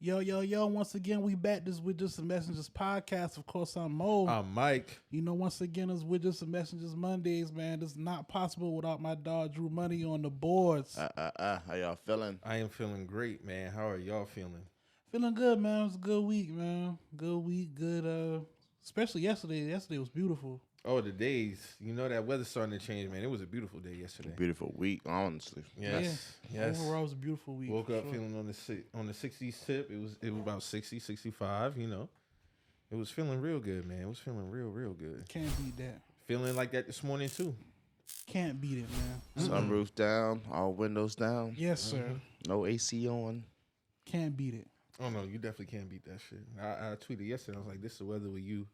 Yo, once again, we back this With Just and Messengers podcast. Of course, I'm Moe. I'm Mike. You know, once again, it's With Just and Messengers Mondays, man. It's not possible without my dog, Drew Money, on the boards. How y'all feeling? I am feeling great, man. How are y'all feeling? Feeling good, man. It was a good week, man. Good week, good, especially yesterday. Yesterday was beautiful. Oh, the days. You know that weather's starting to change, man. It was a beautiful day yesterday. Beautiful week, honestly. Yes. Overall, it was a beautiful week. Woke up feeling on the 60s tip. It was about 60, 65, you know. It was feeling real good, man. It was feeling real good. Can't beat that. Feeling like that this morning, too. Can't beat it, man. Sunroof down, all windows down. Yes, sir. No AC on. Can't beat it. Oh, no, you definitely can't beat that shit. I tweeted yesterday. I was like, this is the weather when you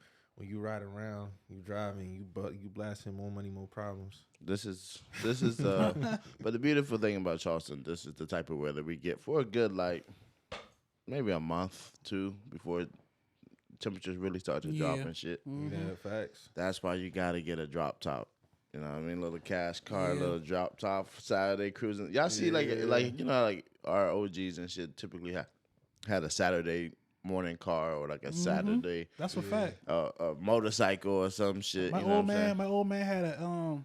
ride around, you driving, you blasting more money, more problems. This is but the beautiful thing about Charleston, this is the type of weather we get for a good, like, maybe a month, two, before temperatures really start to drop and shit. Mm-hmm. Yeah, facts. That's why you got to get a drop top. You know what I mean? Little cash car, little drop top, Saturday cruising. Y'all see, like you know, like our OGs and shit typically had a Saturday morning car or like a Saturday. That's a fact. A motorcycle or some shit. My old man had a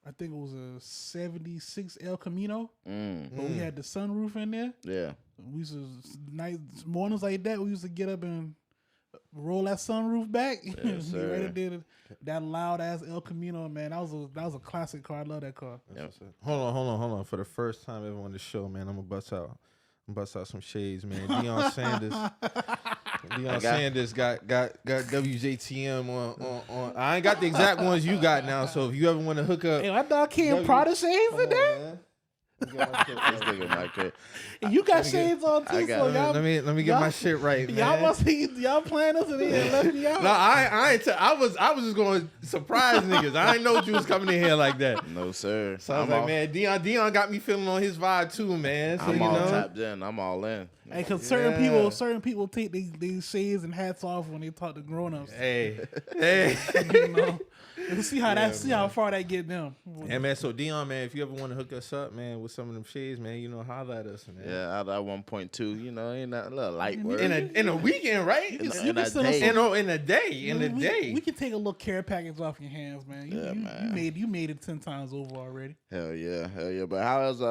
I think it was a 76 El Camino. But we had the sunroof in there. Yeah. We used to night mornings like that. We used to get up and roll that sunroof back. Yes, We right did that loud ass El Camino, man. That was a classic car. I love that car. Yep. Hold on. For the first time ever on the show, man, I'm gonna bust out some shades, man. Deion Sanders got WJTM on. I ain't got the exact ones you got now, so if you ever want to hook up, Hey, my dog came Prada shades in there. This nigga might could. And you got shades on too, so y'all. Let me get my shit right, man. Y'all must be playing us in here and left me out. No, I was just going to surprise niggas. I didn't know you was coming in here like that. No, sir. So I was like, man, Deion got me feeling on his vibe too, man. So I'm all tapped in. I'm all in. Hey, cause certain people take these shades and hats off when they talk to grown-ups. Hey. You know? See how far that get them. Yeah, man. So Deion, man, if you ever want to hook us up, man, with some of them shades, man, you know, holla at us, man. Yeah, out of 1.2, you know, ain't that a little light work. In a weekend, right? In a day. We can take a little care package off your hands, man. You made it 10 times over already. Hell yeah. But how has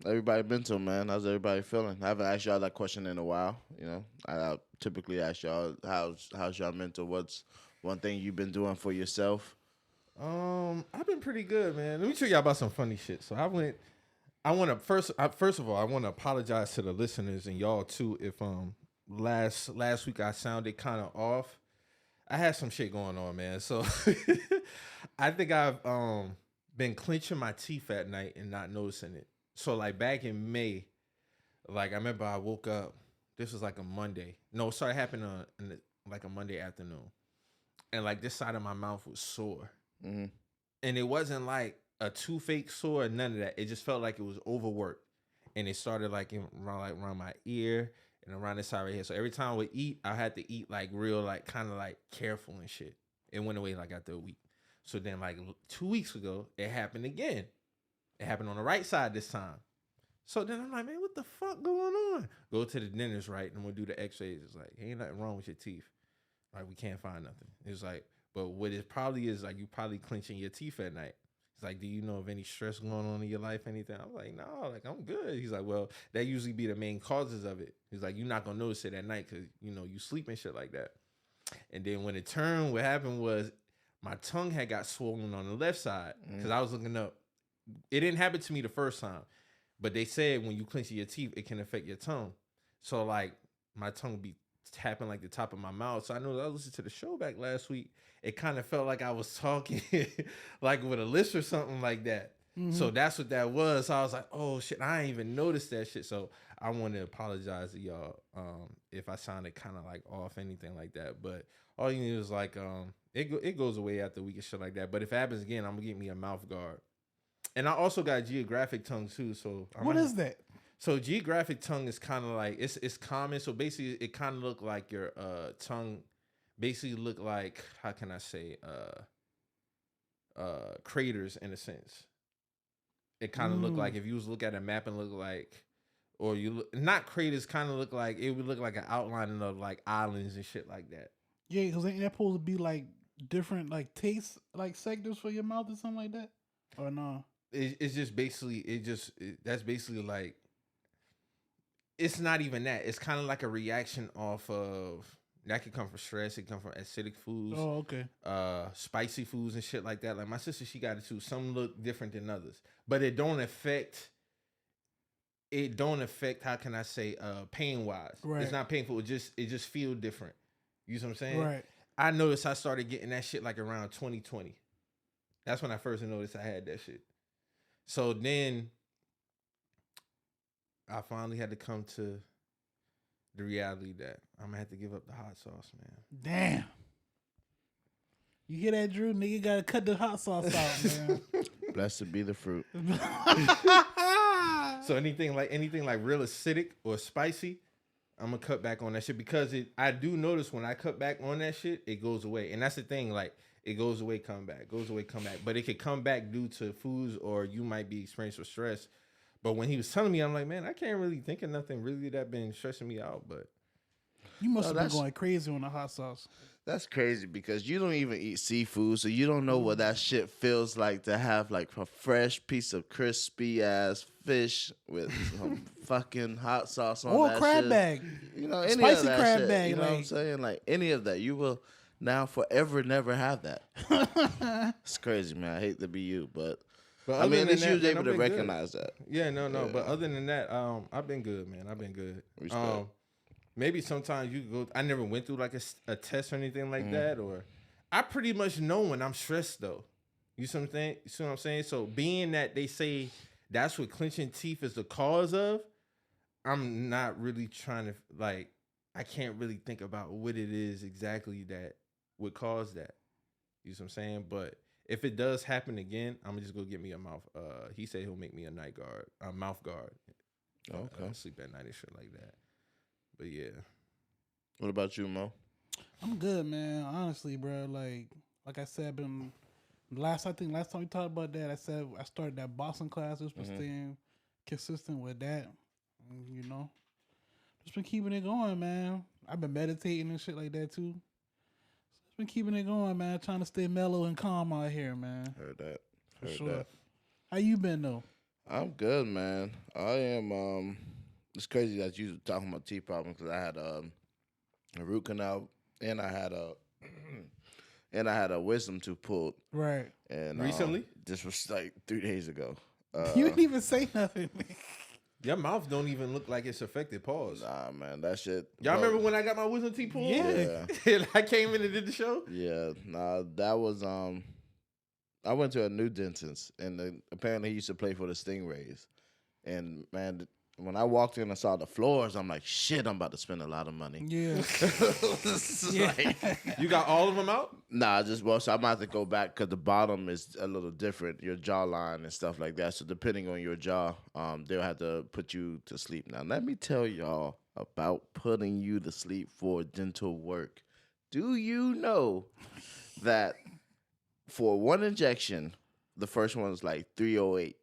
everybody mental, man? How's everybody feeling? I haven't asked y'all that question in a while. You know, I typically ask y'all how's y'all mental. What's one thing you've been doing for yourself? I've been pretty good, man. Let me tell y'all about some funny shit. So first of all, I want to apologize to the listeners and y'all too if last week I sounded kind of off. I had some shit going on, man. So I think I've been clenching my teeth at night and not noticing it. So like back in May, like I remember I woke up. This was like a Monday. No, it started happening on like a Monday afternoon, and like this side of my mouth was sore. Mm-hmm. And it wasn't like a toothache sore, none of that. It just felt like it was overworked. And it started like around my ear and around this side right here. So every time I would eat, I had to eat like real, like kind of like careful and shit. It went away like after a week. So then like 2 weeks ago, it happened again. It happened on the right side this time. So then I'm like, man, what the fuck going on? Go to the dentist, right? And we'll do the x-rays. It's like, ain't nothing wrong with your teeth. Like, we can't find nothing. It's like, but what it probably is, like, you probably clenching your teeth at night. It's like, do you know of any stress going on in your life, anything? I'm like, no, like, I'm good. He's like, well, that usually be the main causes of it. He's like, you're not going to notice it at night because, you know, you sleep and shit like that. And then when it turned, what happened was my tongue had got swollen on the left side because I was looking up. It didn't happen to me the first time, but they said when you clench your teeth, it can affect your tongue. So, like, my tongue would be tapping like the top of my mouth. So I know I listened to the show back last week. It kind of felt like I was talking like with a list or something like that. Mm-hmm. So that's what that was. So I was like, oh shit, I ain't even noticed that shit. So I want to apologize to y'all if I sounded kind of like off, anything like that. But all you need is like it goes away after a week and shit like that. But if it happens again, I'm gonna get me a mouth guard. And I also got geographic tongue too. So what is that? So geographic tongue is kind of like it's common. So basically, it kind of look like your tongue. Basically, look like, how can I say, craters in a sense. It kind of look like, if you was look at a map and look like or not craters. Kind of look like it would look like an outline of like islands and shit like that. Yeah, because ain't that supposed to be like different like taste like sectors for your mouth or something like that, or no? It's just basically that's basically like it's not even that. It's kind of like a reaction off of that could come from stress. It can come from acidic foods. Oh, okay. Spicy foods and shit like that. Like my sister, she got it too. Some look different than others, but it don't affect. It don't affect. How can I say? Pain wise, right. It's not painful. It just feel different. You know what I'm saying? Right. I noticed I started getting that shit like around 2020. That's when I first noticed I had that shit. So then I finally had to come to the reality that I'm gonna have to give up the hot sauce, man. Damn. You hear that, Drew? Nigga gotta cut the hot sauce out, man. Blessed be the fruit. So anything like real acidic or spicy, I'm gonna cut back on that shit because I do notice when I cut back on that shit, it goes away. And that's the thing, like it goes away, come back, goes away, come back. But it could come back due to foods or you might be experiencing stress. But when he was telling me, I'm like, man, I can't really think of nothing really that been stressing me out. But you must have been going crazy on the hot sauce. That's crazy because you don't even eat seafood, so you don't know what that shit feels like to have like a fresh piece of crispy ass fish with some fucking hot sauce on or that crab shit. bag. You know, any spicy of that crab shit, bag. you know what I'm saying? Like any of that, you will now forever never have that. It's crazy, man. I hate to be you, but I mean, at least you was able to recognize that. Yeah, no. But other than that, I've been good, man. I've been good. Respect. Maybe sometimes you go. I never went through like a test or anything like that, or I pretty much know when I'm stressed though. You see what I'm saying? So being that they say that's what clenching teeth is the cause of, I'm not really trying to like. I can't really think about what it is exactly that would cause that. You see what I'm saying? But if it does happen again, I'm gonna just go get me a mouth. He said he'll make me a mouth guard. Okay. Sleep at night and shit like that. But yeah. What about you, Mo? I'm good, man. Honestly, bro. Like I said, last time we talked about that, I said I started that boxing class. Just been staying consistent with that. You know, just been keeping it going, man. I've been meditating and shit like that too. Just been keeping it going, man. Trying to stay mellow and calm out here, man. Heard that. For sure. How you been though? I'm good, man. I am. It's crazy that you talking about teeth problems because I had a root canal and I had a wisdom tooth pulled. Right. And recently, this was like 3 days ago. You didn't even say nothing, man. Your mouth don't even look like it's affected. Pause. Nah, man, that shit. Y'all remember when I got my wisdom teeth pulled? Yeah. I came in and did the show. Yeah. Nah, that was I went to a new dentist and apparently he used to play for the Stingrays, and man. When I walked in and saw the floors, I'm like, shit, I'm about to spend a lot of money. Yeah. You got all of them out? Nah, so I'm about to go back because the bottom is a little different, your jawline and stuff like that. So depending on your jaw, they'll have to put you to sleep. Now, let me tell y'all about putting you to sleep for dental work. Do you know that for one injection, the first one was like $308?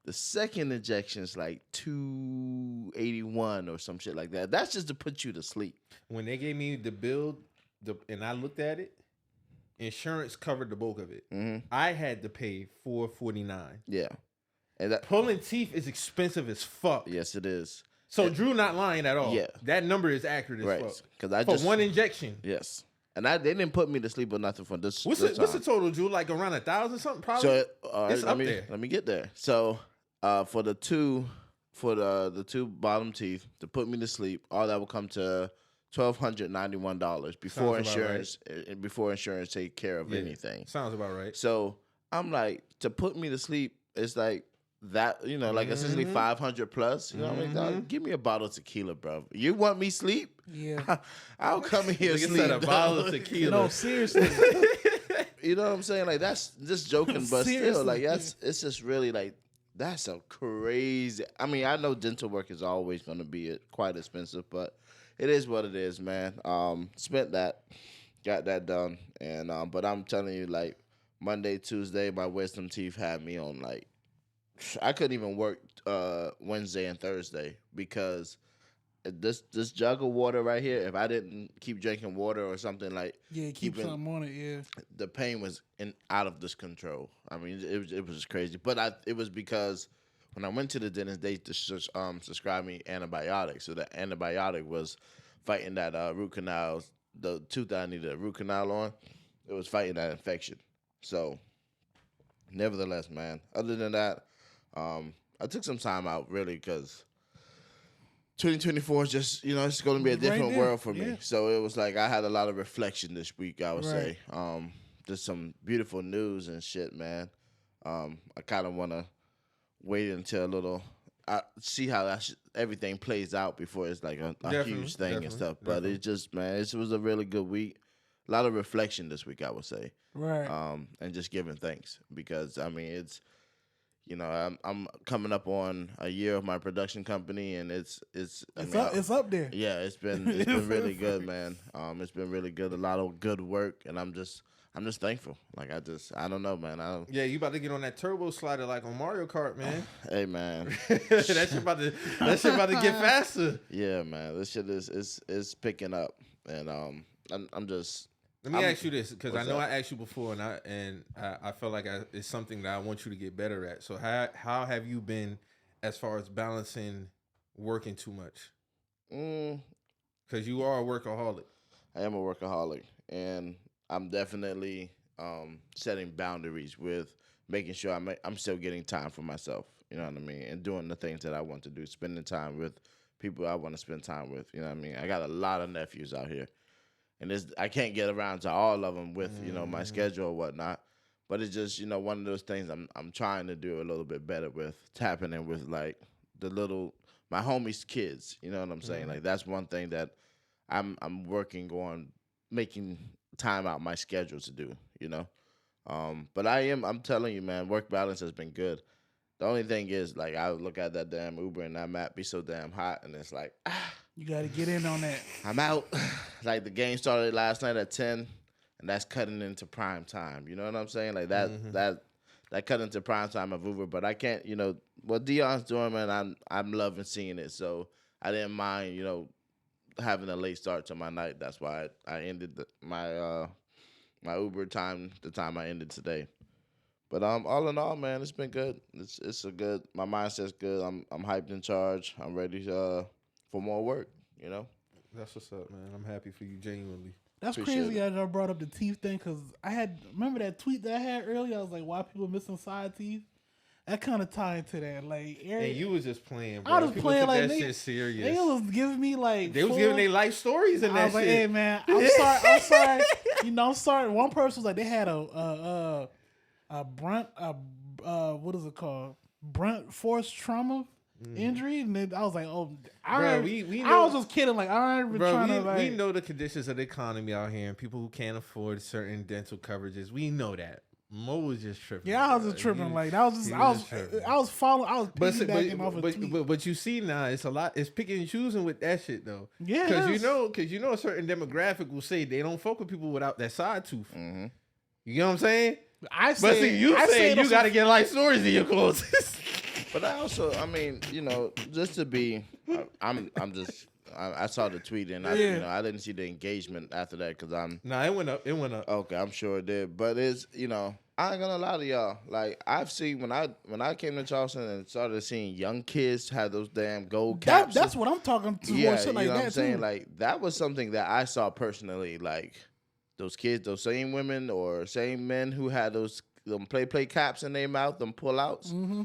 The second injection is like $281 or some shit like that. That's just to put you to sleep. When they gave me the bill, and I looked at it, insurance covered the bulk of it. Mm-hmm. I had to pay $449. Yeah, and pulling teeth is expensive as fuck. Yes, it is. So Drew not lying at all. Yeah, that number is accurate as fuck. Because for one injection. Yes. And they didn't put me to sleep or nothing for this. What's the total, Drew? Like around 1,000 something, probably. So it's up there. Let me get there. So for the two bottom teeth to put me to sleep, all that will come to $1,291 before insurance. Right. Before insurance take care of anything. Sounds about right. So I'm like, to put me to sleep, it's like that, like essentially 500 plus. You know what I mean? Give me a bottle of tequila, bro. You want me sleep? Yeah. I'll come in here and sleep. Said a bottle of tequila. No, seriously. You know what I'm saying? Like that's just joking, but still, like it's just really like that's a crazy. I mean, I know dental work is always going to be quite expensive, but it is what it is, man. Spent that, got that done, and but I'm telling you, like Monday, Tuesday, my wisdom teeth had me on like I couldn't even work Wednesday and Thursday because this jug of water right here, if I didn't keep drinking water or something like keep something on it. Yeah, the pain was out of this control. I mean, it was just crazy. But it was because when I went to the dentist, they just prescribed me antibiotics. So the antibiotic was fighting that root canal, the tooth that I needed a root canal on. It was fighting that infection. So, nevertheless, man. Other than that, I took some time out really because 2024 is just, it's going to be a different world for me. So it was like I had a lot of reflection this week, I would say. Just some beautiful news and shit, man. I kind of want to wait until see how everything plays out before it's like a huge thing and stuff. But it just, man, it was a really good week. A lot of reflection this week, I would say. Right. And just giving thanks because, I mean, it's, I'm coming up on a year of my production company, and it's up there. Yeah, it's been really good, man. It's been really good. A lot of good work, and I'm just thankful. Like I don't know, man. Yeah, you about to get on that turbo slider like on Mario Kart, man. Hey, man, that shit about to get faster. Yeah, man, this shit is picking up, and I'm just. Let me ask you this, because I know I asked you before, and I felt like it's something that I want you to get better at. So how have you been as far as balancing working too much? Because you are a workaholic. I am a workaholic, and I'm definitely setting boundaries with making sure I'm still getting time for myself. You know what I mean? And doing the things that I want to do, spending time with people I want to spend time with. You know what I mean? I got a lot of nephews out here. And I can't get around to all of them with, my schedule or whatnot. But it's just, one of those things I'm trying to do a little bit better with, tapping in with, like, my homies' kids. You know what I'm saying? Like, that's one thing that I'm working on, making time out my schedule to do, But I'm telling you, man, work balance has been good. The only thing is, like, I look at that damn Uber and that map be so damn hot, and it's like, you got to get in on that. I'm out. Like, the game started last night at 10, and that's cutting into prime time. You know what I'm saying? Like, that cut into prime time of Uber. But I can't, what Deion's doing, man, I'm loving seeing it. So I didn't mind, having a late start to my night. That's why I ended my Uber time, the time I ended today. But all in all, man, it's been good. It's a good. My mindset's good. I'm hyped in charge. I'm ready for more work. That's what's up, man. I'm happy for you, genuinely. That's crazy that I brought up the teeth thing because remember that tweet that I had earlier? I was like, why people missing side teeth? That kind of tied to that. Like, and you was just playing, bro. I was people playing took like that shit serious. They was giving me like they was giving their life stories in that shit. I was like, hey man, I'm sorry. I'm sorry. One person was like, they had a what is it called? Brunt force trauma injury, and then I was like, oh, I was just kidding. Like, I ain't even trying to. Like, we know the conditions of the economy out here, and people who can't afford certain dental coverages. We know that. Mo was just tripping. Yeah, I was just tripping. Like, that was just. I was piggybacking off a tweet. But you see now, it's a lot. It's picking and choosing with that shit though. Yeah, because a certain demographic will say they don't fuck with people without that side tooth. Mm-hmm. You know what I'm saying? I say you got to get life stories in your clothes. But I also, I mean, just to be, I saw the tweet and I didn't see the engagement after that because it went up. It went up. Okay, I'm sure it did. But it's, I ain't gonna lie to y'all. Like, I've seen when I came to Charleston and started seeing young kids have those damn gold caps. That's what I'm talking to. Yeah, shit like you know that what I'm saying? too. Like, that was something that I saw personally. Like, those kids, those same women or same men who had them play caps in their mouth, them pull-outs. Mm-hmm.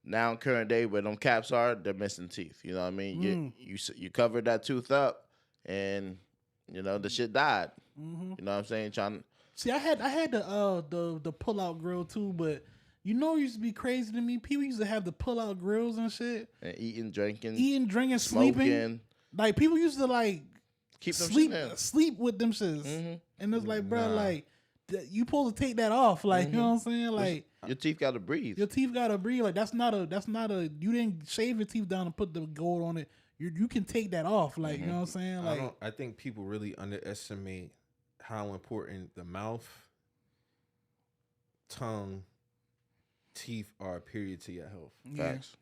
Now, current day, where them caps are, they're missing teeth. You know what I mean? You covered that tooth up, and the shit died. Mm-hmm. You know what I'm saying? See, I had the pull out grill too, but it used to be crazy to me. People used to have the pull out grills and shit, and eating, drinking, smoking. Sleeping. Like, people used to like keep them sleep with them shits, mm-hmm. And it's like, bro, like, you supposed to take that off, like, mm-hmm. You know what I'm saying, like. Your teeth gotta breathe. Like, that's not a. You didn't shave your teeth down and put the gold on it. You can take that off, like, mm-hmm. You know what I'm saying. Like, I think people really underestimate how important the mouth, tongue, teeth are a period to your health. Facts.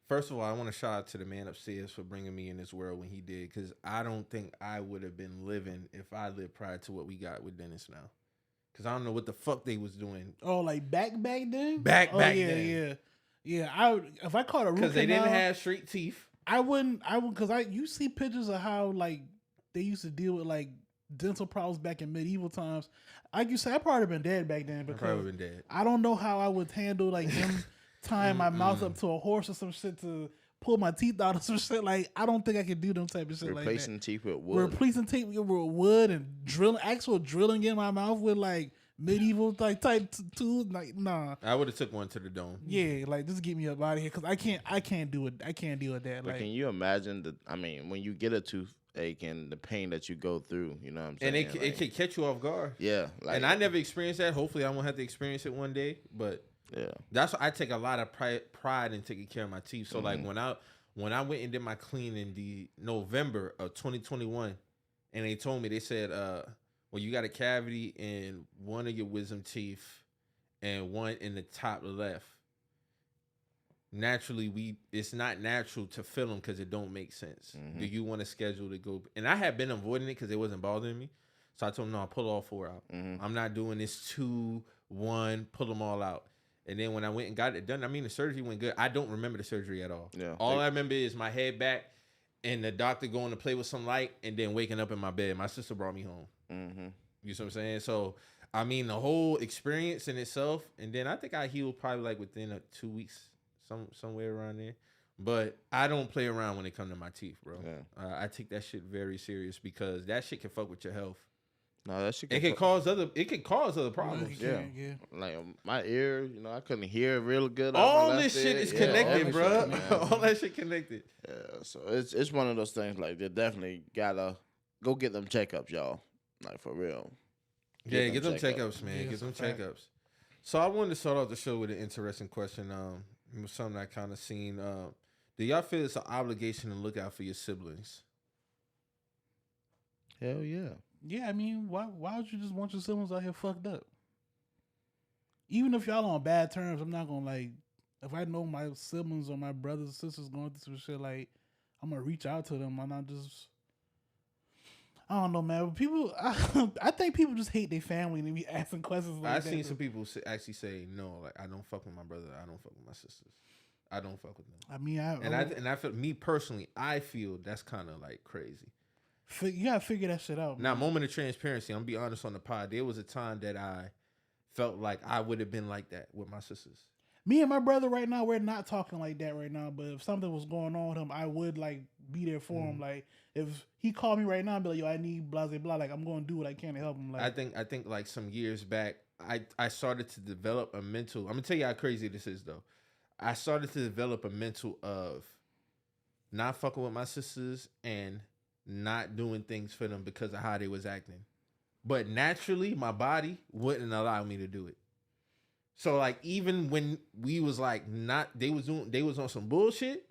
First of all, I want to shout out to the man upstairs for bringing me in this world when he did, because I don't think I would have been living if I lived prior to what we got with Dennis now. Because I don't know what the fuck they was doing. Oh, like back then? Back yeah, then. Yeah. If I caught a root canal, because they didn't have straight teeth. I wouldn't, because you see pictures of how like they used to deal with like dental problems back in medieval times. Like you said, I probably been dead back then because Probably been dead. I don't know how I would handle like them tying my mouth up to a horse or some shit to pull my teeth out or some shit. Like I don't think I could do them type of shit like that. Replacing teeth with wood. Replacing teeth with wood and drilling in my mouth with like medieval like type tools. Like nah. I would have took one to the dome. Yeah, like just get me up out of here because I can't do it. I can't deal with that. But like, can you imagine when you get a toothache and the pain that you go through? You know what I'm saying? And it could catch you off guard. Yeah, and I never experienced that. Hopefully, I won't have to experience it one day. But yeah, that's why I take a lot of pride in taking care of my teeth. So like when I went and did my clean in the November of 2021, and they told me, they said, well, you got a cavity in one of your wisdom teeth and one in the top left. Naturally, it's not natural to fill them because it don't make sense. Do you want to schedule to go? And I had been avoiding it because it wasn't bothering me. So I told him, no, I'll pull all 4 out. I'm not doing this 2, 1, pull them all out. And then when I went and got it done, I mean, the surgery went good. I don't remember the surgery at all. Yeah. All I remember is my head back and the doctor going to play with some light and then waking up in my bed. My sister brought me home. You see what I'm saying? So, I mean, the whole experience in itself, and then I think I healed probably like within 2 weeks, somewhere around there. But I don't play around when it comes to my teeth, bro. Yeah. I take that shit very serious because that shit can fuck with your health. No, that shit. It could cause other problems. Yeah. Like my ear, I couldn't hear real good. All this shit is connected, bro. All that shit connected. Yeah, so it's one of those things. Like they definitely gotta go get them checkups, y'all. Like for real. Get them checkups, man. Get them checkups. So I wanted to start off the show with an interesting question. It was something I kind of seen. Do y'all feel it's an obligation to look out for your siblings? Hell yeah. Yeah, I mean, why would you just want your siblings out here fucked up? Even if y'all on bad terms, I'm not gonna like. If I know my siblings or my brothers and sisters going through some shit, like I'm gonna reach out to them. I'm not just. I don't know, man. But people, I think people just hate their family and they be asking questions like that. I've seen some people actually say, no, like I don't fuck with my brother. I don't fuck with my sisters. I don't fuck with them. I mean, I feel, me personally, I feel that's kind of like crazy. You gotta figure that shit out. Now, moment of transparency. I'm gonna be honest on the pod. There was a time that I felt like I would have been like that with my sisters. Me and my brother right now, we're not talking like that right now. But if something was going on with him, I would like be there for him. Like if he called me right now and be like, yo, I need blah blah blah. Like I'm gonna do what I can to help him. Like I think like some years back, I started to develop a mental. I'm gonna tell you how crazy this is though. I started to develop a mental of not fucking with my sisters and not doing things for them because of how they was acting. But naturally, my body wouldn't allow me to do it. So like even when we was like they was on some bullshit,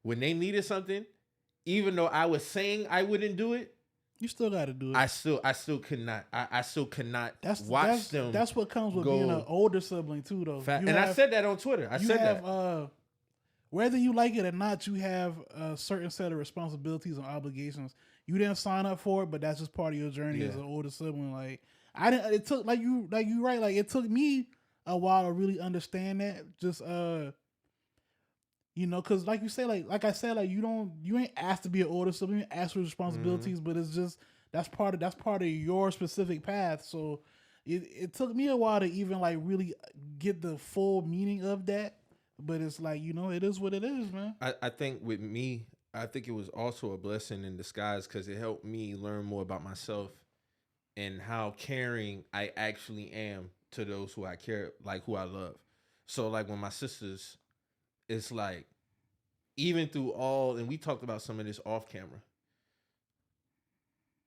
when they needed something, even though I was saying I wouldn't do it, you still gotta do it. I still could not. I still could not watch them. That's what comes with being an older sibling too, though. I said that on Twitter. I said that. Whether you like it or not, you have a certain set of responsibilities and obligations. You didn't sign up for it, but that's just part of your journey as an older sibling. Like I didn't. It took like you right. Like it took me a while to really understand that. Just because like you say, like I said, like you ain't asked to be an older sibling. You ain't asked for responsibilities, but it's just that's part of your specific path. So it took me a while to even like really get the full meaning of that. But it's like, it is what it is, man. I think with me, I think it was also a blessing in disguise because it helped me learn more about myself and how caring I actually am to those who I care, like who I love. So like when my sisters, it's like, even through all, and we talked about some of this off camera,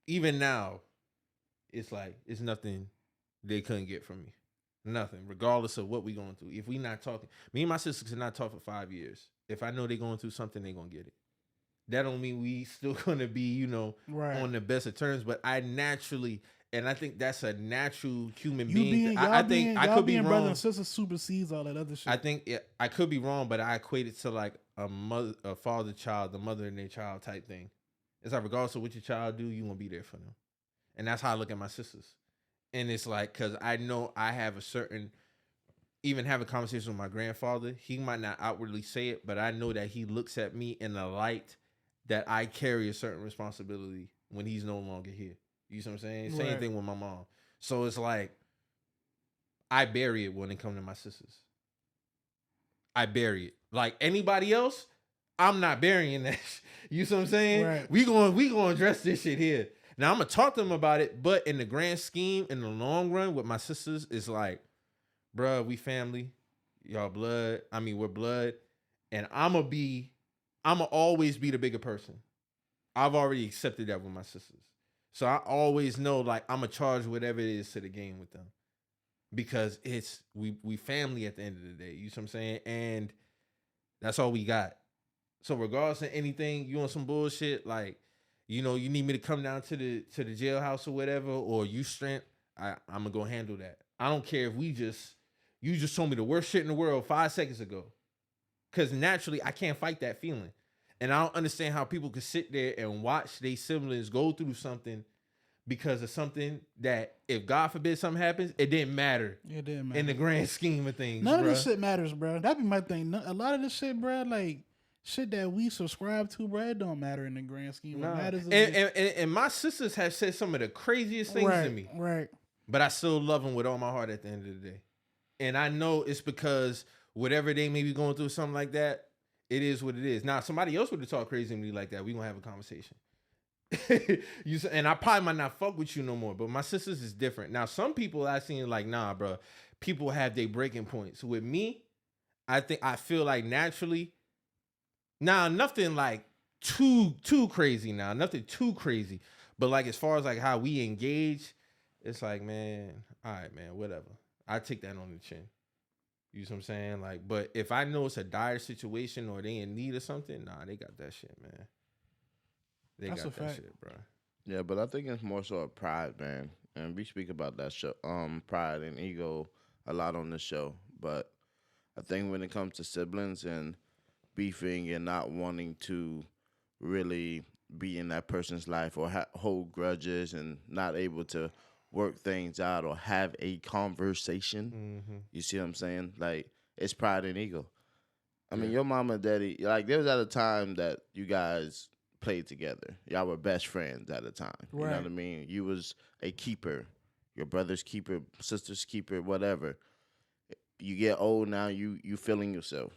even now, it's like, it's nothing they couldn't get from me. Nothing, regardless of what we going through. If we not talking, me and my sisters cannot talk for 5 years. If I know they going through something, they gonna get it. That don't mean we still gonna be, right. on the best of terms. But I naturally And I think that's a natural human You being. being, I think I could be brother wrong. and sister supersedes all that other shit. I think I could be wrong, but I equate it to like a father child, the mother and their child type thing. It's like regardless of what your child do, you gonna be there for them. And that's how I look at my sisters. And it's like, cause I know I have a certain, even having conversations with my grandfather, he might not outwardly say it, but I know that he looks at me in the light that I carry a certain responsibility when he's no longer here. You see what I'm saying? Same Right. thing with my mom. So it's like, I bury it when it comes to my sisters. I bury it. Like anybody else, I'm not burying that. You see what I'm saying? Right. We gonna address this shit here. Now I'm gonna talk to them about it, but in the grand scheme, in the long run, with my sisters, it's like, bruh, we family, y'all blood. I mean, we're blood, and I'ma always be the bigger person. I've already accepted that with my sisters, so I always know like I'm gonna charge whatever it is to the game with them, because it's we family at the end of the day. You see what I'm saying? And that's all we got. So regardless of anything, you on some bullshit, like, you know, you need me to come down to the jailhouse or whatever, or you strength, I'm gonna go handle that. I don't care if you just told me the worst shit in the world 5 seconds ago. Cause naturally I can't fight that feeling. And I don't understand how people could sit there and watch their siblings go through something because of something that, if God forbid something happens, it didn't matter. It didn't matter. In the grand scheme of things. None of this shit matters, bro. That'd be my thing. A lot of this shit, bro, like shit that we subscribe to, bro, it don't matter in the grand scheme. What matters is and my sisters have said some of the craziest things to me. Right. But I still love them with all my heart at the end of the day. And I know it's because whatever they may be going through, something like that, it is what it is. Now, if somebody else would have talked crazy to me like that, we gonna have a conversation. And I probably might not fuck with you no more, but my sisters is different. Now, some people I seen like, nah, bro, people have their breaking points. With me, I feel like naturally, now nothing like too crazy now, nothing too crazy, but like as far as like how we engage, it's like, man, all right, man, whatever. I take that on the chin. You see what I'm saying? Like, but if I know it's a dire situation or they in need of something, nah, they got that shit, man. That's got that shit, bro. Yeah, but I think it's more so a pride, man. And we speak about that show, pride and ego a lot on this show. But I think when it comes to siblings and beefing and not wanting to really be in that person's life or hold grudges and not able to work things out or have a conversation, you see what I'm saying? Like, it's pride and ego. I mean, your mama and daddy, like, there was at a time that you guys played together. Y'all were best friends at a time. Right. You know what I mean? You was a keeper. Your brother's keeper, sister's keeper, whatever. You get old now, you feeling yourself.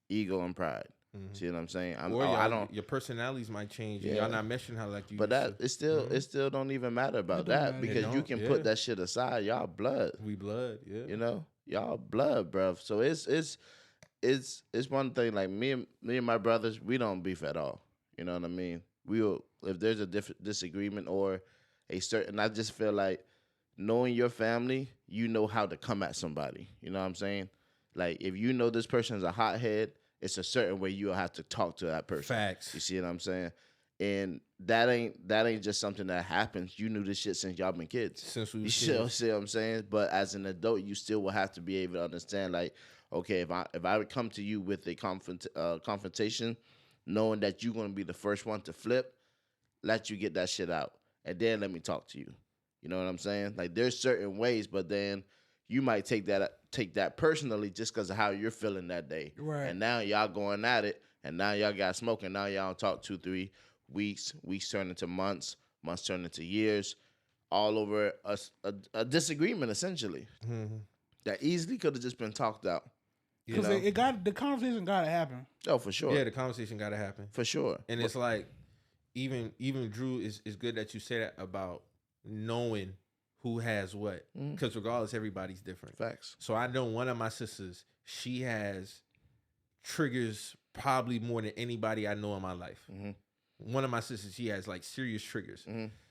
Ego and pride. See what I'm saying? I don't. Your personalities might change. Yeah. Y'all not meshing how like you. But it still don't even matter about that because you can put that shit aside. Y'all blood. We blood. Yeah. You know, y'all blood, bruv. So it's one thing. Like me and my brothers, we don't beef at all. You know what I mean? We'll, if there's a disagreement or a certain, I just feel like knowing your family, you know how to come at somebody. You know what I'm saying? Like if you know this person's a hothead, it's a certain way you'll have to talk to that person. Facts. You see what I'm saying? And that ain't just something that happens. You knew this shit since y'all been kids. Since we were kids. You see what I'm saying? But as an adult, you still will have to be able to understand, like, okay, if I would come to you with a confrontation, knowing that you're going to be the first one to flip, let you get that shit out. And then let me talk to you. You know what I'm saying? Like, there's certain ways, but then you might take that personally just because of how you're feeling that day. Right. And now y'all going at it, and now y'all got smoking. Now y'all don't talk 2-3 weeks. Weeks turn into months. Months turn into years. All over a disagreement, essentially. That easily could have just been talked out. Because the conversation got to happen. Oh, for sure. Yeah, the conversation got to happen. For sure. And it's like, even Drew, is good that you say that about knowing who has what. Because regardless, everybody's different. Facts. So I know one of my sisters, she has triggers probably more than anybody I know in my life. One of my sisters, she has like serious triggers.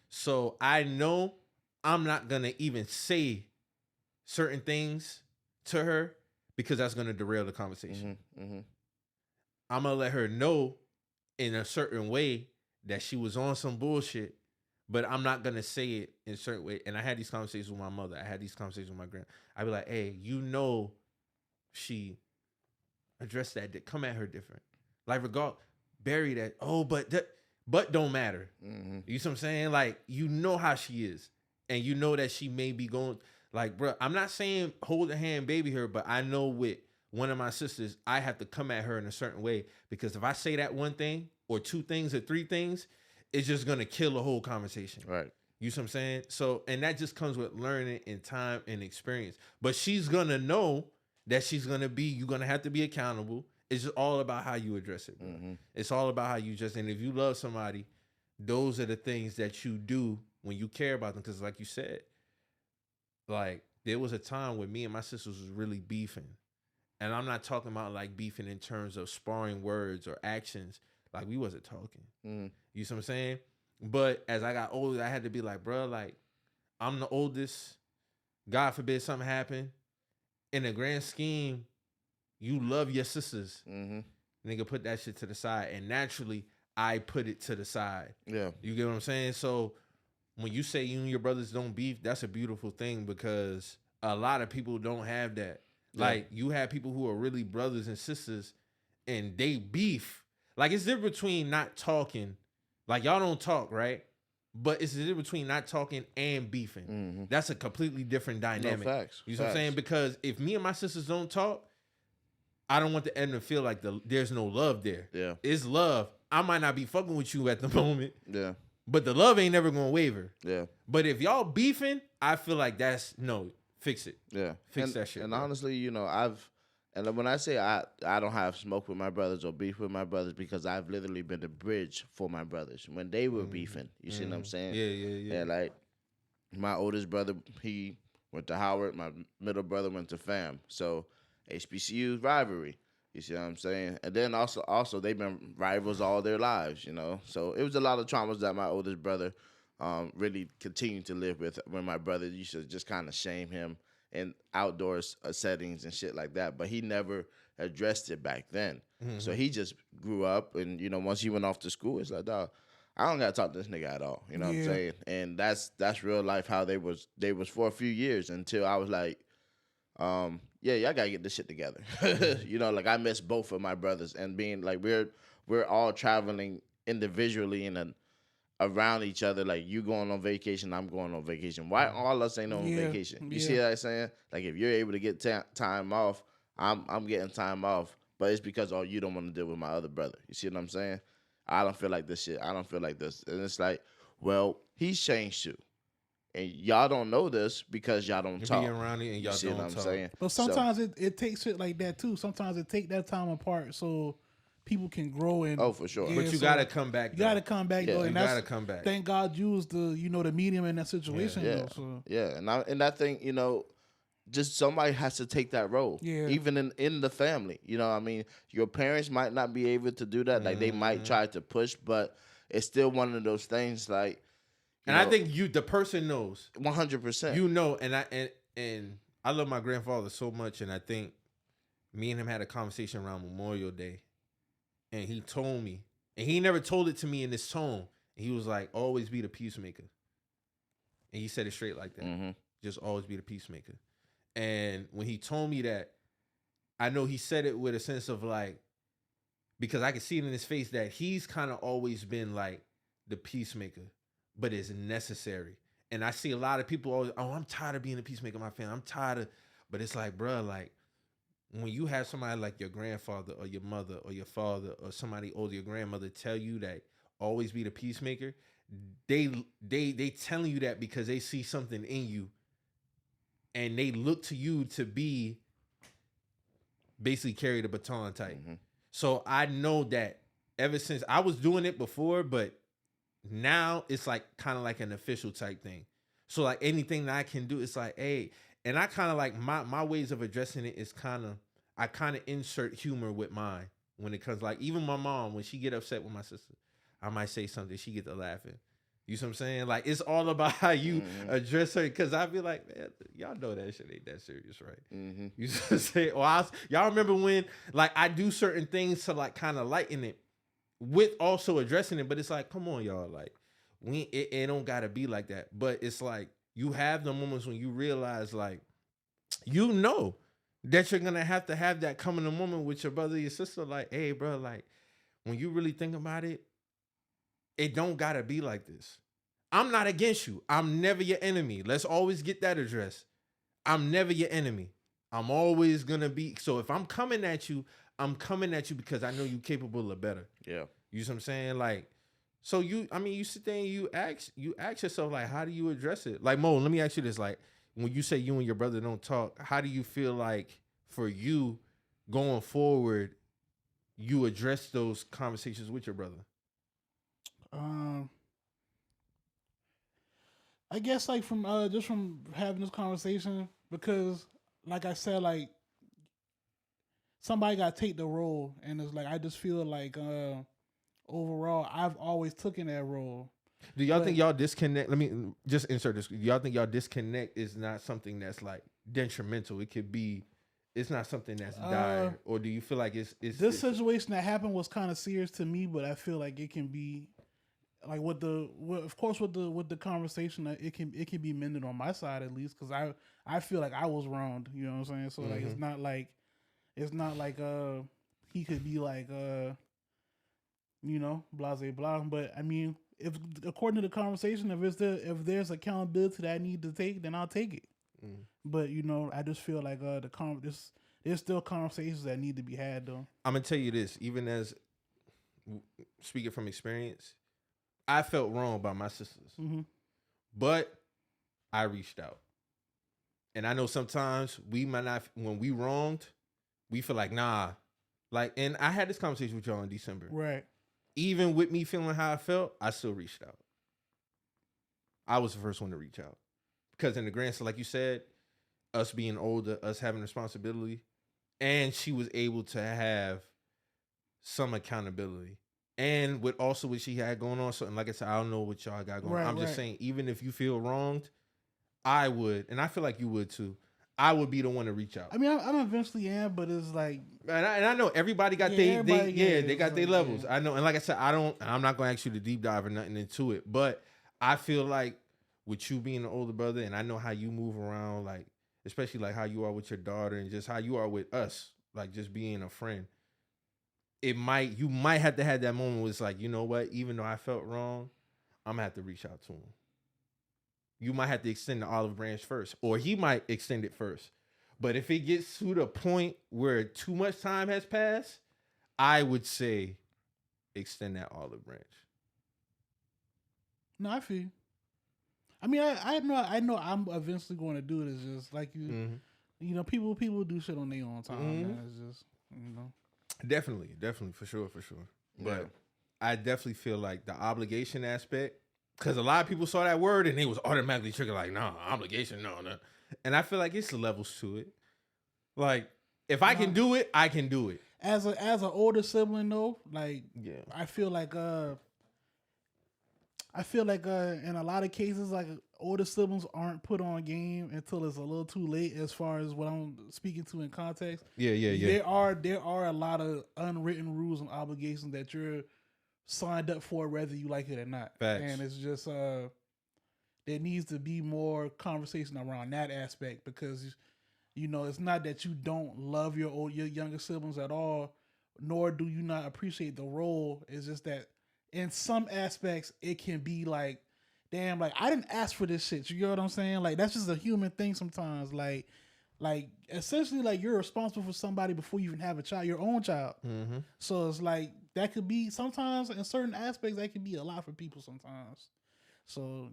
So I know I'm not going to even say certain things to her because that's going to derail the conversation. I'm going to let her know in a certain way that she was on some bullshit, but I'm not gonna say it in a certain way. And I had these conversations with my mother. I had these conversations with my grand. I'd be like, hey, she addressed that. Come at her different. Like bury that. Oh, but don't matter. Mm-hmm. You see what I'm saying? Like, how she is, and that she may be going. Like, bro, I'm not saying hold her hand, baby her, but I know with one of my sisters, I have to come at her in a certain way, because if I say that one thing or two things or three things, it's just gonna kill the whole conversation. Right. You see what I'm saying? So, and that just comes with learning and time and experience. But she's gonna know that you're gonna have to be accountable. It's just all about how you address it, bro. Mm-hmm. It's all about how you and if you love somebody, those are the things that you do when you care about them. Because like you said, like there was a time when me and my sisters was really beefing. And I'm not talking about like beefing in terms of sparring words or actions. Like we wasn't talking. Mm-hmm. You see what I'm saying? But as I got older, I had to be like, bro, like I'm the oldest. God forbid something happen. In the grand scheme, you love your sisters. Mm-hmm. Nigga, put that shit to the side. And naturally, I put it to the side. Yeah. You get what I'm saying? So when you say you and your brothers don't beef, that's a beautiful thing, because a lot of people don't have that. Yeah. Like, you have people who are really brothers and sisters and they beef. Like, it's different between not talking. Like, y'all don't talk, right? But it's the difference between not talking and beefing. Mm-hmm. That's a completely different dynamic. No, facts. You know what I'm saying? Because if me and my sisters don't talk, I don't want the end to feel like there's no love there. Yeah. It's love. I might not be fucking with you at the moment. Yeah. But the love ain't never gonna waver. Yeah. But if y'all beefing, I feel like fix it. Yeah. Fix that shit. And bro. honestly, and when I say I don't have smoke with my brothers or beef with my brothers, because I've literally been the bridge for my brothers when they were beefing. You see what I'm saying? Yeah. And like my oldest brother, he went to Howard. My middle brother went to FAM. So HBCU rivalry. You see what I'm saying? And then also they've been rivals all their lives, So it was a lot of traumas that my oldest brother really continued to live with. When my brother used to just kind of shame him in outdoor settings and shit like that. But he never addressed it back then. Mm-hmm. So he just grew up, and, once he went off to school, it's like, dog, I don't got to talk to this nigga at all. You know what I'm saying? And that's real life how they was for a few years until I was like, y'all got to get this shit together. Like I miss both of my brothers, and being like we're all traveling individually and around each other. Like you going on vacation, I'm going on vacation. Why all us ain't on vacation? You see what I'm saying? Like if you're able to get time off, I'm getting time off. But it's because you don't want to deal with my other brother. You see what I'm saying? I don't feel like this shit. I don't feel like this. And it's like, well, he's changed too. And y'all don't know this because y'all don't talk. Be around it and y'all don't talk. I'm saying? But sometimes it takes shit like that too. Sometimes it take that time apart so people can grow and. Oh, for sure. Yeah, but you gotta come back. You gotta come back though. You gotta come back. Thank God used the the medium in that situation. Yeah, though, so. Yeah. And I think just somebody has to take that role. Yeah. Even in the family. I mean, your parents might not be able to do that. Like they might try to push, but it's still one of those things like. And I think the person knows 100%. And I love my grandfather so much, and I think me and him had a conversation around Memorial Day, and he told me, and he never told it to me in this tone. And he was like, "Always be the peacemaker," and he said it straight like that. Mm-hmm. Just always be the peacemaker. And when he told me that, I know he said it with a sense of like, because I could see it in his face that he's kind of always been like the peacemaker. But it's necessary. And I see a lot of people always, I'm tired of being a peacemaker in my family. I'm tired of, but it's like, bro, like when you have somebody like your grandfather or your mother or your father or somebody older, your grandmother tell you that always be the peacemaker, they telling you that because they see something in you and they look to you to be basically carry the baton type. Mm-hmm. So I know that ever since I was doing it before, but now it's like kind of like an official type thing. So like anything that I can do, it's like, hey, and I kind of like my ways of addressing it is I kind of insert humor with mine when it comes, like even my mom, when she get upset with my sister, I might say something, she get to laughing. You see what I'm saying? Like it's all about how you address her, because I be like, man, y'all know that shit ain't that serious, right? Mm-hmm. You see what I'm saying? Or y'all remember when like I do certain things to like kind of lighten it, with also addressing it, but it's like, come on, y'all, like, it don't gotta be like that. But it's like you have the moments when you realize like you know that you're gonna have to have that coming a moment with your brother, your sister. Like, hey, bro, like when you really think about it, it don't gotta be like this. I'm not against you. I'm never your enemy. Let's always get that addressed. I'm never your enemy. I'm always gonna be. So if I'm coming at you because I know you're capable of better. Yeah. You know what I'm saying? Like, so you sit there and you ask yourself, like, how do you address it? Like, Mo, let me ask you this. Like, when you say you and your brother don't talk, how do you feel like for you going forward, you address those conversations with your brother? I guess like from just from having this conversation, because like I said, like somebody got to take the role, and it's like I just feel like overall I've always taken that role. Do y'all think y'all disconnect? Let me just insert this. Do y'all think y'all disconnect is not something that's like detrimental? It could be. It's not something that's dire, or do you feel like it's this situation that happened was kind of serious to me, but I feel like it can be like with the conversation that it can be mended on my side at least, because I feel like I was wronged. You know what I'm saying? So like it's not like he could be like blah blah blah. But I mean, if according to the conversation, if there's accountability that I need to take, then I'll take it. But I just feel like there's still conversations that need to be had though. I'm gonna tell you this, even as speaking from experience, I felt wrong by my sisters, but I reached out, and I know sometimes we might not. When we wronged, we feel like nah, like. And I had this conversation with y'all in December, right? Even with me feeling how I felt, I still reached out. I was the first one to reach out. Because in the grand scheme, like you said, us being older, us having responsibility, and she was able to have some accountability. And with also what she had going on, so and like I said, I don't know what y'all got going on. I'm just saying, even if you feel wronged, I would, and I feel like you would too, I would be the one to reach out. I mean, I'm eventually am, but it's like, and I know everybody got they got their levels. I know, and like I said, I'm not gonna ask you to deep dive or nothing into it, but I feel like with you being an older brother, and I know how you move around, like especially like how you are with your daughter, and just how you are with us, like just being a friend. You might have to have that moment where it's like, you know what? Even though I felt wrong, I'm gonna have to reach out to him. You might have to extend the olive branch first, or he might extend it first. But if it gets to the point where too much time has passed, I would say extend that olive branch. No, I feel. I mean, I know I'm eventually going to do it. It's just like people do shit on their own time. Man. It's just Definitely, for sure. But I definitely feel like the obligation aspect, because a lot of people saw that word and they was automatically triggered like, nah, obligation, no. And I feel like it's levels to it. Like, if I can do it, I can do it. As an older sibling though, like I feel like in a lot of cases, like older siblings aren't put on game until it's a little too late. As far as what I'm speaking to in context, There are a lot of unwritten rules and obligations that you're signed up for, whether you like it or not. Facts. And it's just there needs to be more conversation around that aspect, because it's not that you don't love your younger siblings at all, nor do you not appreciate the role. It's just that in some aspects, it can be like, damn, like I didn't ask for this shit. You know what I'm saying? Like that's just a human thing sometimes. Like essentially, like you're responsible for somebody before you even have a child, your own child. So it's like that could be sometimes in certain aspects that could be a lot for people sometimes. So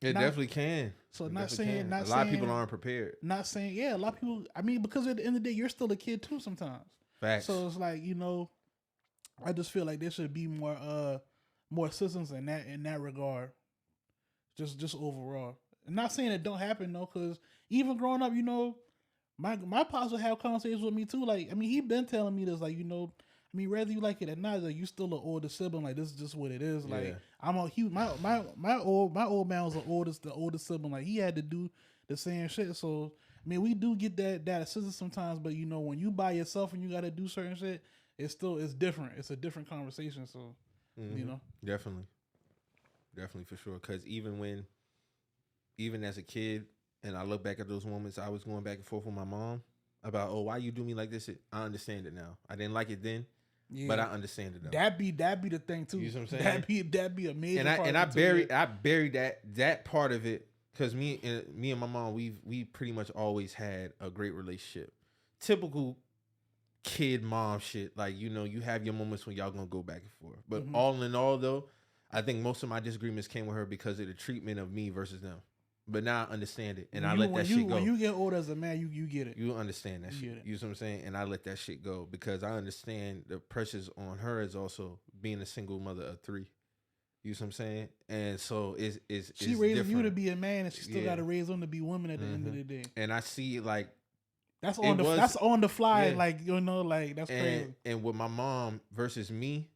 it definitely can. So a lot of people aren't prepared. Not saying a lot of people. I mean, because at the end of the day, you're still a kid too sometimes. Facts. So it's like I just feel like there should be more assistance in that regard. Just overall. I'm not saying it don't happen though, because even growing up, my pops would have conversations with me too. Like, I mean, he been telling me this, like, I mean, whether you like it or not, like you still an older sibling. Like this is just what it is. Yeah. Like I'm a huge my old man was the oldest sibling. Like he had to do the same shit. So I mean, we do get that assistance sometimes, but when you by yourself and you got to do certain shit, it's different. It's a different conversation. So Definitely. definitely for sure. Because even as a kid, and I look back at those moments, I was going back and forth with my mom about, oh, why you do me like this? I understand it now. I didn't like it then, but I understand it now. That be the thing too. You know what I'm saying? That be a major. And I buried that part of it because me and my mom, we pretty much always had a great relationship. Typical kid mom shit. Like, you know, you have your moments when y'all gonna go back and forth. But all in all, though, I think most of my disagreements came with her because of the treatment of me versus them. But now I understand it, and I let that shit go. When you get older as a man, you get it. You understand that shit. You know what I'm saying? And I let that shit go because I understand the pressures on her is also being a single mother of 3. You know what I'm saying? And so it's she raised you to be a man, and she still got to raise them to be women at the end of the day. And I see like that's on the fly, like, you know, like that's crazy. And with my mom versus me,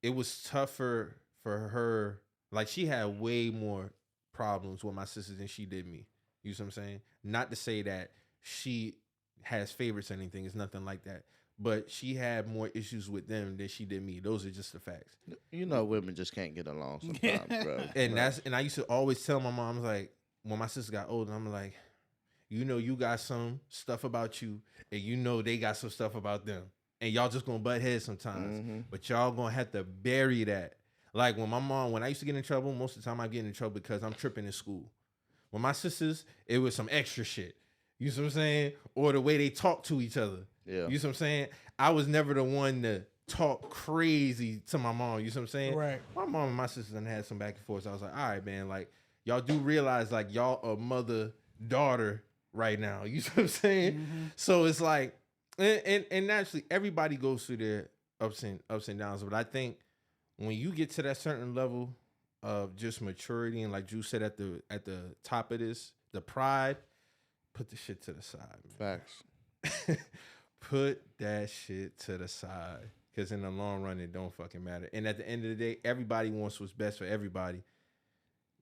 it was tougher for her. Like, she had way more problems with my sisters than she did me. You know what I'm saying? Not to say that she has favorites or anything. It's nothing like that. But she had more issues with them than she did me. Those are just the facts. You know, women just can't get along sometimes, bro. And I used to always tell my mom, I was like, when my sister got older, I'm like, you know, you got some stuff about you, and you know they got some stuff about them. And y'all just gonna butt heads sometimes. But y'all gonna have to bury that. Like, when I used to get in trouble, most of the time I get in trouble because I'm tripping in school. When my sisters, it was some extra shit. You know what I'm saying? Or the way they talk to each other. Yeah. You know what I'm saying? I was never the one to talk crazy to my mom. You know what I'm saying? Right. My mom and my sisters done had some back and forth. So I was like, all right, man, like, y'all do realize, like, y'all a mother-daughter right now. You know what I'm saying? So it's like, and naturally, everybody goes through their ups and downs. But I think when you get to that certain level of just maturity, and like Drew said at the top of this, the pride, put the shit to the side, man. Facts. Put that shit to the side. Because in the long run, it don't fucking matter. And at the end of the day, everybody wants what's best for everybody.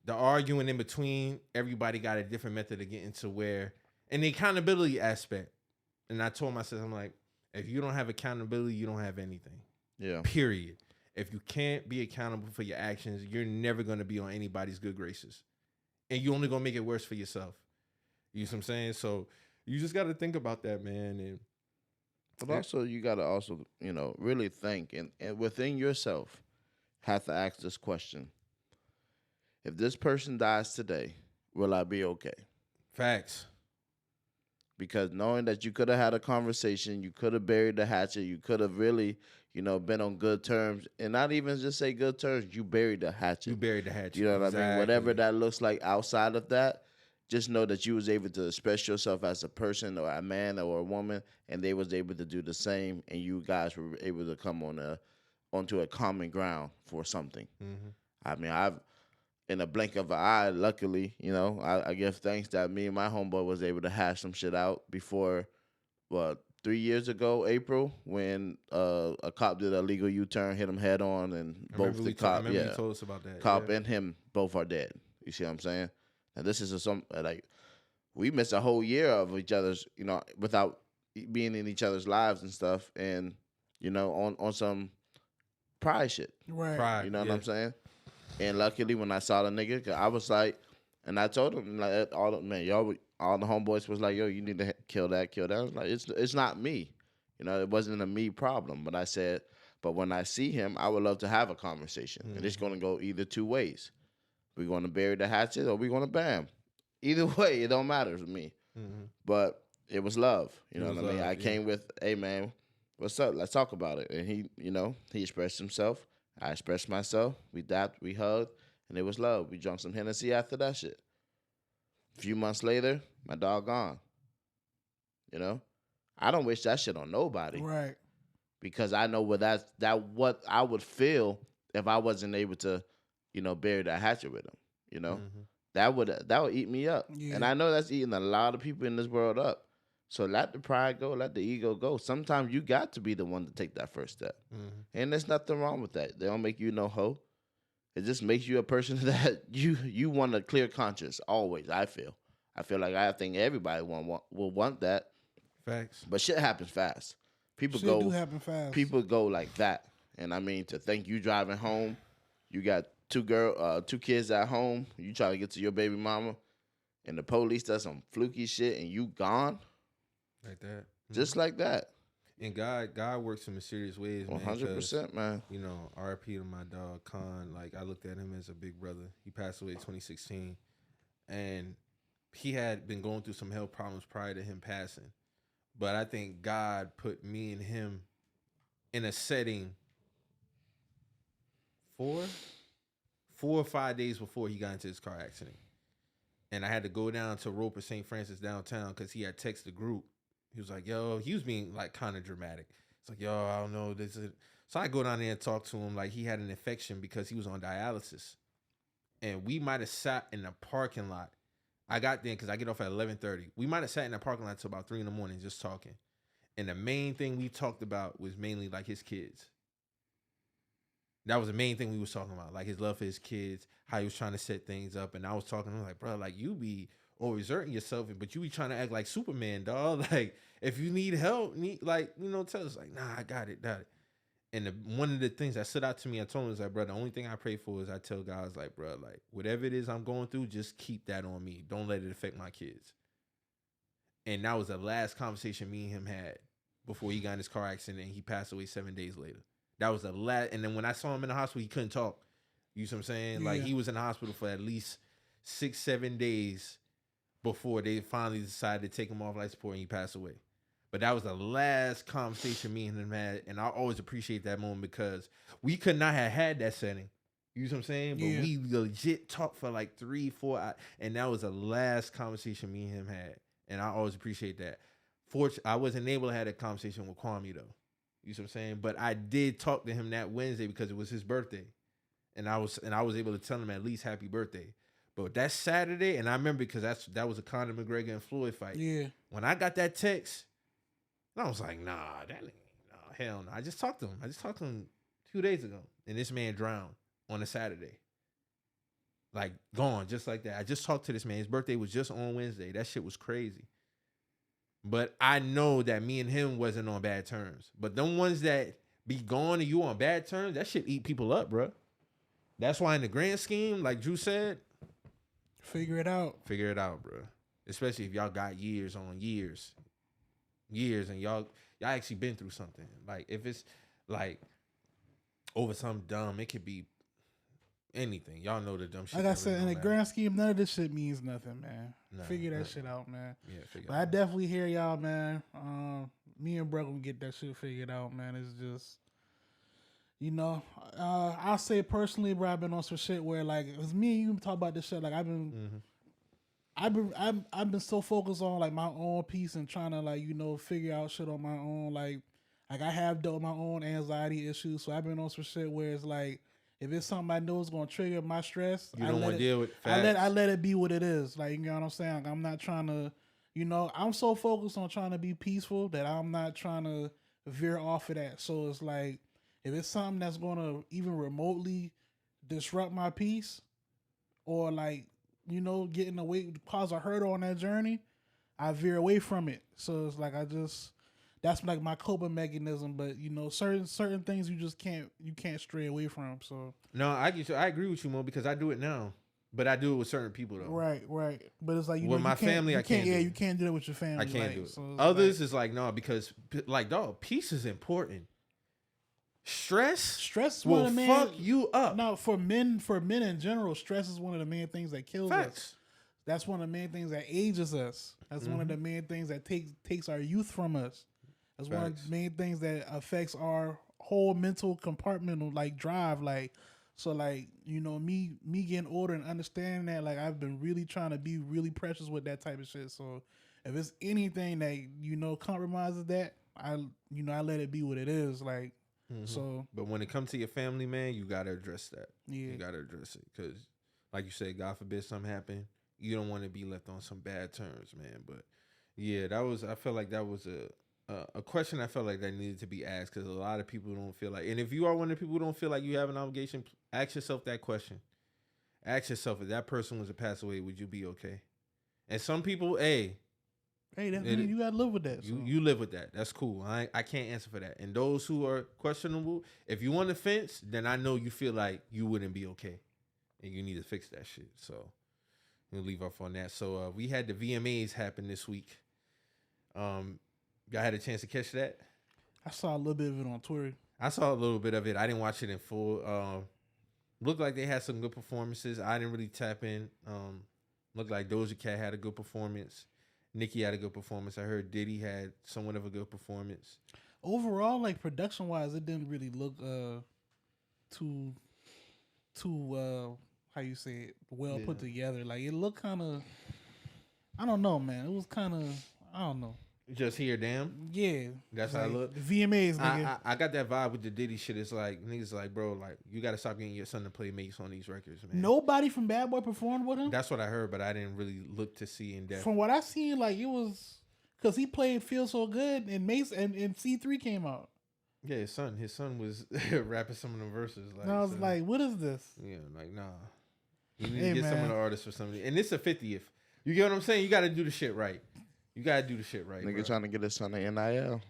The arguing in between, everybody got a different method of getting to where, and the accountability aspect. And I told myself, I'm like, if you don't have accountability, you don't have anything. Yeah. Period. If you can't be accountable for your actions, you're never going to be on anybody's good graces. And you're only going to make it worse for yourself. You know what I'm saying? So you just got to think about that, man. But also, you got to also, you know, really think and within yourself have to ask this question. If this person dies today, will I be okay? Facts. Because knowing that you could have had a conversation, you could have buried the hatchet, you could have really, you know, been on good terms, and not even just say good terms, you buried the hatchet. You buried the hatchet. You know what I mean? Whatever that looks like outside of that, just know that you was able to express yourself as a person or a man or a woman, and they was able to do the same, and you guys were able to come onto a common ground for something. I mean, in a blink of an eye, luckily, you know, I give thanks that me and my homeboy was able to hash some shit out before, 3 years ago, April, when a cop did a legal U-turn, hit him head on, and both the cop, you told us about that. Cop and him both are dead. You see what I'm saying? And this is like, we missed a whole year of each other's, you know, without being in each other's lives and stuff, and, you know, on some pride shit. Right. Pride, you know what I'm saying? And luckily, when I saw the nigga, I was like, and I told him, like, all the homeboys was like, yo, you need to kill that. I was like, it's not me. You know, it wasn't a me problem. But I said, but when I see him, I would love to have a conversation. And it's going to go either two ways. We're going to bury the hatchet or we're going to bam. Either way, it don't matter to me. But it was love. You know what I mean? I came with, hey, man, what's up? Let's talk about it. And he, you know, he expressed himself. I expressed myself. We dapped, we hugged, and it was love. We drank some Hennessy after that shit. A few months later, my dog gone. You know? I don't wish that shit on nobody. Right. Because I know what I would feel if I wasn't able to, you know, bury that hatchet with him. You know? That would eat me up. Yeah. And I know that's eating a lot of people in this world up. So let the pride go, let the ego go. Sometimes you got to be the one to take that first step. And there's nothing wrong with that. They don't make you no hoe. It just makes you a person that you want a clear conscience always, I feel. I think everybody will want that. Facts. But shit happens fast. People do happen fast. People go like that. And I mean, to think you driving home, you got two kids at home. You try to get to your baby mama, and the police does some fluky shit, and you gone like that, just like that. And God works in mysterious ways, man. 100%, man. You know, R.I.P. to my dog Khan. Like, I looked at him as a big brother. He passed away in 2016, and he had been going through some health problems prior to him passing. But I think God put me and him in a setting 4 or 5 days before he got into his car accident. And I had to go down to Roper St. Francis downtown because he had texted the group. He was like, yo, he was being like kind of dramatic. It's like, yo, I don't know. So I go down there and talk to him like he had an infection because he was on dialysis. And we might have sat in the parking lot. I got there because I get off at 11:30. We might have sat in the parking lot until about 3 a.m. just talking. And the main thing we talked about was mainly like his kids. That was the main thing we was talking about, like his love for his kids, how he was trying to set things up. And I was talking to him like, bro, like you be overexerting yourself, but you be trying to act like Superman, dog. Like if you need help, tell us like, nah, I got it. And one of the things that stood out to me, I told him was like, bro, the only thing I pray for is I tell guys like, bro, like whatever it is I'm going through, just keep that on me. Don't let it affect my kids. And that was the last conversation me and him had before he got in his car accident and he passed away 7 days later. That was the last. And then when I saw him in the hospital, he couldn't talk. You see what I'm saying? Yeah. Like he was in the hospital for at least 6-7 days before they finally decided to take him off life support and he passed away. But that was the last conversation me and him had. And I always appreciate that moment because we could not have had that setting. You know what I'm saying? But we legit talked for like 3-4 hours. And that was the last conversation me and him had. And I always appreciate that. I wasn't able to have that conversation with Kwame though. You see what I'm saying? But I did talk to him that Wednesday because it was his birthday. And I was able to tell him at least happy birthday. But that Saturday, and I remember because that was a Conor McGregor and Floyd fight. Yeah. When I got that text, I was like, nah, hell no. I just talked to him 2 days ago. And this man drowned on a Saturday. Like, gone, just like that. I just talked to this man. His birthday was just on Wednesday. That shit was crazy. But I know that me and him wasn't on bad terms. But them ones that be gone and you on bad terms, that shit eat people up, bro. That's why in the grand scheme, like Drew said, figure it out. Figure it out, bro. Especially if y'all got years on years. And y'all actually been through something. Like if it's like over something dumb, it could be anything. Y'all know the dumb shit. Like I said, in the grand scheme, none of this shit means nothing, man. Figure that shit out, man. Yeah, figure it out. I definitely hear y'all, man. Me and bro gonna get that shit figured out, man. It's just, I'll say personally, bro, I've been on some shit where like it was me and you talk about this shit. Like I've been so focused on like my own piece and trying to like figure out shit on my own. Like I have dealt with my own anxiety issues, so I've been on some shit where it's like, if it's something I know is gonna trigger my stress, you don't want to deal with facts. I let it be what it is. Like, you know what I'm saying? Like, I'm not trying to, I'm so focused on trying to be peaceful that I'm not trying to veer off of that. So it's like, if it's something that's gonna even remotely disrupt my peace, or like, get in the way, cause a hurdle on that journey, I veer away from it. So it's like that's like my coping mechanism, but certain things you can't stray away from. So no, I agree with you, Mo, because I do it now, but I do it with certain people though. Right. But it's like with my family, I can't. Yeah, you can't do it with your family. I can't like, do it. So others is like no, because like dog, peace is important. Stress is will one of the fuck you up. No, for men in general, stress is one of the main things that kills us. That's one of the main things that ages us. That's one of the main things that takes our youth from us. That's one of the main things that affects our whole mental compartmental like drive. Like, so like, me getting older and understanding that, like, I've been really trying to be really precious with that type of shit. So if it's anything that, compromises that, I let it be what it is. Like, so. But when it comes to your family, man, you got to address that. Yeah. You got to address it. Cause like you said, God forbid something happen. You don't want to be left on some bad terms, man. But yeah, I felt like that was a question I felt like that needed to be asked because a lot of people don't feel like, and if you are one of the people who don't feel like you have an obligation, ask yourself that question. Ask yourself, if that person was to pass away, would you be okay? And some people, you gotta live with that. You live with that. That's cool. I can't answer for that. And those who are questionable, if you on the fence, then I know you feel like you wouldn't be okay. and you need to fix that shit. So we'll leave off on that. So we had the VMAs happen this week. Y'all had a chance to catch that? I saw a little bit of it on Twitter. I saw a little bit of it. I didn't watch it in full. Looked like they had some good performances. I didn't really tap in. Looked like Doja Cat had a good performance. Nicki had a good performance. I heard Diddy had somewhat of a good performance. Overall, like production wise, it didn't really look too how you say it, well put together. Like it looked kind of, I don't know, man. It was kind of, I don't know. Just here, damn. Yeah, That's how I look. The VMAs, nigga. I got that vibe with the Diddy shit. It's like niggas like, bro, like you got to stop getting your son to play mates on these records, man. Nobody from Bad Boy performed with him. That's what I heard, but I didn't really look to see in depth. From what I seen, like it was because he played "Feel So Good" and Mace and C3 came out. Yeah, his son was rapping some of them verses. Like, and I was like, what is this? Yeah, like nah. You need to get some of the artists for something. And it's a 50th. You get what I'm saying? You got to do the shit right. You got to do the shit right. Nigga trying to get his son an NIL.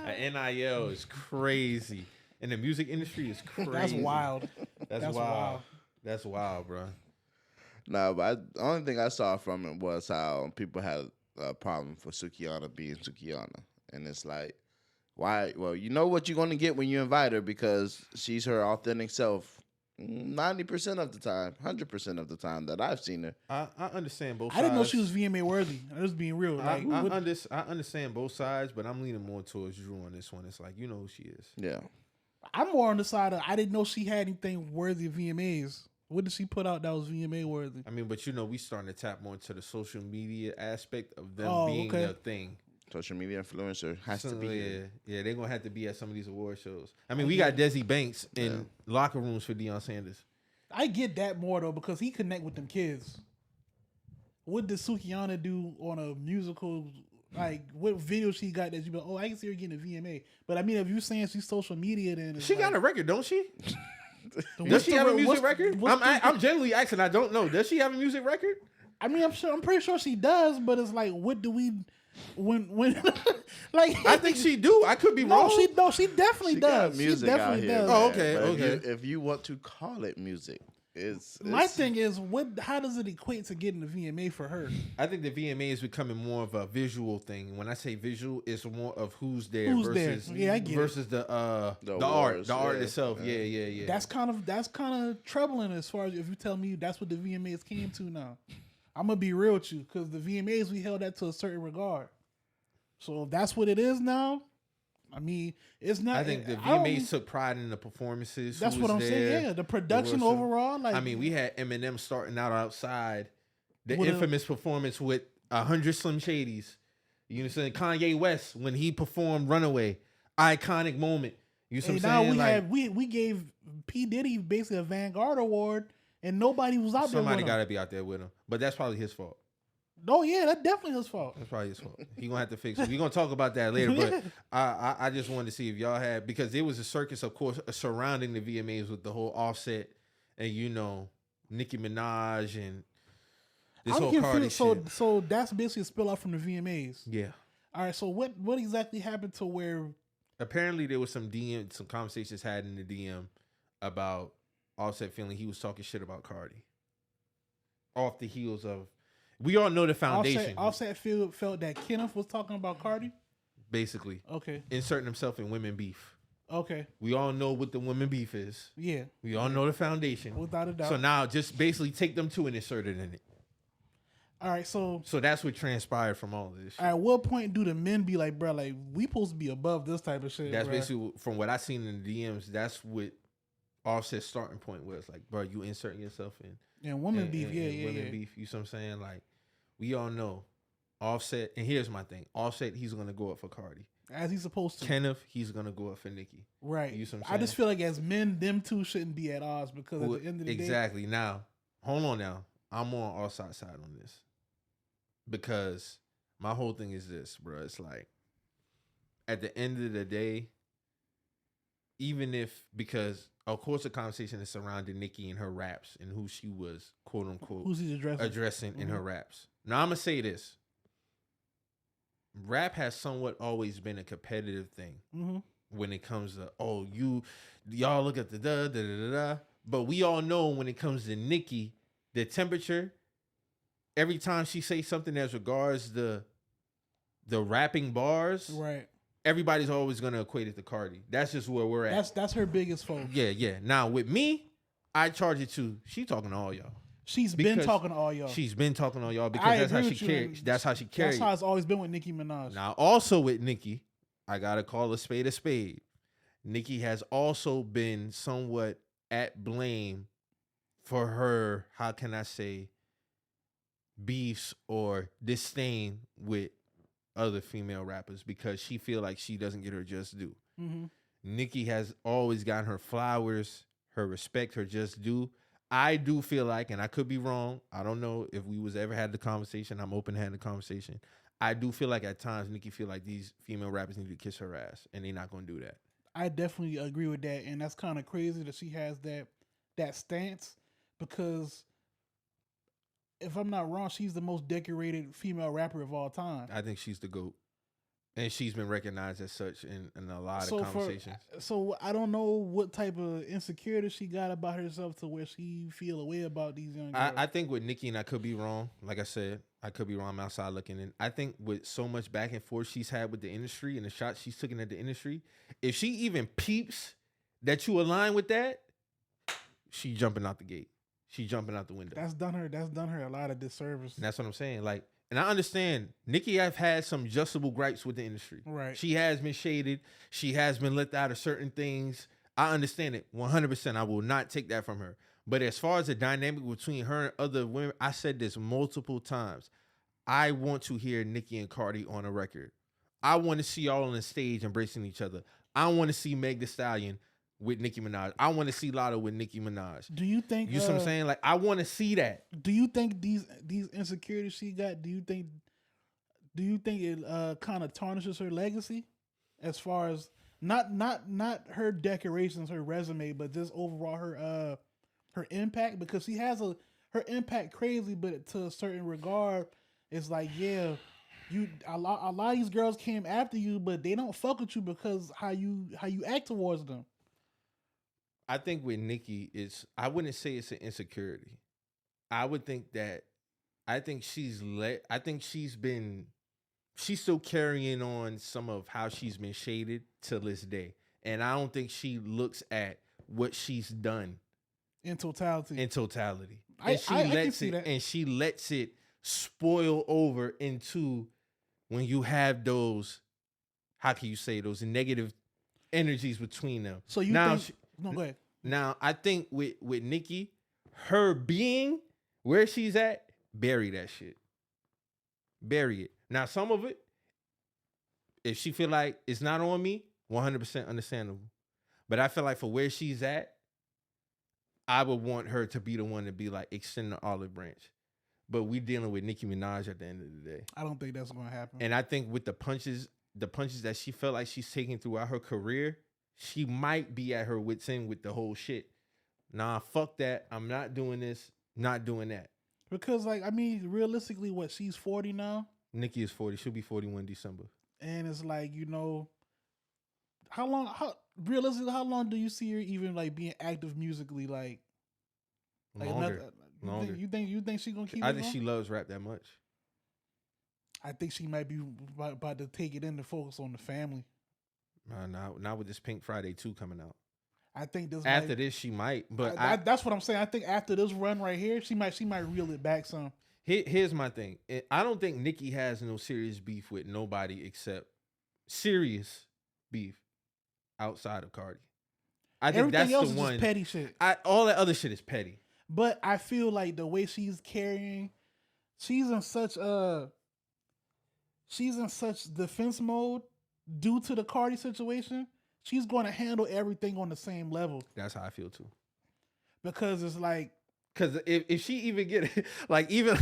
An NIL is crazy. And the music industry is crazy. That's wild. That's wild. That's wild, bro. Nah, but the only thing I saw from it was how people had a problem for Sukihana being Sukihana. And it's like, why? Well, you know what you're going to get when you invite her because she's her authentic self 90% of the time, 100% of the time that I've seen her. I understand both sides. I didn't know she was VMA worthy. I was being real. Like, I understand both sides, but I'm leaning more towards Drew on this one. It's like, you know who she is. Yeah. I'm more on the side of I didn't know she had anything worthy of VMAs. What did she put out that was VMA worthy? I mean, but you know, we starting to tap more into the social media aspect of them being their thing. Social media influencer has to be here. Yeah, they're going to have to be at some of these award shows. I mean, we got Desi Banks in locker rooms for Deion Sanders. I get that more, though, because he connect with them kids. What did Sukihana do on a musical? Like, what video she got that you be like, oh, I can see her getting a VMA. But, I mean, if you're saying she's social media, then she got a record, don't she? Does she have a music record? I'm genuinely asking. I don't know. Does she have a music record? I mean, I'm pretty sure she does, but it's like, what do we... When like I think she do. I could be wrong. She definitely does. Music she definitely out here, does. man. Oh, okay, but okay. If you want to call it music, it's my thing is how does it equate to getting the VMA for her? I think the VMA is becoming more of a visual thing. When I say visual, it's more of who's there versus the art, the art itself. Yeah. That's kind of troubling as far as if you tell me that's what the VMAs came to now. I'm gonna be real with you because the VMAs we held that to a certain regard. So if that's what it is now, I mean, it's not. I think the VMAs took pride in the performances. That's what I'm saying. Yeah, the production overall. Like, I mean, we had Eminem starting out outside, the infamous performance with 100 Slim Shadys. You know what I'm saying? Kanye West when he performed "Runaway," iconic moment. You know what I'm saying? We gave P Diddy basically a Vanguard Award. And nobody was out there with him. Somebody got to be out there with him. But that's probably his fault. Oh, yeah, that's definitely his fault. That's probably his fault. He's going to have to fix it. We're going to talk about that later. But I just wanted to see if y'all had... Because there was a circus, of course, surrounding the VMAs with the whole Offset and, you know, Nicki Minaj and this whole Cardi shit. So that's basically a spill out from the VMAs. Yeah. All right, so what exactly happened to where... Apparently, there was some conversations had in the DM about... Offset feeling he was talking shit about Cardi. Off the heels of... We all know the foundation. Offset felt that Kenneth was talking about Cardi? Basically. Okay. Inserting himself in women beef. Okay. We all know what the women beef is. Yeah. We all know the foundation. Without a doubt. So now just basically take them two and insert it in it. All right, so that's what transpired from all of this shit. At what point do the men be like, bro, like, we supposed to be above this type of shit, That's bro. basically, from what I seen in the DMs, that's what Offset's starting point was. Like, bro, you inserting yourself in. And women beef, women beef, you know what I'm saying? Like, we all know Offset, and here's my thing. Offset, he's going to go up for Cardi. As he's supposed to. Kenneth, he's going to go up for Nicki. Right. You know what I'm saying? I just feel like as men, them two shouldn't be at odds because at the end of the day. Exactly. Now, hold on now. I'm more on Offset's side on this. Because my whole thing is this, bro. It's like, at the end of the day, even if, because of course the conversation is surrounding Nicki and her raps and who she was, quote unquote, who's he addressing in her raps. Now I'm gonna say this: rap has somewhat always been a competitive thing when it comes to y'all look at the da da da da da. But we all know when it comes to Nicki, the temperature, every time she says something as regards the rapping bars, right? Everybody's always gonna equate it to Cardi. That's just where we're at. That's her biggest focus. Yeah. Now with me, I charge it to she talking to all y'all. She's been talking to all y'all. She's been talking to all y'all because that's how she carries. That's how she carries. That's how it's always been with Nicki Minaj. Now, also with Nicki, I gotta call a spade a spade. Nicki has also been somewhat at blame for her, how can I say, beefs or disdain with other female rappers because she feel like she doesn't get her just due. Mm-hmm. Nicki has always gotten her flowers, her respect, her just due. I do feel like, and I could be wrong, I don't know if we was ever had the conversation, I'm open to having the conversation. I do feel like at times Nicki feel like these female rappers need to kiss her ass, and they're not going to do that. I definitely agree with that, and that's kind of crazy that she has that stance because if I'm not wrong, she's the most decorated female rapper of all time. I think she's the GOAT. And she's been recognized as such in a lot of conversations. So I don't know what type of insecurity she got about herself to where she feel a way about these young girls. I think with Nicki, and I could be wrong, like I said, I could be wrong, I'm outside looking in. I think with so much back and forth she's had with the industry and the shots she's taking at the industry, if she even peeps that you align with that, she jumping out the gate. She jumping out the window. That's done her a lot of disservice. And that's what I'm saying. Like, and I understand Nicki have had some justable gripes with the industry. Right. She has been shaded. She has been left out of certain things. I understand it 100%. I will not take that from her. But as far as the dynamic between her and other women, I said this multiple times. I want to hear Nicki and Cardi on a record. I want to see y'all on the stage embracing each other. I want to see Meg Thee Stallion with Nicki Minaj. I want to see Lotto with Nicki Minaj. Do you think? You see what I'm saying? Like, I want to see that. Do you think these insecurities she got? Do you think it kind of tarnishes her legacy, as far as not her decorations, her resume, but just overall her impact? Because she has her impact crazy, but to a certain regard, it's like a lot of these girls came after you, but they don't fuck with you because how you act towards them. I think with Nicki, I wouldn't say it's an insecurity. I would think that, she's still carrying on some of how she's been shaded to this day. And I don't think she looks at what she's done in totality. And she lets it spoil over into when you have those, how can you say, those negative energies between them. So you think... No, go ahead. Now, I think with Nicki, her being where she's at, bury that shit. Bury it. Now, some of it, if she feel like it's not on me, 100% understandable. But I feel like for where she's at, I would want her to be the one to be like, extend the olive branch. But we dealing with Nicki Minaj at the end of the day. I don't think that's going to happen. And I think with the punches that she felt like she's taking throughout her career, she might be at her wit's end with the whole shit. Nah, fuck that. I'm not doing this, not doing that. Because, like, I mean, realistically, she's 40 now? Nicki is 40. She'll be 41 December. And it's like, how long do you see her even, like, being active musically? Longer. You think she's going to keep it I think going? she loves rap that much. I think she might be about to take it in to focus on the family. Not with this Pink Friday 2 coming out. I think this after this she might, but that's what I'm saying. I think after this run right here, she might reel it back some. Here's my thing. I don't think Nicki has no serious beef with nobody except serious beef outside of Cardi. I think everything that's else the is one. Just petty shit. All that other shit is petty. But I feel like the way she's carrying, she's in such defense mode due to the Cardi situation. She's going to handle everything on the same level. That's how I feel too. Because it's like, because if she even get it, like even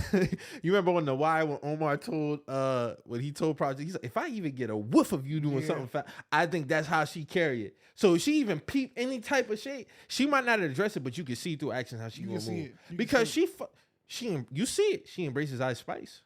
you remember on The Wire when Omar told when he told Project, he's like, if I even get a whiff of you doing something fast, I think that's how she carry it. So if she even peep any type of shade, she might not address it, but you can see through actions how she gonna move. Because you see it. She embraces Ice Spice.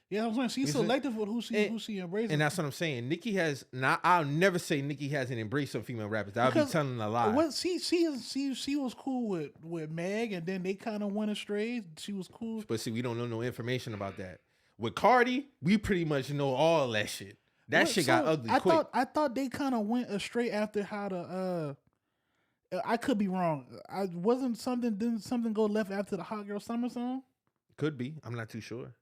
Yeah, I'm saying she's selective with who she embraces. And that's what I'm saying. Nicki has not. I'll never say Nicki hasn't embraced some female rappers. I'll be telling a lie. What she was cool with Meg, and then they kind of went astray. She was cool, but see, we don't know no information about that. With Cardi, we pretty much know all that shit. That shit got ugly quick. I thought they kind of went astray after how to. I could be wrong. Didn't something go left after the Hot Girl Summer song? Could be. I'm not too sure.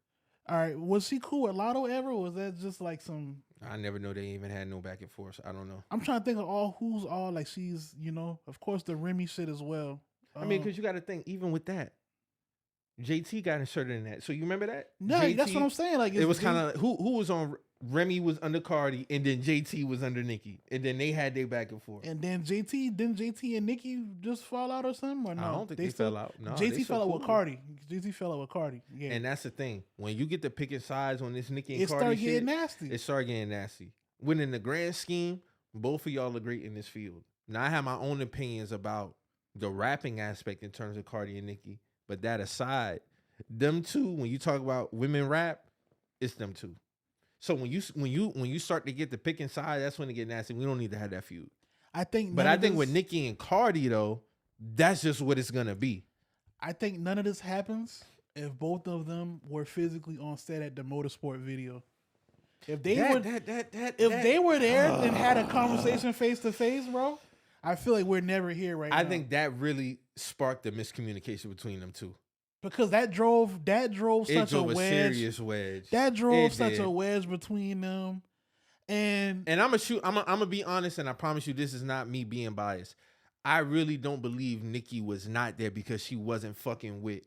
All right. Was she cool with Lotto ever? Or was that just like some? I never know they even had no back and forth. I don't know. I'm trying to think of who's all like she's, of course the Remy shit as well. I mean, because you got to think, even with that, JT got inserted in that. So you remember that? No, JT, that's what I'm saying. Like it was kind of who was on. Remy was under Cardi, and then JT was under Nicki, and then they had their back and forth. And then JT and Nicki just fall out or something? Or no? I don't think they fell out. No, JT fell out with Cardi. JT fell out with Cardi. Yeah. And that's the thing. When you get to picking sides on this Nicki and it Cardi started shit, getting nasty. It started getting nasty. When in the grand scheme, both of y'all are great in this field. Now I have my own opinions about the rapping aspect in terms of Cardi and Nicki, but that aside, them two, when you talk about women rap, it's them two. So when you start to get the picking side, that's when it get nasty. We don't need to have that feud. I think with Nicki and Cardi though, that's just what it's gonna be. I think none of this happens if both of them were physically on set at the motorsport video. If they were there and had a conversation face to face, bro, I feel like we're never here now. I think that really sparked the miscommunication between them two. Because that drove such a wedge. Serious wedge. That drove such a wedge between them. And I'm gonna be honest, and I promise you this is not me being biased. I really don't believe Nicki was not there because she wasn't fucking with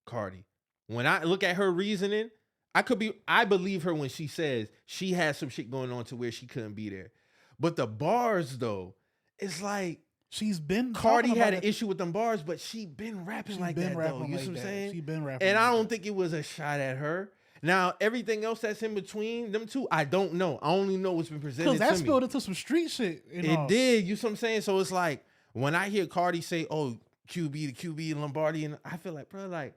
Cardi. When I look at her reasoning, I believe her when she says she had some shit going on to where she couldn't be there. But the bars though, it's like Cardi had an issue with them bars, but she been rapping like that though. You know what I'm saying? She been rapping. And I don't think it was a shot at her. Now, everything else that's in between them two, I don't know. I only know what's been presented to me. Because that spilled into some street shit. It did. You know what I'm saying? So it's like, when I hear Cardi say, oh, QB, Lombardi, and I feel like, bro, like,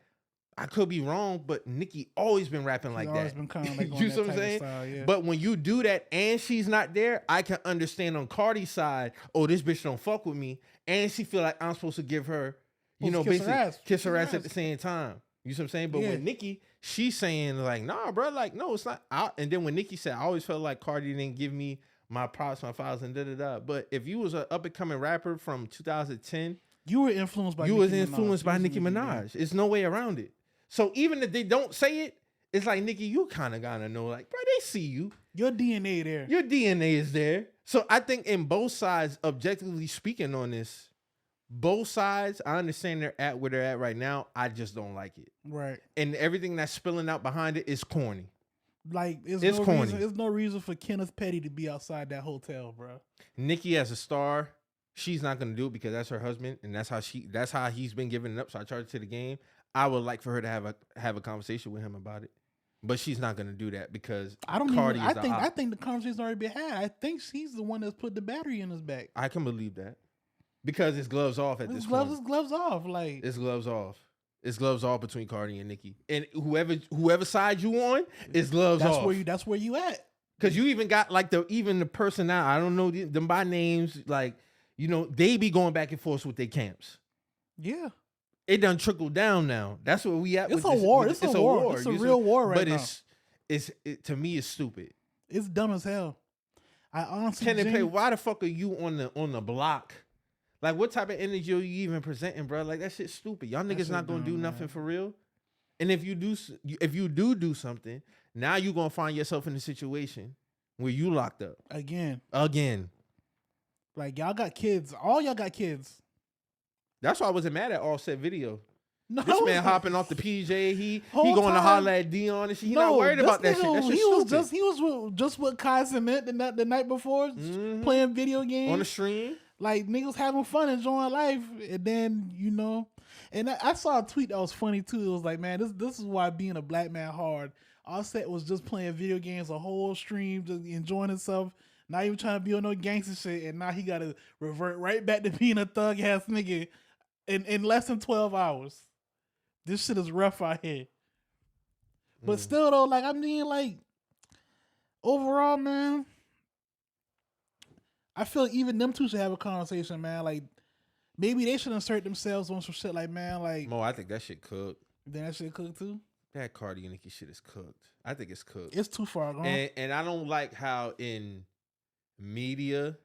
I could be wrong, but Nicki always been rapping like that. Always been kind of like you know what I'm saying? Style, yeah. But when you do that and she's not there, I can understand on Cardi's side, oh, this bitch don't fuck with me. And she feel like I'm supposed to give her, basically kiss her ass at the same time. You see what I'm saying? But with Nicki, she's saying like, nah, bro, like, no, it's not. And then when Nicki said, I always felt like Cardi didn't give me my props, my files, and da-da-da. But if you was an up-and-coming rapper from 2010, you were influenced by Nicki Minaj. There's no way around it. So even if they don't say it, it's like, Nicki, you kind of gotta know, like, bro, they see you. Your DNA there. Your DNA is there. So I think in both sides, objectively speaking on this, both sides, I understand they're at where they're at right now. I just don't like it. Right. And everything that's spilling out behind it is corny. Like, it's corny. There's no reason for Kenneth Petty to be outside that hotel, bro. Nicki as a star, she's not gonna do it because that's her husband, and that's how he's been giving it up. So I charged her to the game. I would like for her to have a conversation with him about it, but she's not gonna do that because I think the conversation's already been had. I think she's the one that's put the battery in his back. I can believe that because it's gloves off at this point. It's gloves off. Like it's gloves off. It's gloves off between Cardi and Nicki, and whoever side you on is gloves off. That's where you at. Because you even got like the person now. I don't know them by names. Like they be going back and forth with their camps. Yeah. It done trickled down now. That's where we at. It's a war. It's a war. It's a real war right now. But to me, it's stupid. It's dumb as hell. I honestly why the fuck are you on the block? Like, what type of energy are you even presenting, bro? Like, that shit's stupid. Y'all niggas not gonna do nothing for real. And if you do something, now you gonna find yourself in a situation where you locked up again. Like, y'all got kids. All y'all got kids. That's why I wasn't mad at Offset video. No, this man hopping off the PJ, he going to holler at Deion and shit. He not worried about that shit. That shit stupid. He was just with Kai Cement the night before, playing video games on the stream. Like, niggas having fun, enjoying life, and then and I saw a tweet that was funny too. It was like, man, this is why being a black man hard. Offset was just playing video games a whole stream, just enjoying himself. Not even trying to be on no gangster shit, and now he got to revert right back to being a thug ass nigga in less than 12 hours. This shit is rough out here. But still, though, like, I mean, like, overall, man, I feel like even them two should have a conversation, man. Like, maybe they should insert themselves on some shit, like, man, like. Mo, I think that shit cooked. Then that shit cooked, too? That Cardi and Nicki shit is cooked. I think it's cooked. It's too far gone. And I don't like how in media,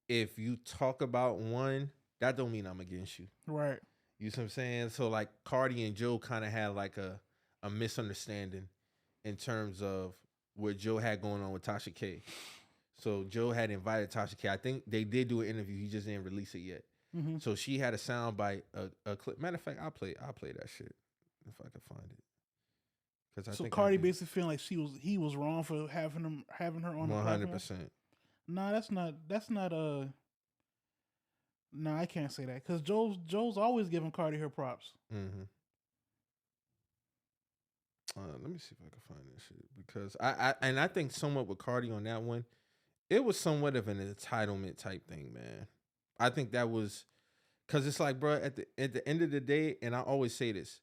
if you talk about one, that don't mean I'm against you. Right. You see what I'm saying? So, like, Cardi and Joe kind of had, like, a misunderstanding in terms of what Joe had going on with Tasha K. So, Joe had invited Tasha K. I think they did do an interview. He just didn't release it yet. Mm-hmm. So, she had a sound bite, a clip. Matter of fact, I'll play that shit if I can find it. So Cardi basically feeling like he was wrong for having her on 100%. Nah, that's not nah, I can't say that because Joe's always giving Cardi her props. Mm-hmm. Let me see if I can find this shit because I think somewhat with Cardi on that one, it was somewhat of an entitlement type thing, man. I think that was because it's like, bro, at the end of the day, and I always say this.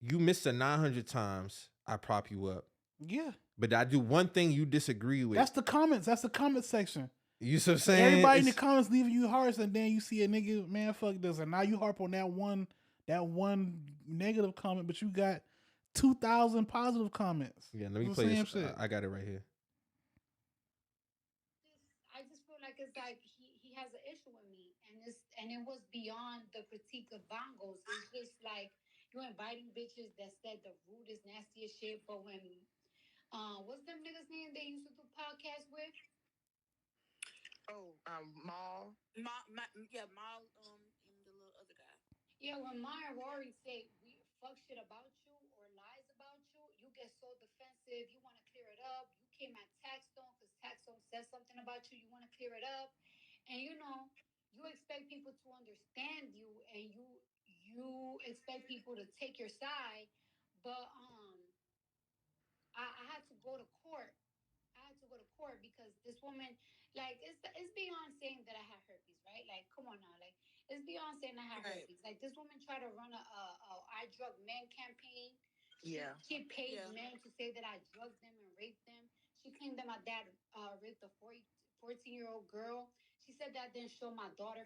You missed a 900 times, I prop you up. Yeah. But I do one thing you disagree with. That's the comments. That's the comment section. You see what I'm saying? Everybody in the comments leaving you hearts, and then you see a nigga, man, fuck this. And now you harp on that one negative comment, but you got 2,000 positive comments. Yeah, let me play this. I got it right here. I just feel like it's like he has an issue with me. And it was beyond the critique of bongos. It's just like, you inviting bitches that said the rudest, nastiest shit, but when, what's them niggas' name they used to do podcasts with? Maul. Yeah, Maul, and the little other guy. Yeah, when Maya and Rory say we fuck shit about you or lies about you, you get so defensive. You want to clear it up. You came at Taxstone because Taxstone said something about you. You want to clear it up, and you expect people to understand you, and you expect people to take your side, but I had to go to court. Because this woman, like, it's beyond saying that I have herpes, right? Like, come on now, like, it's beyond saying I have herpes. Like, this woman tried to run a I drug men campaign. She paid men to say that I drugged them and raped them. She claimed that my dad raped a 14-year-old girl. She said that didn't show my daughter.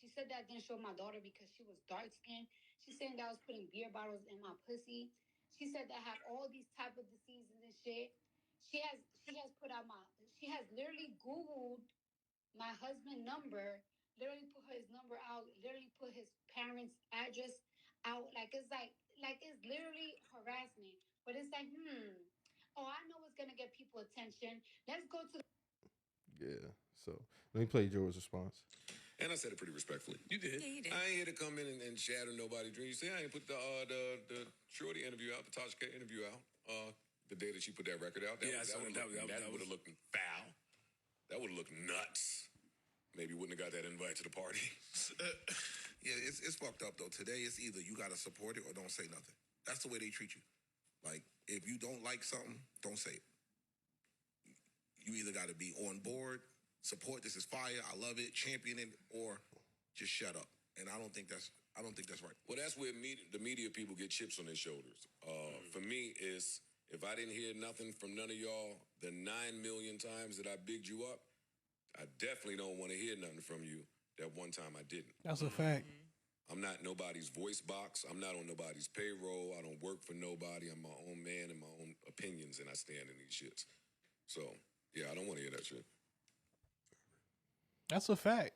Because she was dark skinned. She's saying that I was putting beer bottles in my pussy. She said that I have all these type of diseases and shit. She has literally Googled my husband's number, literally put his number out, literally put his parents' address out. Like it's literally harassment. But it's like, I know it's gonna get people attention. Let's go to Yeah. So let me play Joe's response. And I said it pretty respectfully. You did. Yeah, you did. I ain't here to come in and shatter nobody's dream. You see, I ain't put the Shorty interview out, the Tasha K interview out. The day that she put that record out. That would have looked foul. That would have looked nuts. Maybe wouldn't have got that invite to the party. Yeah, it's fucked up though. Today it's either you gotta support it or don't say nothing. That's the way they treat you. Like if you don't like something, don't say it. You either gotta be on board. Support, this is fire, I love it, champion it, or just shut up. And I don't think that's right. Well, that's where the media people get chips on their shoulders. For me, is if I didn't hear nothing from none of y'all the 9 million times that I bigged you up, I definitely don't want to hear nothing from you that one time I didn't. That's a fact. I'm not nobody's voice box. I'm not on nobody's payroll. I don't work for nobody. I'm my own man and my own opinions, and I stand in these shits. So, yeah, I don't want to hear that shit. That's a fact.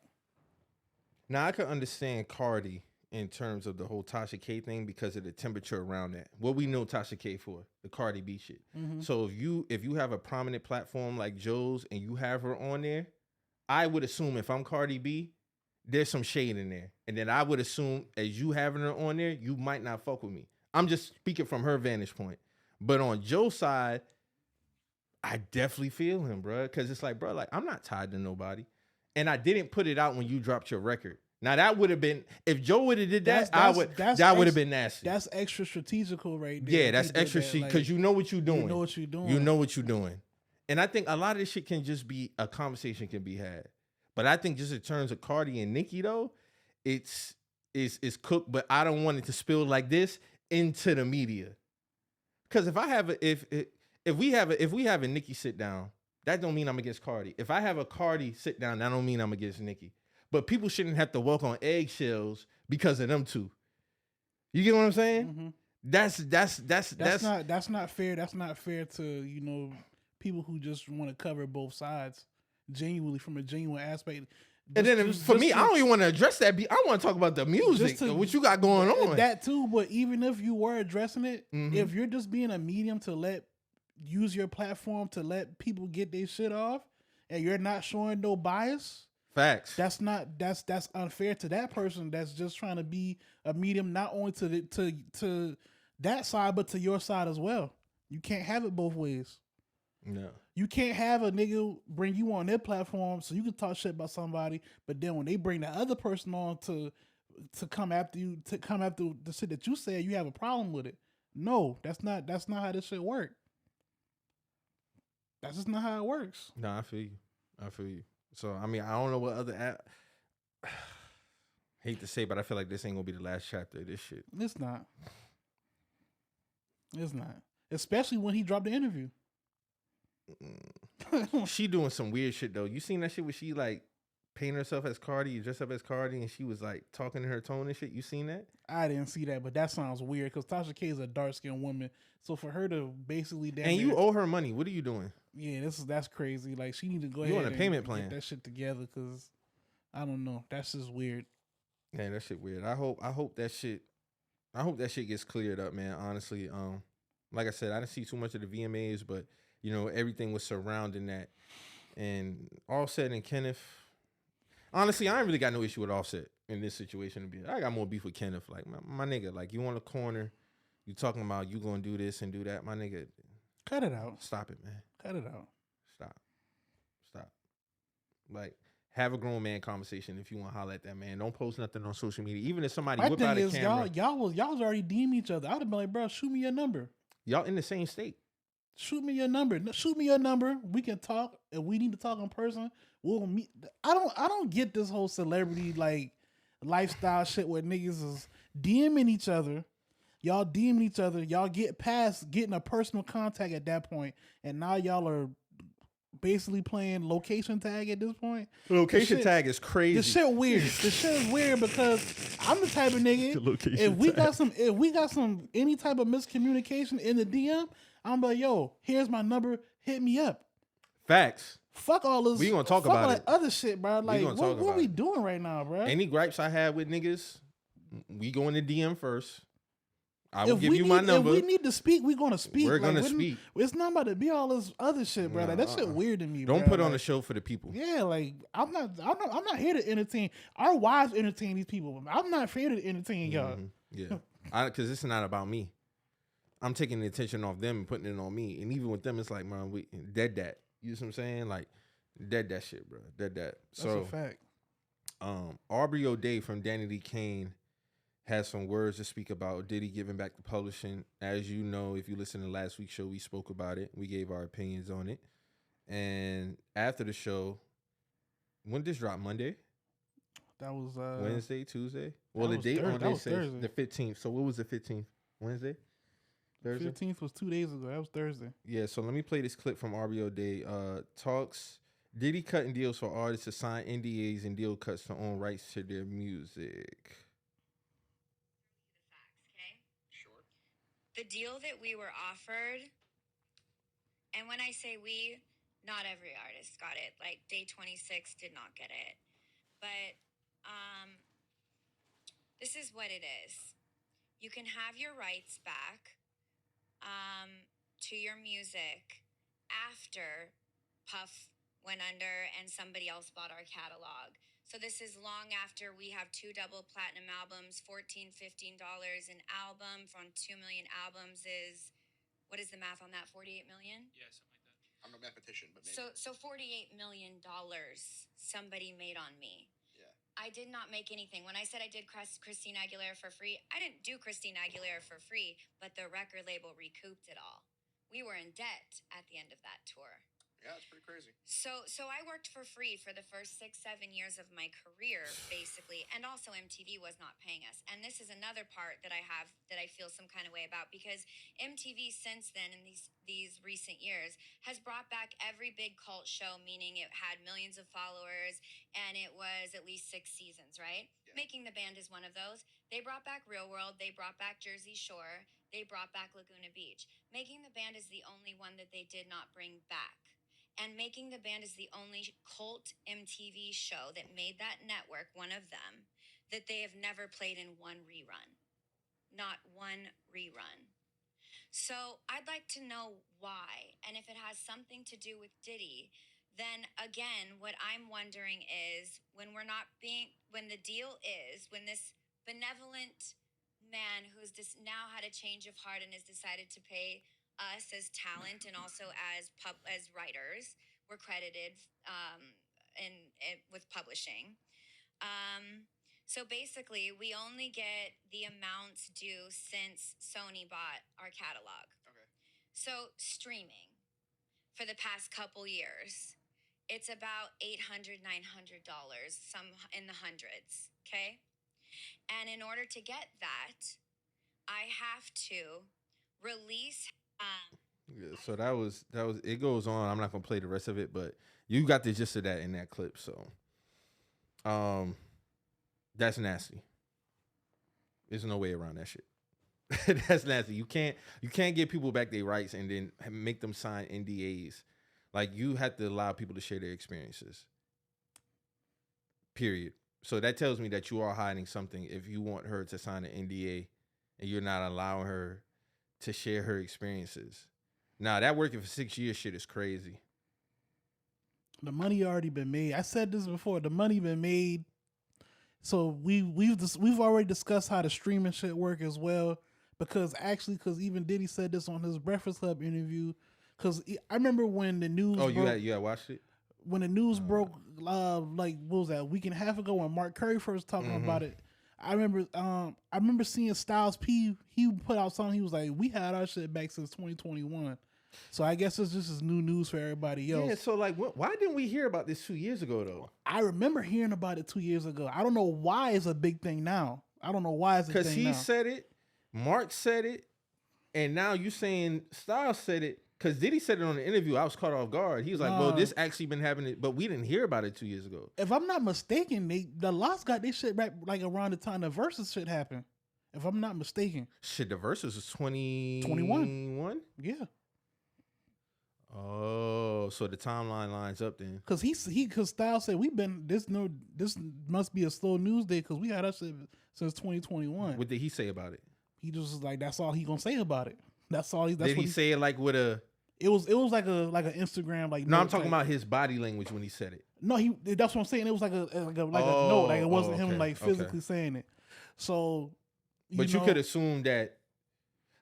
Now, I can understand Cardi in terms of the whole Tasha K thing because of the temperature around that. What we know Tasha K for, the Cardi B shit. Mm-hmm. So if you have a prominent platform like Joe's and you have her on there, I would assume if I'm Cardi B, there's some shade in there. And then I would assume as you having her on there, you might not fuck with me. I'm just speaking from her vantage point. But on Joe's side, I definitely feel him, bro. Because it's like, bro, like I'm not tied to nobody. And I didn't put it out when you dropped your record. Now that would have been if Joe would have did that, that would have been nasty. That's extra strategical right there. Yeah, that's extra shit because you know what you're doing. You know what you're doing. You know what you're doing. And I think a lot of this shit can just be a conversation can be had. But I think just in terms of Cardi and Nicki though, it's cooked. But I don't want it to spill like this into the media. Because if I have a if we have a Nicki sit down, that don't mean I'm against Cardi. If I have a Cardi sit down, that don't mean I'm against Nicki. But people shouldn't have to walk on eggshells because of them two. You get what I'm saying? Mm-hmm. That's not fair. That's not fair to people who just want to cover both sides genuinely from a genuine aspect. And then for me, I don't even want to address that. I want to talk about the music, what you got going on. That too, but even if you were addressing it, if you're just being a medium to use your platform to let people get their shit off, and you're not showing no bias, facts. That's unfair to that person that's just trying to be a medium, not only to that side, but to your side as well. You can't have it both ways. No. You can't have a nigga bring you on their platform so you can talk shit about somebody, but then when they bring the other person on to come after you, to come after the shit that you said, you have a problem with it. No, that's not how this shit work. That's just not how it works. No, I feel you. So I mean, I don't know what other hate to say, but I feel like this ain't gonna be the last chapter of this shit. It's not. Especially when he dropped the interview. She doing some weird shit though. You seen that shit where she like painted herself as Cardi, dressed up as Cardi, and she was like talking in her tone and shit? You seen that? I didn't see that, but that sounds weird because Tasha K is a dark skinned woman. So for her to basically you owe her money. What are you doing? Yeah, that's crazy. Like she need to go ahead. You on a payment plan? Get that shit together because I don't know. That's just weird. Yeah, that shit weird. I hope that shit gets cleared up, man. Honestly, like I said, I didn't see too much of the VMAs, but everything was surrounding that. And Offset and Kenneth, honestly, I ain't really got no issue with Offset in this situation. I got more beef with Kenneth. Like, my nigga, like, you on the corner, you talking about you gonna do this and do that. My nigga, cut it out. Stop it, man. Cut it out. Stop. Like, have a grown man conversation if you want to holler at that man. Don't post nothing on social media. Even if somebody whip out a camera. Y'all was already DMing each other. I'd have been like, bro, shoot me your number. Y'all in the same state. Shoot me your number. We can talk. If we need to talk in person, we'll meet. I don't get this whole celebrity like lifestyle shit where niggas is DMing each other. Y'all DMing each other. Y'all get past getting a personal contact at that point, and now y'all are basically playing location tag at this point. Location tag is crazy. The shit weird. The shit is weird because I'm the type of nigga. If we got some any type of miscommunication in the DM, I'm like, yo, here's my number. Hit me up. Facts. Fuck all this. We gonna talk about all it. That other shit, bro. Like, what are we doing right now, bro? Any gripes I had with niggas, we go in the DM first. I will give you my number. If we need to speak, we're gonna speak. We're gonna speak. It's not about to be all this other shit, bro. Like, that shit weird to me. Don't bro. put on a show for the people. Yeah, like I'm not here to entertain. Our wives entertain these people. I'm not here to entertain y'all. Yeah, because it's not about me. I'm taking the attention off them and putting it on me. And even with them, it's like, man, we dead that. You know what I'm saying? Like, dead that shit, bro. Dead that. That's a fact. Aubrey O'Day from Danny D. Kane has some words to speak about Diddy giving back to publishing. As you know, if you listen to last week's show, we spoke about it. We gave our opinions on it. And after the show, when did this drop? Monday? That was Wednesday, Tuesday? Well, the date on this says the 15th. So what was the 15th? Wednesday? Thursday? 15th was 2 days ago. That was Thursday. Yeah, so let me play this clip from Aubrey O'Day. Talks Diddy cutting deals for artists to sign NDAs and deal cuts to own rights to their music. The deal that we were offered, and when I say we, not every artist got it. Like, Day 26 did not get it. But this is what it is. You can have your rights back to your music after Puff went under and somebody else bought our catalog. So this is long after we have 2 double platinum albums, $14, $15 an album from 2 million albums is, what is the math on that? 48 million? Yeah, something like that. I'm a mathematician, but maybe. So $48 million somebody made on me. Yeah. I did not make anything. When I said I did Christina Aguilera for free, I didn't do Christina Aguilera for free, but the record label recouped it all. We were in debt at the end of that tour. Yeah, it's pretty crazy. So I worked for free for the first 6-7 years of my career, basically, and also MTV was not paying us. And this is another part that I have that I feel some kind of way about, because MTV since then, in these recent years, has brought back every big cult show, meaning it had millions of followers, and it was at least 6 seasons, right? Yeah. Making the Band is one of those. They brought back Real World, they brought back Jersey Shore, they brought back Laguna Beach. Making the Band is the only one that they did not bring back. And Making the Band is the only cult MTV show that made that network, one of them, that they have never played in one rerun. Not one rerun. So I'd like to know why. And if it has something to do with Diddy, then again, what I'm wondering is when the deal is, when this benevolent man who's just now had a change of heart and has decided to pay us as talent and also as writers, we're credited with publishing. So basically, we only get the amounts due since Sony bought our catalog. Okay. So streaming for the past couple years, it's about $800, $900, some in the hundreds. Okay. And in order to get that, I have to release. Yeah, so that was it goes on. I'm not gonna play the rest of it, but you got the gist of that in that clip. So, that's nasty. There's no way around that shit. That's nasty. You can't give people back their rights and then make them sign NDAs. Like, you have to allow people to share their experiences. Period. So that tells me that you are hiding something if you want her to sign an NDA and you're not allowing her to share her experiences. Now, that working for 6 years shit is crazy. The money already been made. I said this before. The money been made. So we've already discussed how the streaming shit work as well. Because even Diddy said this on his Breakfast Club interview. Because I remember when the news. Oh, you had watched it? When the news broke, like, what was that, a week and a half ago, when Mark Curry first talking about it. I remember seeing Styles P. He put out something. He was like, "We had our shit back since 2021." So I guess it's just new news for everybody else. Yeah. So like, why didn't we hear about this 2 years ago though? I remember hearing about it 2 years ago. I don't know why it's a big thing now. I don't know why it's a thing now. Because he said it, Mark said it, and now you saying Styles said it. Because Diddy said it on the interview. I was caught off guard. He was like, well, this actually been happening, but we didn't hear about it 2 years ago. If I'm not mistaken, the Lost got this shit back like around the time the Versus shit happened. If I'm not mistaken. Shit, the Versus was 2021? Yeah. Oh, so the timeline lines up then. Because Styles said this must be a slow news day because we had that shit since 2021. What did he say about it? He just was like, that's all he gonna say about it. That's all. Did he say it like with a? It was like an Instagram like. No, I'm talking about his body language when he said it. No, that's what I'm saying. It was like a note. Like, it wasn't him like physically saying it. So, you could assume that,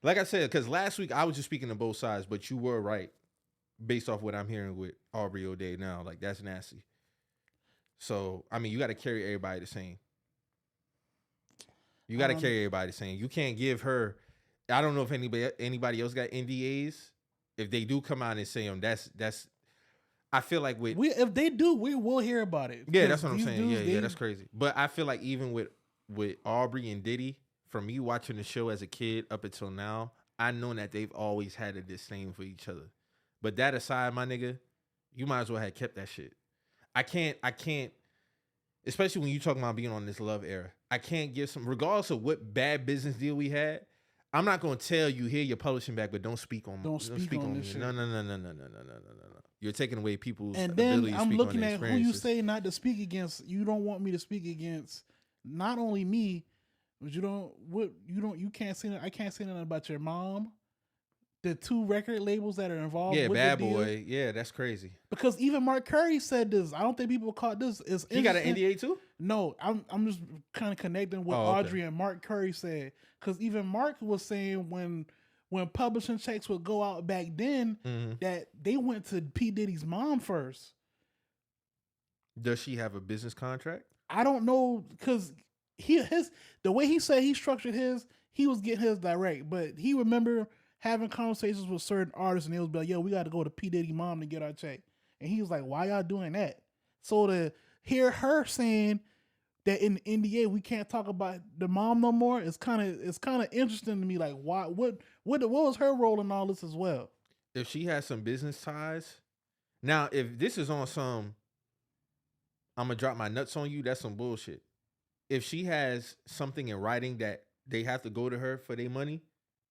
like I said, because last week I was just speaking to both sides, but you were right based off what I'm hearing with Aubrey O'Day now. Like, that's nasty. So I mean, you got to carry everybody the same. You got to carry everybody the same. You can't give her. I don't know if anybody else got NDAs. If they do come out and say them, that's. I feel like if they do, we will hear about it. Yeah, that's what I'm saying. Yeah, that's crazy. But I feel like even with Aubrey and Diddy, from me watching the show as a kid up until now, I know that they've always had a disdain for each other. But that aside, my nigga, you might as well have kept that shit. I can't. Especially when you talking about being on this love era, I can't give some. Regardless of what bad business deal we had. I'm not gonna tell you here you're publishing back, but don't speak on me. Don't speak on this shit. No. You're taking away people's and ability then to I'm speak looking on at who you say not to speak against. You don't want me to speak against not only me, but you can't say. I can't say nothing about your mom. The 2 record labels that are involved. Yeah, with Bad the deal. Boy. Yeah, that's crazy. Because even Mark Curry said this. I don't think people caught this. He got an NDA too? No, I'm just kind of connecting what Audrey and Mark Curry said. Because even Mark was saying when publishing checks would go out back then, that they went to P. Diddy's mom first. Does she have a business contract? I don't know, because the way he said he structured his, he was getting his direct, but he remember having conversations with certain artists, and they was be like, "Yo, we got to go to P Diddy mom to get our check," and he was like, "Why y'all doing that?" So to hear her saying that in the NDA we can't talk about the mom no more, it's kind of interesting to me. Like, why? What was her role in all this as well? If she has some business ties, now if this is on some, I'm gonna drop my nuts on you. That's some bullshit. If she has something in writing that they have to go to her for their money,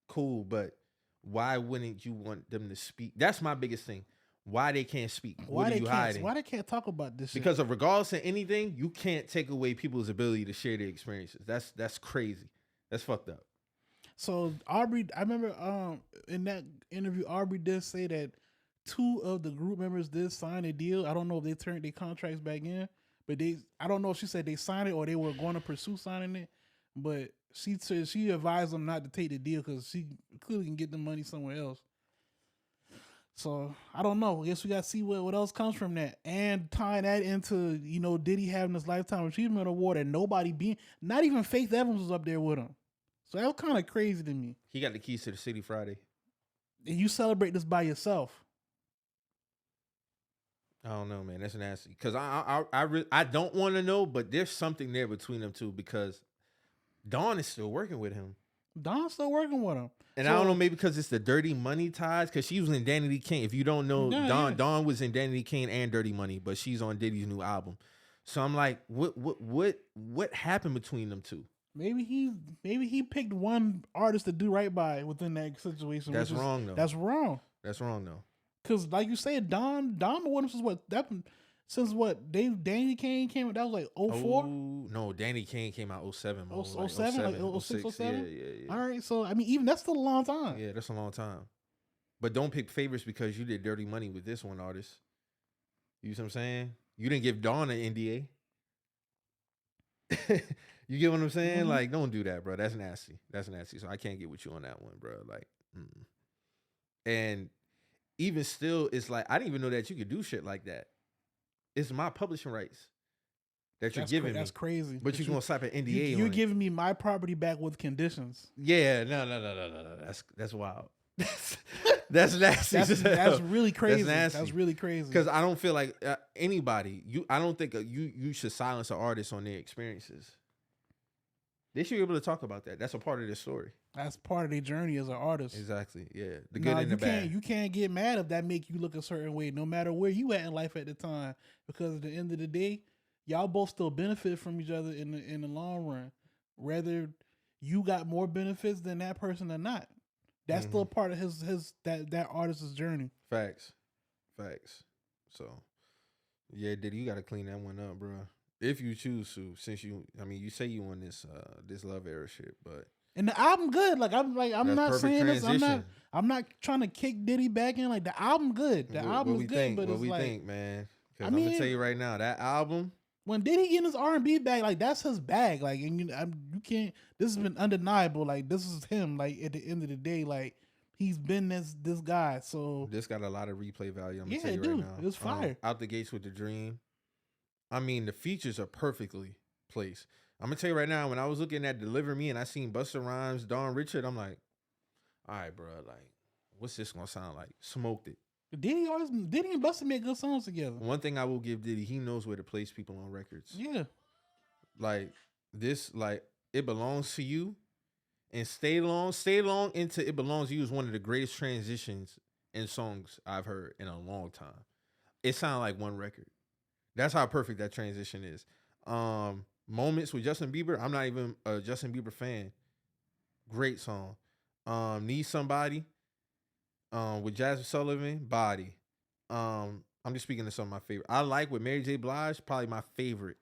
cool. But why wouldn't you want them to speak? That's my biggest thing. Why they can't speak? What are you hiding? Why they can't talk about this shit? Because of regardless of anything, you can't take away people's ability to share their experiences. That's crazy. That's fucked up. So Aubrey, I remember in that interview, Aubrey did say that 2 of the group members did sign a deal. I don't know if they turned their contracts back in, but I don't know if she said they signed it or they were going to pursue signing it. But she said she advised them not to take the deal because she clearly can get the money somewhere else. So I don't know. I guess we got to see what else comes from that, and tying that into Diddy having this Lifetime Achievement Award and not even Faith Evans was up there with him. So that was kind of crazy to me. He got the keys to the city Friday. And you celebrate this by yourself. I don't know, man. That's nasty. Because I don't want to know, but there's something there between them two because Dawn is still working with him. Dawn's still working with him. And I don't know, maybe because it's the Dirty Money ties, because she was in Danny Kane. If you don't know, Dawn was in Danny Kane and Dirty Money, but she's on Diddy's new album. So I'm like, what happened between them two? Maybe he picked one artist to do right by within that situation. That's wrong though. That's wrong. That's wrong though. Because like you said, Dawn with him since Danny Kane came out, that was like 04? Oh, no, Danny Kane came out 07. 07, 06, 07? Yeah. All right, so I mean, even that's still a long time. Yeah, that's a long time. But don't pick favorites because you did Dirty Money with this one artist. You see what I'm saying? You didn't give Dawn an NDA. You get what I'm saying? Mm-hmm. Like, don't do that, bro. That's nasty. That's nasty. So I can't get with you on that one, bro. Like, and even still, it's like, I didn't even know that you could do shit like that. It's my publishing rights that you're giving me. That's crazy. But you're going to slap an NDA You're giving me my property back with conditions. Yeah, no. That's wild. That's nasty. That's really crazy. That's nasty. That's really crazy. Because I don't feel like anybody, I don't think you should silence an artist on their experiences. They should be able to talk about that. That's a part of their story. That's part of their journey as an artist. Exactly. Yeah. The good and the bad. You can't get mad if that make you look a certain way, no matter where you at in life at the time. Because at the end of the day, y'all both still benefit from each other in the long run. Whether you got more benefits than that person or not. That's still part of that artist's journey. Facts. So, yeah, Diddy, you got to clean that one up, bro. If you choose to, since you say you on this love era shit, but and the album good. I'm not saying transition. this. I'm not trying to kick Diddy back in. Like the album good. The album is good. But what it's we like, think, man. Because I'm gonna tell you right now, that album. When Diddy get his R&B bag, like that's his bag. Like, and you can't. This has been undeniable. Like this is him. Like at the end of the day, like he's been this guy. So this got a lot of replay value. I'm gonna tell you right now. It was fire. Out the gates with the Dream. I mean, the features are perfectly placed. I'm gonna tell you right now, when I was looking at Deliver Me and I seen Busta Rhymes, Dawn Richard, I'm like, all right, bro, like, what's this gonna sound like? Smoked it. Diddy and Busta make good songs together. One thing I will give Diddy, he knows where to place people on records. Yeah. Like this, like It Belongs to You and Stay Long into It Belongs to You is one of the greatest transitions in songs I've heard in a long time. It sounded like one record. That's how perfect that transition is. Moments with Justin Bieber. I'm not even a Justin Bieber fan. Great song. Need Somebody. With Jasmine Sullivan. Body. I'm just speaking of some of my favorite. I like with Mary J. Blige. Probably my favorite.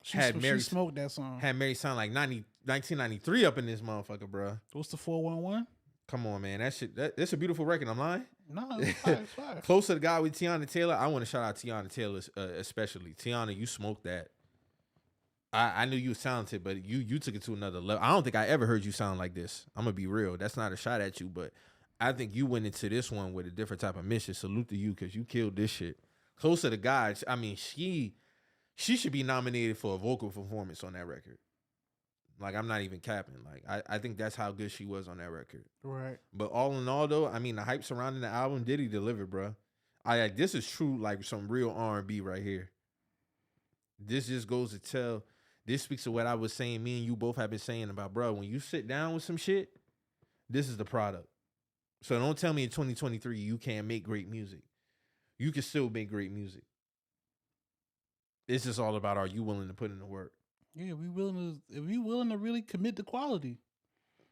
She smoked that song. Had Mary sound like 1993 up in this motherfucker, bro. What's the 411? Come on, man. That's a beautiful record. I'm lying. No, it's fire. Close to the God with Tiana Taylor. I want to shout out Tiana Taylor especially. Tiana, you smoked that. I knew you was talented, but you took it to another level. I don't think I ever heard you sound like this. I'm going to be real. That's not a shot at you, but I think you went into this one with a different type of mission. Salute to you because you killed this shit. Close to the God. I mean, she should be nominated for a vocal performance on that record. Like, I'm not even capping. Like, I think that's how good she was on that record. Right. But all in all, though, I mean, the hype surrounding the album, Diddy delivered, bro. This is true, like some real R&B right here. This just goes to tell. This speaks to what I was saying. Me and you both have been saying about, bro. When you sit down with some shit, this is the product. So don't tell me in 2023 you can't make great music. You can still make great music. It's just all about, are you willing to put in the work? Yeah, if we willing to really commit to quality.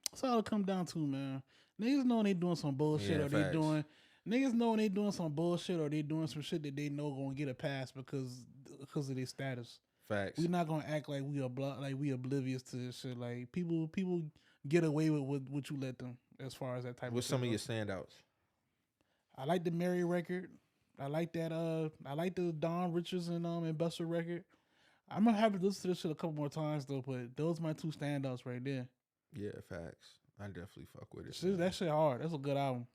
That's all it come down to, man. Niggas know they doing some bullshit, or facts. niggas know they doing some bullshit, or they doing some shit that they know gonna get a pass because of their status. Facts. We not gonna act like we oblivious to this shit. Like people get away with what you let them, as far as that type. What's of shit some of your goes. standouts? I like the Mary record. I like that. I like the Don Richards and Buster record. I'm gonna have to listen to this shit a couple more times though. But those are my two standouts right there. Yeah, facts. I definitely fuck with it. That shit hard. That's a good album.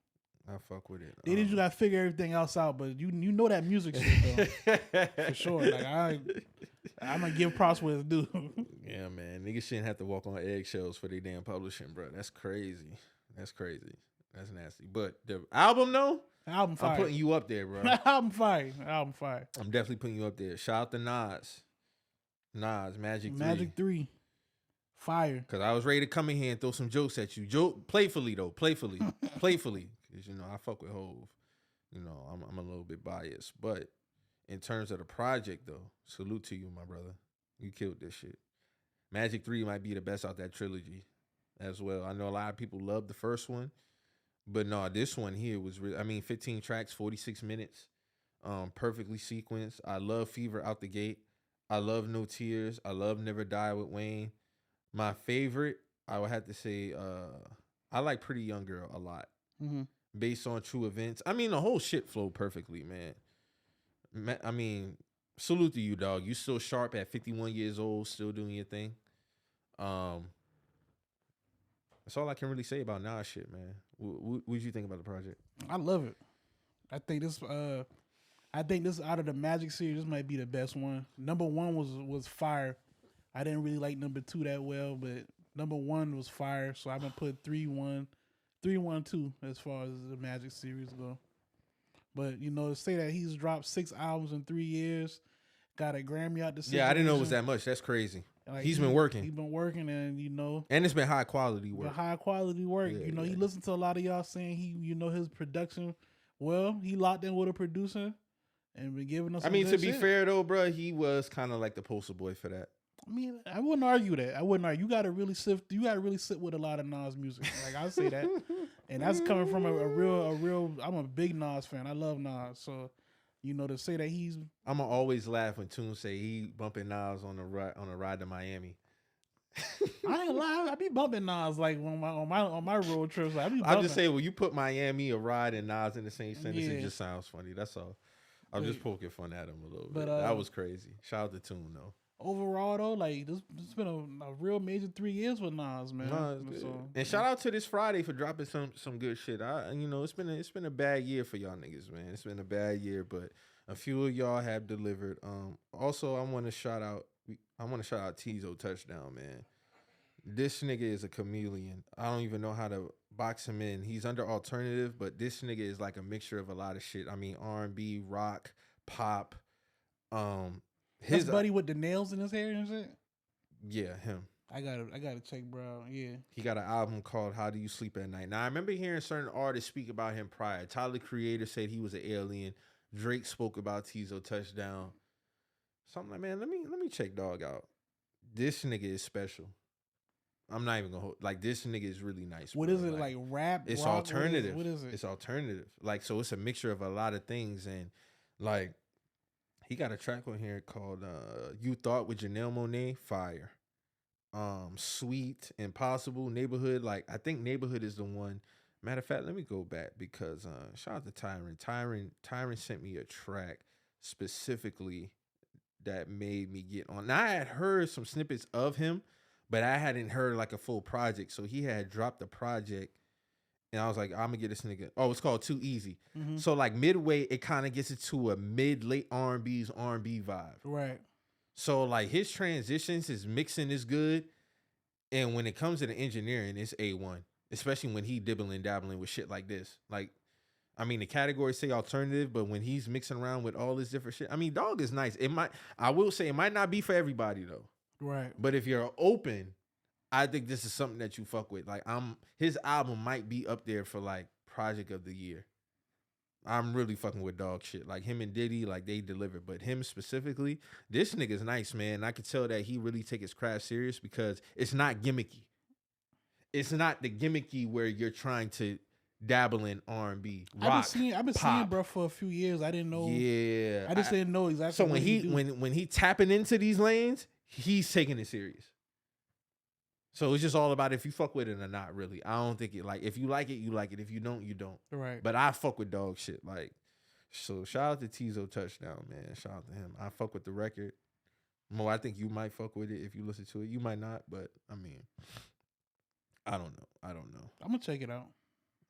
I fuck with it. They you gotta figure everything else out, but you know that music shit though. For sure. Like I'm gonna give props where it's due. Yeah, man. Niggas shouldn't have to walk on eggshells for their damn publishing, bro. That's crazy. That's crazy. That's nasty. But the album though, Album fire. I'm putting you up there, bro. Album fire. Album fire. I'm definitely putting you up there. Shout out to Nas. Magic 3. Magic 3. Fire. Because I was ready to come in here and throw some jokes at you. Playfully, though. Playfully. Because, you know, I fuck with Hov. You know, I'm a little bit biased. But in terms of the project, though, salute to you, my brother. You killed this shit. Magic 3 might be the best out that trilogy as well. I know a lot of people love the first one. But no, this one here was really, 15 tracks, 46 minutes. Perfectly sequenced. I love Fever out the gate. I love No Tears. I love Never Die with Wayne. My favorite, I would have to say, I like Pretty Young Girl a lot. Mm-hmm. Based on true events. The whole shit flowed perfectly, man. Salute to you, dog. You still sharp at 51 years old, still doing your thing. That's all I can really say about Nas shit, man. What did you think about the project? I love it. I think this out of the Magic series, this might be the best one. Number 1 was fire. I didn't really like number 2 that well, but number 1 was fire. So I'm gonna put 3-1, 3-1-2 as far as the Magic series go. But to say that he's dropped 6 albums in 3 years, got a Grammy out the situation. Yeah, I didn't know it was that much. That's crazy. Like, he's been working. He's been working, and and it's been high quality work. High quality work. Yeah, He listened to a lot of y'all saying his production. Well, he locked in with a producer and been giving us. To be fair though, bro, he was kind of like the poster boy for that. I wouldn't argue that. I wouldn't argue. You got to really sit with a lot of Nas music. Like I say that, and that's coming from a real. I'm a big Nas fan. I love Nas, so. To say that he's... I'm going to always laugh when Toon say he bumping Nas on a ride to Miami. I ain't lie. I be bumping Nas like on my road trips. Like, I'm just saying, when you put Miami, a ride, and Nas in the same sentence, it just sounds funny. That's all. I'm just poking fun at him a little bit. That was crazy. Shout out to Toon, though. Overall, though, like, it's been a real major 3 years with Nas, man. And shout out to this Friday for dropping some good shit. It's been a bad year for y'all niggas, man. It's been a bad year, but a few of y'all have delivered. Also, I want to shout out Teezo Touchdown, man. This nigga is a chameleon. I don't even know how to box him in. He's under alternative, but this nigga is like a mixture of a lot of shit. R&B, rock, pop. His buddy with the nails in his hair and shit. Yeah, him. I gotta check, bro. Yeah, he got an album called "How Do You Sleep at Night." Now I remember hearing certain artists speak about him prior. Tyler the Creator said he was an alien. Drake spoke about Teezo Touchdown. So I'm like, man, let me check dog out. This nigga is special. I'm not even gonna this nigga is really nice. What is it like rap? It's rock? alternative. What is it? It's alternative. So it's a mixture of a lot of things, and he got a track on here called You Thought with Janelle Monáe, fire. Sweet, Impossible, Neighborhood. I think Neighborhood is the one. Matter of fact, let me go back because shout out to Tyron. Tyron sent me a track specifically that made me get on. Now I had heard some snippets of him, but I hadn't heard a full project. So he had dropped the project. And I was like, I'm going to get this nigga. Oh, it's called Too Easy. Mm-hmm. So midway, it kind of gets into a mid-late R&B vibe. Right. So his transitions, his mixing is good. And when it comes to the engineering, it's A1, especially when he dibbling dabbling with shit like this. Like, I mean, the categories say alternative, but when he's mixing around with all this different shit, I mean, dog is nice. I will say it might not be for everybody though. Right. But if you're open, I think this is something that you fuck with. Like, his album might be up there for like project of the year. I'm really fucking with dog shit. Like him and Diddy, like they delivered. But him specifically, this nigga's nice, man. I can tell that he really take his craft serious because it's not gimmicky. It's not the gimmicky where you're trying to dabble in R&B, rock, I've been seeing bro for a few years. I didn't know. Yeah, I just didn't know exactly. So when he tapping into these lanes, he's taking it serious. So it's just all about if you fuck with it or not, really. I don't think it, like, if you like it, you like it. If you don't, you don't. Right. But I fuck with dog shit. Like, so shout out to Teezo Touchdown, man. Shout out to him. I fuck with the record. Mo, I think you might fuck with it if you listen to it. You might not, but I mean, I don't know. I'm gonna check it out.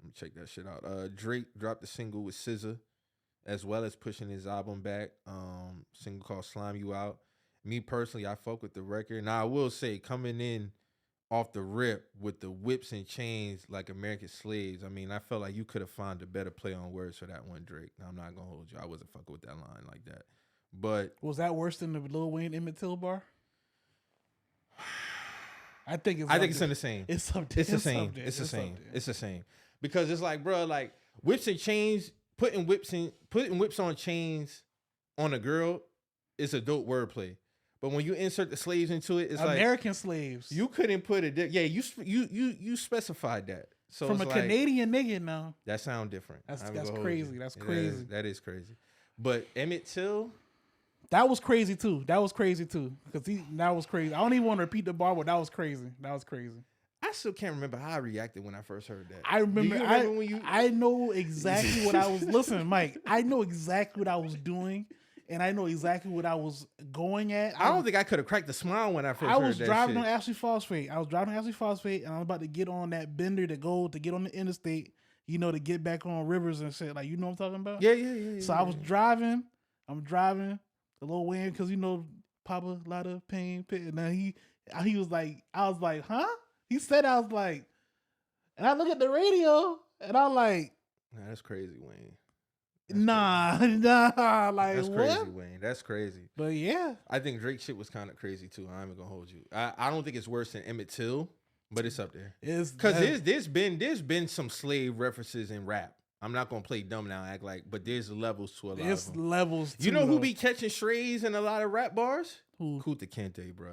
Let me check that shit out. Drake dropped a single with SZA, as well as pushing his album back. Single called Slime You Out. Me personally, I fuck with the record. Now I will say, coming in off the rip with the whips and chains like American slaves, I mean, I felt like you could have found a better play on words for that one, Drake. I'm not gonna hold you. I wasn't fucking with that line like that. But was that worse than the Lil Wayne Emmett Till bar? I think it's in the same. It's something. It's the same. It's the same. It's the same. Because it's like, bro, like whips and chains, putting whips on chains on a girl is a dope wordplay. But when you insert the slaves into it, it's American like slaves. You couldn't put it. Yeah, you specified that. So from a like, Canadian nigga now. That sound different. That's crazy. That's crazy. That is crazy. But Emmett Till, that was crazy too. That was crazy too. Because that was crazy. I don't even want to repeat the bar, but that was crazy. That was crazy. I still can't remember how I reacted when I first heard that. I remember when you. I know exactly what I was. Listen, Mike. I know exactly what I was doing. And I know exactly what I was going at. I don't think I could have cracked a smile when I first heard that shit. I was driving on Ashley Phosphate. And I was about to get on that bender to get on the interstate, to get back on rivers and shit. Like, you know what I'm talking about? Yeah. So I was driving. I'm driving the Lil Wayne because, Papa, lot of pain. And then he was like, I was like, huh? He said, I was like, and I look at the radio and I'm like, nah, that's crazy, Wayne. Nah, like that's what? Crazy, Wayne. That's crazy. But yeah, I think Drake shit was kind of crazy too. I'm even gonna hold you. I don't think it's worse than Emmett Till, but it's up there. Because there's been some slave references in rap. I'm not gonna play dumb now, act like, but there's levels to a lot of them. There's levels. You know who be catching strays in a lot of rap bars? Who? Kunta Kinte, bro.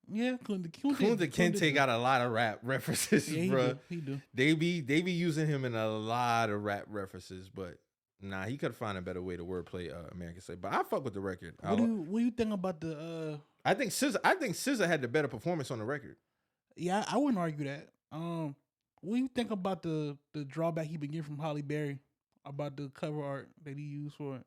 Yeah, Kunta Kinte got a lot of rap references, bro. He do. They be using him in a lot of rap references, but nah, he could find a better way to wordplay American Slave. But I fuck with the record. What do you think about the? I think SZA had the better performance on the record. Yeah, I wouldn't argue that. What do you think about the drawback he been getting from Halle Berry about the cover art that he used for it?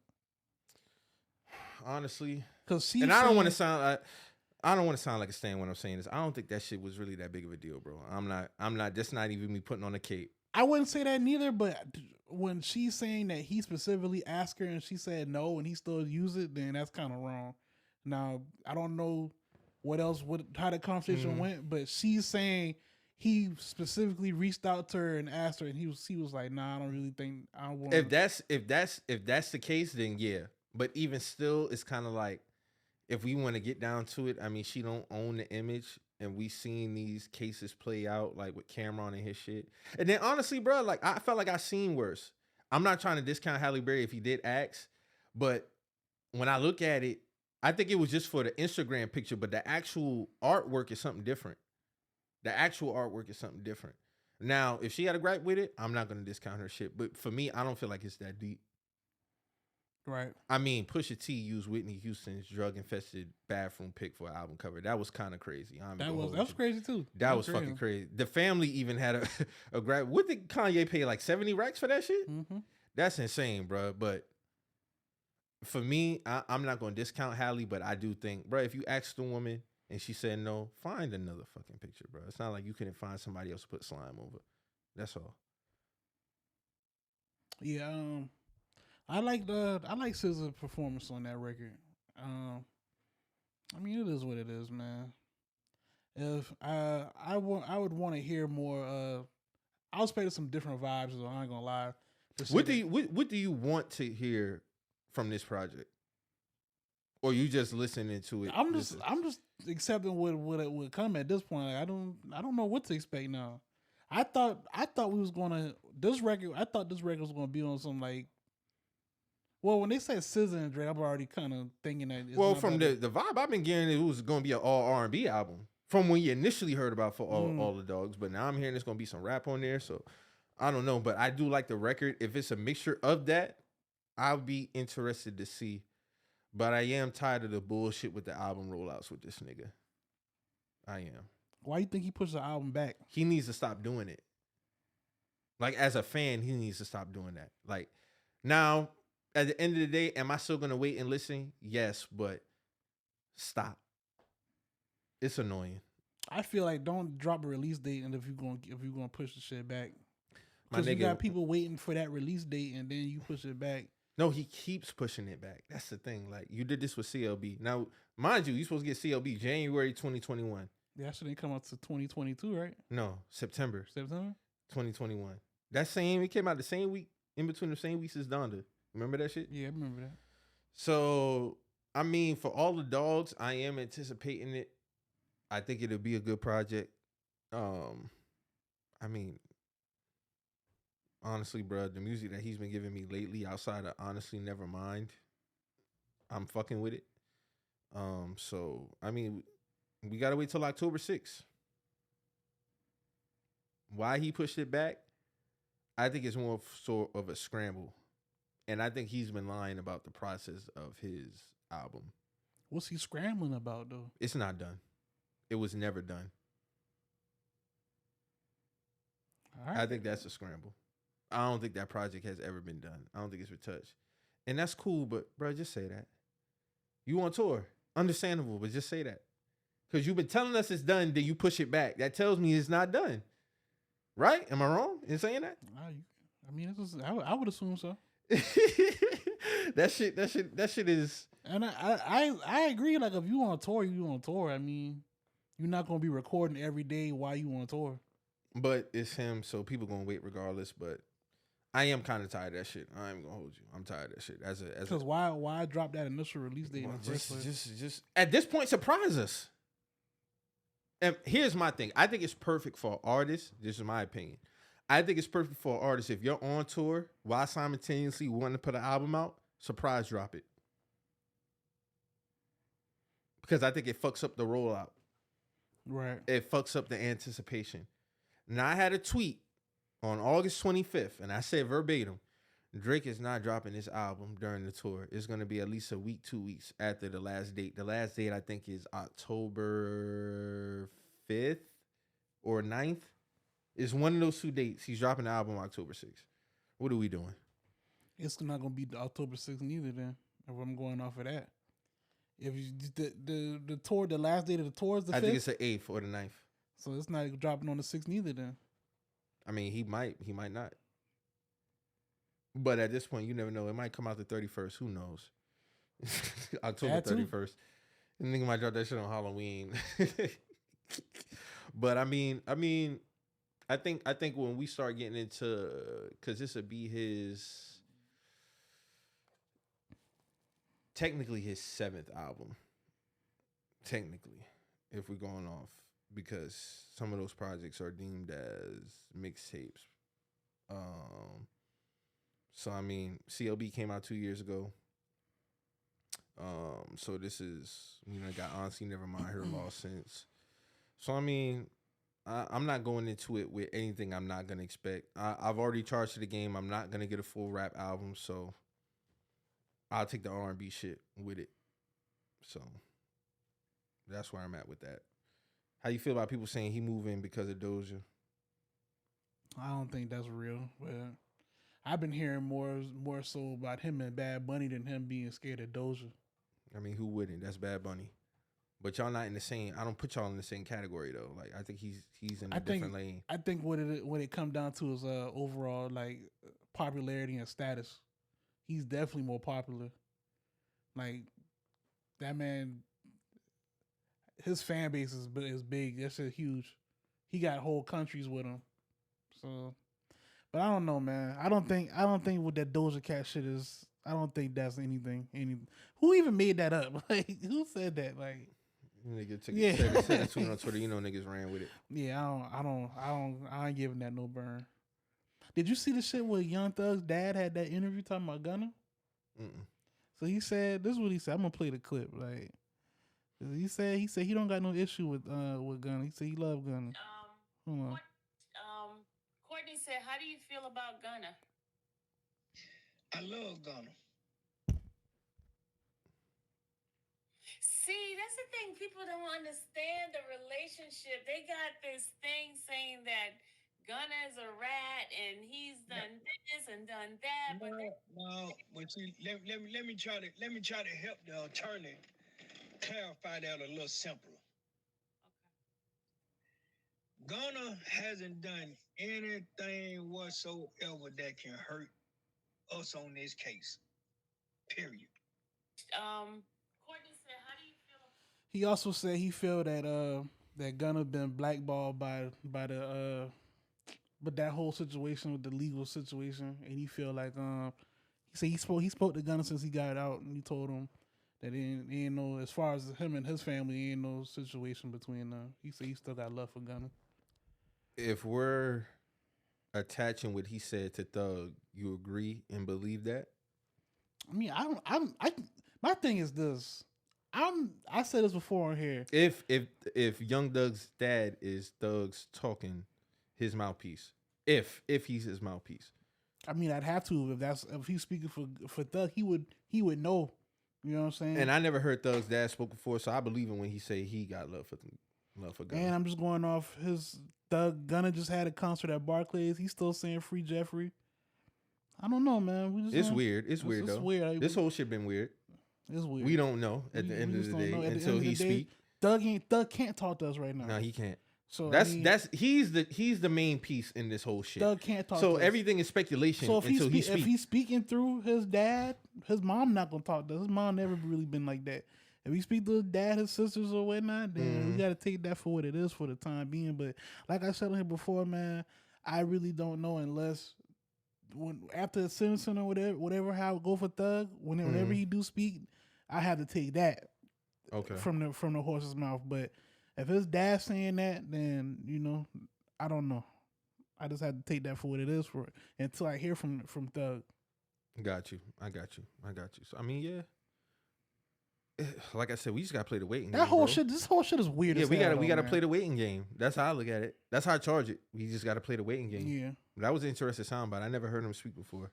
Honestly, because I don't want to sound like a stan when I'm saying this. I don't think that shit was really that big of a deal, bro. I'm not. That's not even me putting on a cape. I wouldn't say that neither. But when she's saying that he specifically asked her and she said no and he still used it, then that's kind of wrong. Now I don't know how the conversation went, but she's saying he specifically reached out to her and asked her, and he was like, "Nah, I don't really think I want." If that's the case, then yeah. But even still, it's kind of like, if we want to get down to it, I mean, she don't own the image, and we seen these cases play out, like with Cameron and his shit. And then honestly, bro, like I felt like I seen worse. I'm not trying to discount Halle Berry if he did ask, but when I look at it, I think it was just for the Instagram picture, but the actual artwork is something different. Now, if she had a gripe with it, I'm not going to discount her shit. But for me, I don't feel like it's that deep. Right. I mean, Pusha T used Whitney Houston's drug-infested bathroom pic for an album cover. That was kind of crazy. That was crazy too. That was fucking crazy. The family even had a gripe. What did Kanye pay, like 70 racks for that shit? Mm-hmm. That's insane, bro. But for me, I'm not going to discount Halle, but I do think, bro, if you asked the woman and she said no, find another fucking picture, bro. It's not like you couldn't find somebody else to put slime over. That's all. Yeah, I like SZA's performance on that record. I mean, it is what it is, man. If I would want to hear more. I was expecting some different vibes. So I ain't gonna lie. What do you want to hear from this project? Or you just listening to it? I'm just accepting what it would come at this point. Like, I don't know what to expect now. I thought we was gonna this record. I thought this record was gonna be on some like. Well, when they said SZA and Drake, I'm already kind of thinking that. Well, from the vibe I've been getting, it was gonna be an all R&B album from when you initially heard about for all the dogs. But now I'm hearing there's gonna be some rap on there, so I don't know. But I do like the record. If it's a mixture of that, I'll be interested to see. But I am tired of the bullshit with the album rollouts with this nigga. I am. Why you think he pushed the album back? He needs to stop doing it. Like, as a fan, he needs to stop doing that. Like, now, at the end of the day, am I still going to wait and listen? Yes, but stop. It's annoying. I feel like don't drop a release date, and if you're gonna push the shit back, because you got people waiting for that release date, and then you push it back. No, he keeps pushing it back. That's the thing. Like, you did this with CLB. Now, mind you, you're supposed to get CLB January 2021. That shit ain't come out to 2022, right? No, September 2021. It came out the same week, in between the same weeks as Donda. Remember that shit? Yeah, I remember that. So, I mean, for all the dogs, I am anticipating it. I think it'll be a good project. I mean, honestly, bro, the music that he's been giving me lately, outside of Honestly Nevermind, I'm fucking with it. So I mean, we gotta wait till October 6th. Why he pushed it back? I think it's more sort of a scramble, and I think he's been lying about the process of his album. What's he scrambling about though? It's not done. It was never done. All right. I think that's a scramble. I don't think that project has ever been done. I don't think it's been touched. And that's cool, but bro, just say that. You on tour. Understandable, but just say that. Because you've been telling us it's done, then you push it back. That tells me it's not done. Right? Am I wrong in saying that? I mean, I would assume so. That shit is. And I agree. Like, if you on tour, you on tour. I mean, you're not gonna be recording every day while you on tour. But it's him, so people gonna wait regardless. But I am kind of tired of that shit. I ain't gonna hold you. I'm tired of that shit. Because why drop that initial release date? Just at this point, surprise us. And here's my thing. I think it's perfect for artists. This is my opinion. I think it's perfect for artists if you're on tour while simultaneously wanting to put an album out. Surprise drop it. Because I think it fucks up the rollout. Right. It fucks up the anticipation. Now, I had a tweet on August 25th, and I said verbatim, Drake is not dropping this album during the tour. It's going to be at least a week, 2 weeks after the last date. The last date, I think, is October 5th or 9th. It's one of those two dates. He's dropping the album October 6th. What are we doing? It's not going to be October 6th neither then, if I'm going off of that. If you, the tour, the last date of the tour is the 5th? I think it's the 8th or the 9th. So it's not dropping on the 6th neither then. I mean, he might not. But at this point, you never know. It might come out the 31st. Who knows? October 31st. The nigga might drop that shit on Halloween. But I think when we start getting into, because this would be technically his 7th album. Technically, if we're going off, because some of those projects are deemed as mixtapes. So I mean, CLB came out 2 years ago. So this is, got Honestly Nevermind, Her Lost Since. So I mean, I'm not going into it with anything I'm not gonna expect. I've already charged to the game. I'm not gonna get a full rap album, so I'll take the R&B shit with it. So that's where I'm at with that. How you feel about people saying he moving because of Doja? I don't think that's real, but I've been hearing more so about him and Bad Bunny than him being scared of Doja. I mean, who wouldn't? That's Bad Bunny. But y'all not in the same. I don't put y'all in the same category though. Like, I think he's in a different lane. I think what it come down to is overall like popularity and status. He's definitely more popular. Like, that man, his fan base is big. That's shit huge. He got whole countries with him. So, but I don't know, man. I don't think what that Doja Cat shit is. I don't think that's anything. Who even made that up? Like, who said that? Like, nigga took it. Said it on Twitter. You know, niggas ran with it. Yeah, I ain't giving that no burn. Did you see the shit where Young Thug's dad had that interview talking about Gunna? So he said, this is what he said. I'm gonna play the clip. Like, he said he don't got no issue with Gunna. He said he love Gunna. Courtney said, how do you feel about Gunna? I love Gunna. See, that's the thing. People don't understand the relationship. They got this thing saying that Gunna is a rat and he's done this and done that. But see, let me try to help the attorney clarify that a little simpler. Okay. Gunna hasn't done anything whatsoever that can hurt us on this case. Period. Courtney said, how do you feel? He also said he feel that Gunna been blackballed by the but that whole situation with the legal situation, and he feel like he said he spoke to Gunna since he got out, and he told him that ain't no, as far as him and his family, ain't no situation between them. He said he still got love for Gunna. If we're attaching what he said to Thug, you agree and believe that? I mean, my thing is this. I said this before on here. If Young Thug's dad is Thug's talking, his mouthpiece. If he's his mouthpiece. I mean, I'd have to if he's speaking for Thug, he would know. You know what I'm saying? And I never heard Thug's dad spoke before, so I believe him when he say he got love for Gunna. And I'm just going off his Gunna just had a concert at Barclays. He's still saying free Jeffrey. I don't know, man. It's weird. It's weird though. Weird. This whole shit been weird. It's weird. We don't know at the end of the day until he speak. Thug can't talk to us right now. No, he can't. So he's the main piece in this whole shit. Thug can't talk. So to us. everything is speculation so if until he speaks. If he's speaking through his dad, his mom not gonna talk to us. His mom never really been like that. If he speak to his dad, his sisters or whatnot, then we gotta take that for what it is for the time being. But like I said on here before, man, I really don't know unless after the sentencing or whatever how it go for Thug, whenever he do speak, I have to take that from the horse's mouth. But if his dad's saying that, then I don't know. I just have to take that for what it is for it until I hear from Thug. Got you. I got you. So I mean, yeah. Like I said, we just gotta play the waiting game. This whole shit is weird. Yeah, we gotta play the waiting game. That's how I look at it. That's how I charge it. We just gotta play the waiting game. Yeah. That was an interesting soundbite. I never heard him speak before.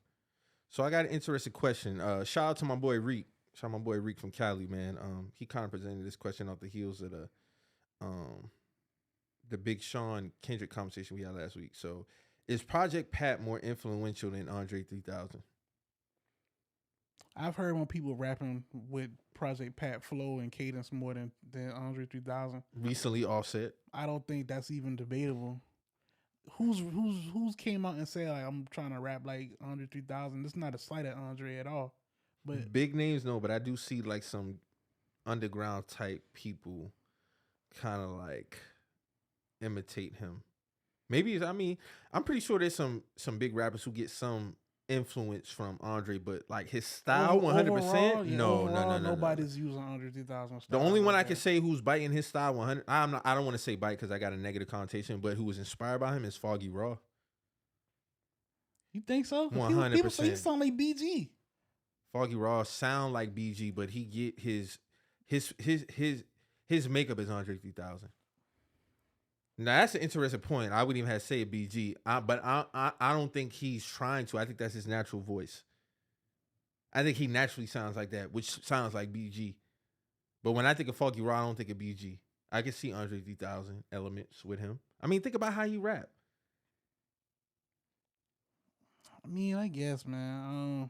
So I got an interesting question. Shout out to my boy Reek. Shout out my boy Reek from Cali, man. He kind of presented this question off the heels of the Big Sean Kendrick conversation we had last week. So, is Project Pat more influential than Andre 3000? I've heard when people rapping with Project Pat flow and cadence more than Andre 3000. Recently Offset. I don't think that's even debatable. Who's came out and said like I'm trying to rap like Andre 3000? It's not a slight at Andre at all. But big names, no. But I do see like some underground type people kind of like imitate him. Maybe I'm pretty sure there's some big rappers who get some influence from Andre, but like his style 100%. No. Nobody's using Andre 3000 style. The only one I can say who's biting his style 100. I don't want to say bite because I got a negative connotation, but who was inspired by him is Foggy Raw. You think so? 100%. People say he sound like BG. Foggy Raw sound like BG, but he get his makeup is Andre 3000. Now that's an interesting point. I wouldn't even have to say BG, but I don't think he's trying to. I think that's his natural voice. I think he naturally sounds like that, which sounds like BG. But when I think of Foggy Raw, I don't think of BG. I can see Andre 3000 elements with him. I mean, think about how he rap. I mean, I guess, man.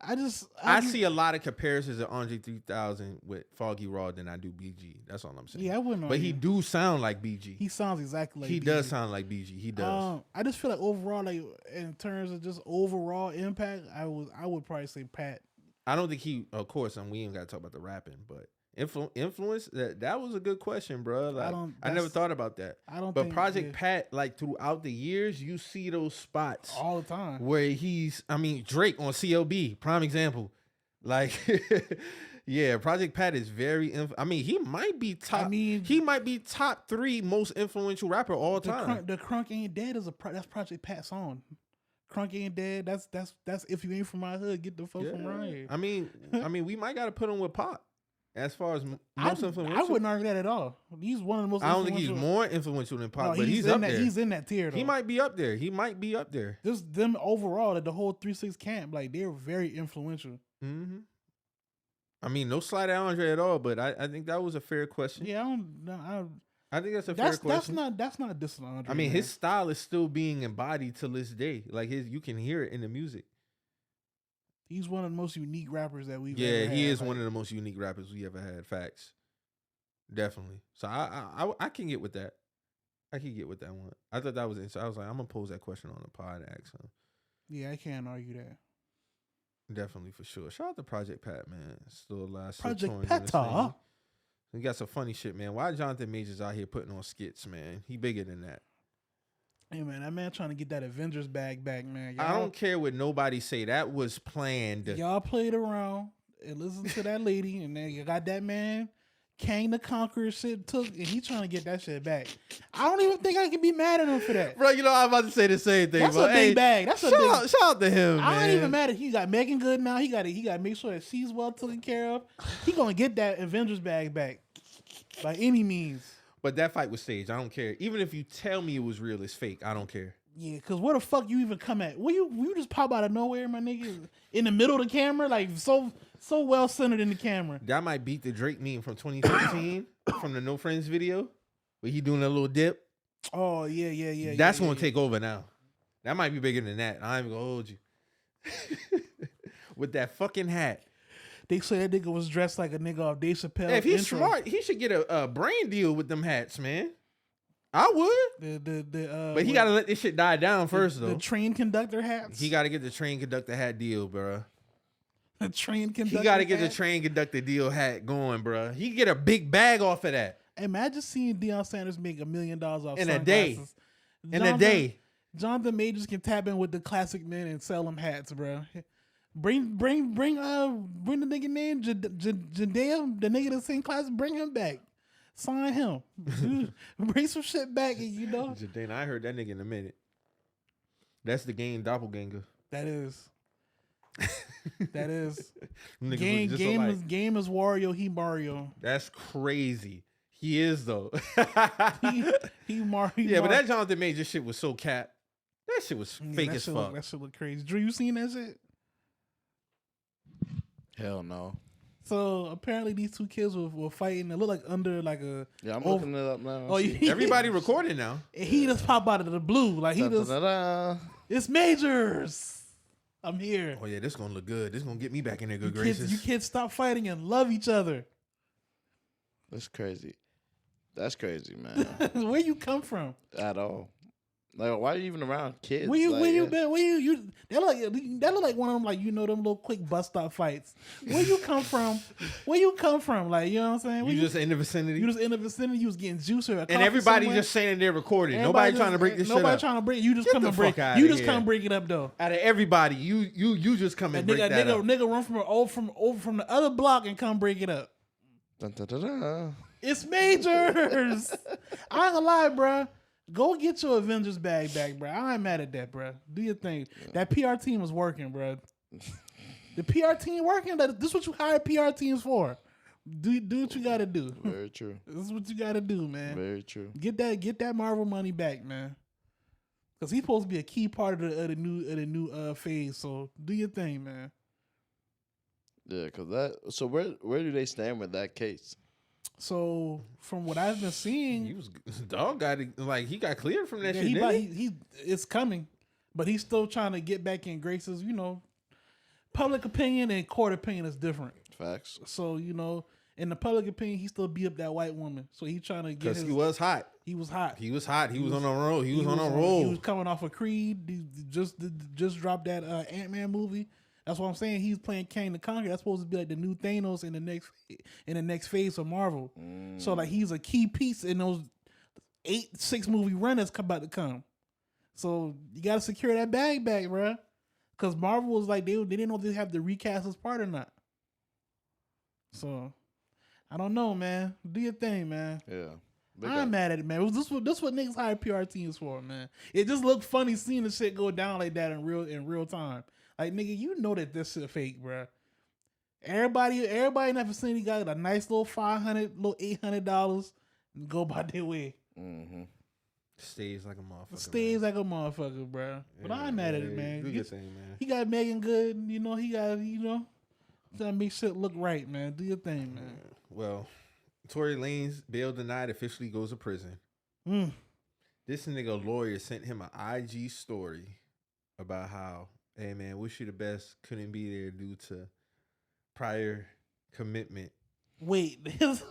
I see a lot of comparisons of Andre 3000 with Foggy Raw than I do BG. That's all I'm saying. Yeah, I wouldn't. But he do sound like BG. He sounds exactly like he BG. does sound like BG. He does. I just feel like overall, like in terms of just overall impact, I would probably say Pat. I don't think he. Of course, we ain't got to talk about the rapping, but Influence? That was a good question, bro. Like, I never thought about that. But think, Project Pat, like throughout the years, you see those spots all the time where Drake on CLB, prime example. Like, yeah, Project Pat is very. He might be top. He might be top 3 most influential rapper all time. The Crunk Ain't Dead that's Project Pat's song. Crunk Ain't Dead. That's if you ain't from my hood, get the fuck from around here. We might gotta put him with Pop as far as most influential. I wouldn't argue that at all. He's one of the most. I don't think he's more influential than Pop, but he's in up that, there. He's in that tier. Though. He might be up there. Just them overall, the whole 3-6 camp, like they're very influential. Mm-hmm. No slight at Andre at all, but I think that was a fair question. Yeah, I think that's a fair question. That's not dissing Andre. His style is still being embodied to this day. Like you can hear it in the music. He's one of the most unique rappers that we've ever had. Yeah, he is one of the most unique rappers we ever had. Facts. Definitely. So I can get with that. I can get with that one. I thought that was interesting. I was like, I'm gonna pose that question on the pod and ask him. Yeah, I can't argue that. Definitely for sure. Shout out to Project Pat, man. Still alive. Project Pat. He got some funny shit, man. Why Jonathan Majors out here putting on skits, man? He bigger than that. Hey, man, that man trying to get that Avengers bag back, man. I don't care what nobody say. That was planned. Y'all played around and listened to that lady, and then you got that man, Kang the Conqueror shit and he trying to get that shit back. I don't even think I can be mad at him for that. Bro, I'm about to say the same thing. That's a big bag. That's a big. Shout out to him, man. I ain't even mad at he got Megan Good now. He got to make sure that she's well taken care of. He gonna get that Avengers bag back by any means. But that fight was staged. I don't care. Even if you tell me it was real, it's fake. I don't care. Yeah, because where the fuck you even come at? Will you just pop out of nowhere, my nigga? In the middle of the camera? Like, so well centered in the camera. That might beat the Drake meme from 2015 from the No Friends video where he doing a little dip. Oh, yeah. That's going to take over now. That might be bigger than that. I ain't going to hold you. With that fucking hat. They say that nigga was dressed like a nigga off Dave Chappelle. If he's smart, he should get a brand deal with them hats, man. I would. But he got to let this shit die down first, though. The train conductor hats? He got to get the train conductor hat deal, bro. The train conductor He got to get the train conductor deal hat going, bro. He get a big bag off of that. Imagine seeing Deion Sanders make $1 million off in sunglasses. A day. In a day. Jonathan Majors can tap in with the classic men and sell them hats, bro. Bring the nigga named Jadea, the nigga that's sing class. Bring him back. Sign him. Bring some shit back, and Jadea, I heard that nigga in a minute. That's the game doppelganger. That is. Game is Wario. He Mario. That's crazy. He is though. he Mario. Yeah, but that Jonathan Major shit was so cap. That shit was fake as fuck. That shit look crazy. Drew, you seen that shit? Hell no. So apparently these two kids were fighting. It looked like under like a. Yeah, I'm looking it up now. Oh, everybody recording now. He just popped out of the blue. Like he just. It's Majors. I'm here. Oh yeah, this gonna look good. This gonna get me back in their good graces. You kids stop fighting and love each other. That's crazy. That's crazy, man. Where you come from? At all. Like, why are you even around kids? Where you been? That look like one of them, like, them little quick bus stop fights. Where you come from? Like, you know what I'm saying? You just in the vicinity? You just in the vicinity. You was getting juice or a and everybody somewhere. just saying they're recording. Nobody trying to break this shit up. Nobody trying to break. You just come and break. You just come break it up though. Out of everybody, you just come and break that up. Nigga run from the other block and come break it up. Dun, dun, dun, dun. It's Majors. I ain't gonna lie, bro. Go get your Avengers bag back, bro. I ain't mad at that, bro. Do your thing. That PR team is working, bro. The PR team working. This is what you hire PR teams for. Do what you gotta do. Very true. This is what you gotta do, man. Very true. Get that Marvel money back, man. Because he's supposed to be a key part of the new phase. So do your thing, man. Yeah, because that. So where do they stand with that case? So from what I've been seeing, he got cleared from that shit. He it's coming, but he's still trying to get back in graces. Public opinion and court opinion is different. Facts. So in the public opinion, he still beat up that white woman. So he trying to get because he was hot. He was hot. He was hot. He was on a roll. He was on a roll. He was coming off of Creed. He just dropped that Ant-Man movie. That's what I'm saying. He's playing Kang the Conqueror. That's supposed to be like the new Thanos in the next phase of Marvel. So like he's a key piece in those 6 movie run that's about to come. So you gotta secure that bag back, bro. Because Marvel was like they didn't know if they have to recast his part or not. So I don't know, man. Do your thing, man. Yeah. I'm mad at it, man. This what niggas hire PR teams for, man. It just looked funny seeing the shit go down like that in real time. Like, nigga, you know that this shit fake, bro. Everybody in that vicinity got a nice little $500, little $800 and go by their way. Mm-hmm. Stays like a motherfucker. Stays like a motherfucker, bro. But I'm mad at it, man. Do your thing, man. He got Megan good. You know, he got, gotta make shit look right, man. Do your thing, man. Well, Tory Lanez bail denied officially goes to prison. This nigga lawyer sent him an IG story about how, hey man, wish you the best, couldn't be there due to prior commitment. Wait. His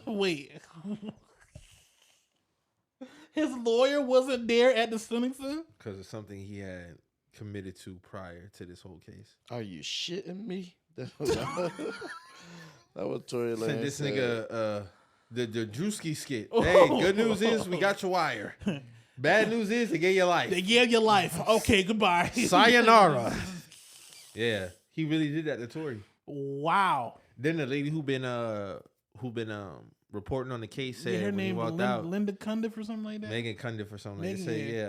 lawyer wasn't there at the sentencing? Because of something he had committed to prior to this whole case. Are you shitting me? That was Tory Lanez sent this said. nigga the Drewski skit. Hey, good news is we got your wire. Bad news is they gave you life. They gave you life. Okay, goodbye. Sayonara. Yeah, he really did that to Tory. Wow. Then the lady who been reporting on the case said her when name he walked was out, Linda Cundiff or something like that. Megan Cundiff or something like that. Say,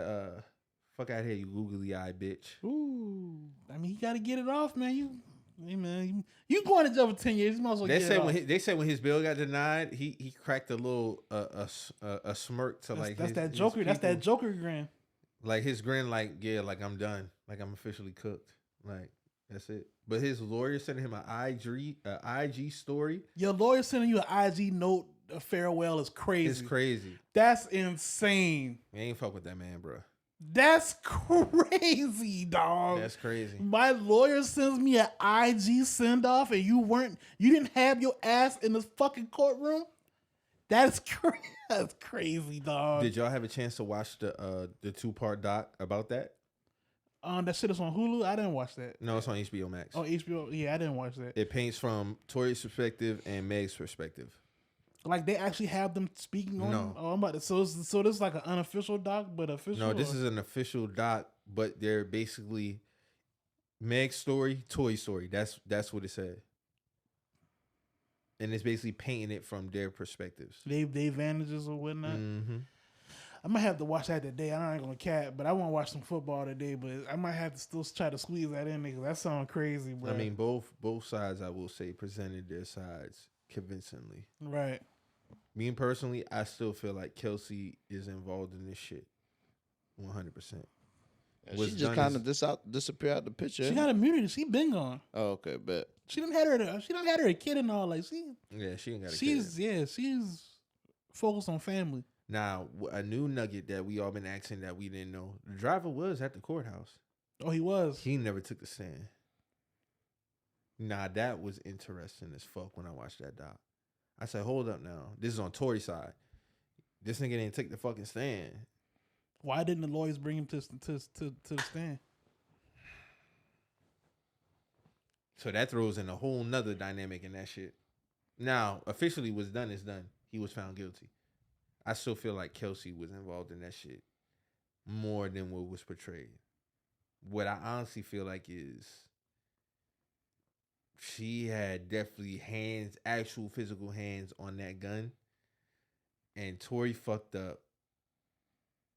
fuck out here, you googly eye bitch. Ooh, I mean, you got to get it off, man. You going to jail for 10 years. You might as well They get said it off. they said when his bill got denied, he cracked a little a smirk to that's that Joker. That's that Joker grin. Like his grin, like yeah, like I'm done, like I'm officially cooked, like that's it. But his lawyer sent him an IG story. Your lawyer sending you an IG note, a farewell is crazy. It's crazy. That's insane. You ain't fuck with that man, bro. That's crazy, dog. That's crazy. My lawyer sends me an IG send off, and you didn't have your ass in this fucking courtroom. That's crazy, dog. Did y'all have a chance to watch the 2-part doc about that? That shit is on Hulu. I didn't watch that. No, it's on HBO Max. Oh, HBO. Yeah, I didn't watch that. It paints from Tory's perspective and Meg's perspective. Like they actually have them speaking on. No. Oh, I'm about to. So this is like an unofficial doc, but official. No, this is an official doc, but they're basically Meg's story, Toy's story. That's what it said, and it's basically painting it from their perspectives. They advantages or whatnot. Mm-hmm. I might have to watch that today. I'm not gonna cap, but I want to watch some football today. But I might have to still try to squeeze that in because that sounds crazy, bro. I mean, both sides, I will say, presented their sides convincingly. Right. Me personally, I still feel like Kelsey is involved in this shit, 100%. She just kind of disappear out the picture. She got immunity. She been gone. Oh, okay, bet. She done had her a kid and all. Like she ain't got a kid. She's focused on family. Now, a new nugget that we all been asking that we didn't know: the driver was at the courthouse. Oh, he was. He never took the stand. Nah, that was interesting as fuck when I watched that doc. I said, hold up now. This is on Tory's side. This nigga didn't take the fucking stand. Why didn't the lawyers bring him to the stand? So that throws in a whole nother dynamic in that shit. Now, officially what's done is done. He was found guilty. I still feel like Kelsey was involved in that shit more than what was portrayed. What I honestly feel like is she had definitely actual physical hands on that gun. And Tory fucked up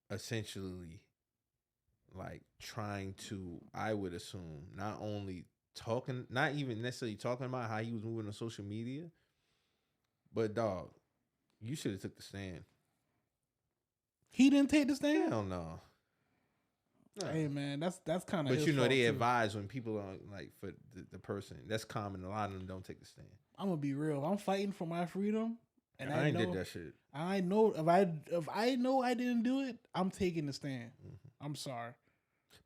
essentially like trying to, I would assume, not even necessarily talking about how he was moving on social media, but dog, you should have took the stand. He didn't take the stand? Hell no. Hey man, that's kind of. But you know they advise when people are like for the person. That's common. A lot of them don't take the stand. I'm gonna be real. I'm fighting for my freedom, and I ain't did that shit. I know if I know I didn't do it, I'm taking the stand. Mm-hmm. I'm sorry,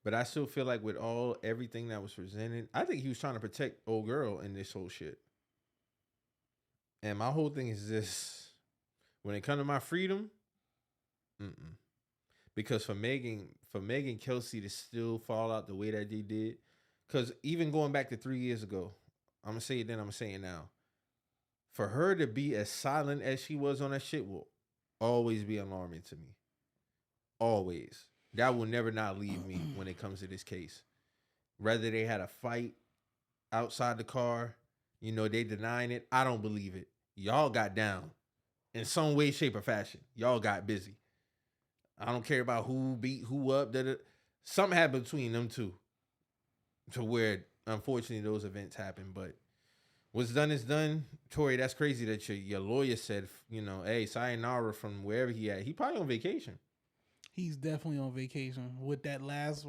but I still feel like with everything that was presented, I think he was trying to protect old girl in this whole shit. And my whole thing is this: when it comes to my freedom, because for Megan Kelsey to still fall out the way that they did, Because even going back to 3 years ago, I'm going to say it then, I'm going to say it now. For her to be as silent as she was on that shit will always be alarming to me. Always. That will never not leave me when it comes to this case. Whether they had a fight outside the car, you know, they denying it. I don't believe it. Y'all got down in some way, shape, or fashion. Y'all got busy. I don't care about who beat who up. Something happened between them two to where, unfortunately, those events happen. But what's done is done. Tori, that's crazy that your lawyer said, you know, hey, sayonara from wherever he at. He probably on vacation. He's definitely on vacation with that last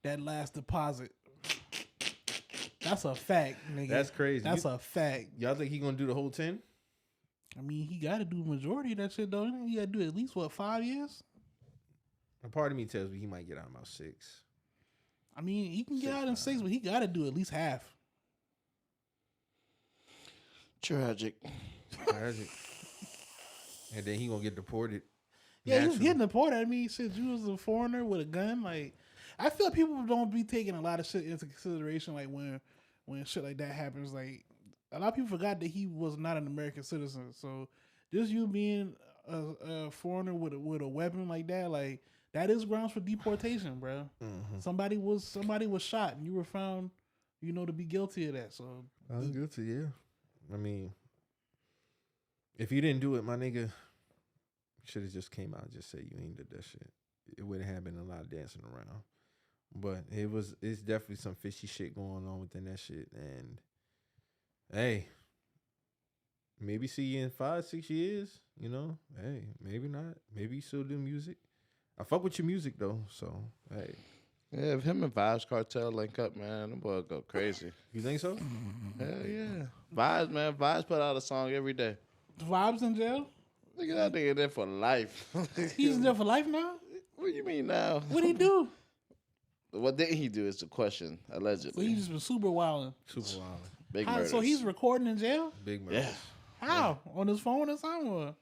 that last deposit. That's a fact, nigga. That's crazy. That's a fact. Y'all think he gonna do the whole 10? I mean, he got to do the majority of that shit, though. He got to do at least, 5 years? A part of me tells me he might get out in about 6. I mean, he can get out in 6, but he got to do at least half. Tragic. And then he gonna get deported. Yeah, he was getting deported. I mean, shit, you was a foreigner with a gun. Like, I feel like people don't be taking a lot of shit into consideration. Like when shit like that happens, like a lot of people forgot that he was not an American citizen. So just you being a foreigner with a weapon like that, like that is grounds for deportation, bro. Mm-hmm. Somebody was shot, and you were found, you know, to be guilty of that. So I was guilty, yeah. I mean, if you didn't do it, my nigga, should have just came out and just said you ain't did that shit. It wouldn't have been a lot of dancing around. But it's definitely some fishy shit going on within that shit. And hey, maybe see you in 5-6 years, you know. Hey, maybe not. Maybe you still do music. I fuck with your music though, so hey. Yeah, if him and Vibes Cartel link up, man, the boy go crazy. You think so? Hell yeah. Vibes, man. Vibes put out a song every day. Vibes in jail? Look at that nigga there for life. He's there for life now? What do you mean now? What'd he do? What didn't he do is the question, allegedly. So he just been super wilding. Super wilding. Big murders. So he's recording in jail? Big murders. Yeah. How? Yeah. On his phone or something? Or?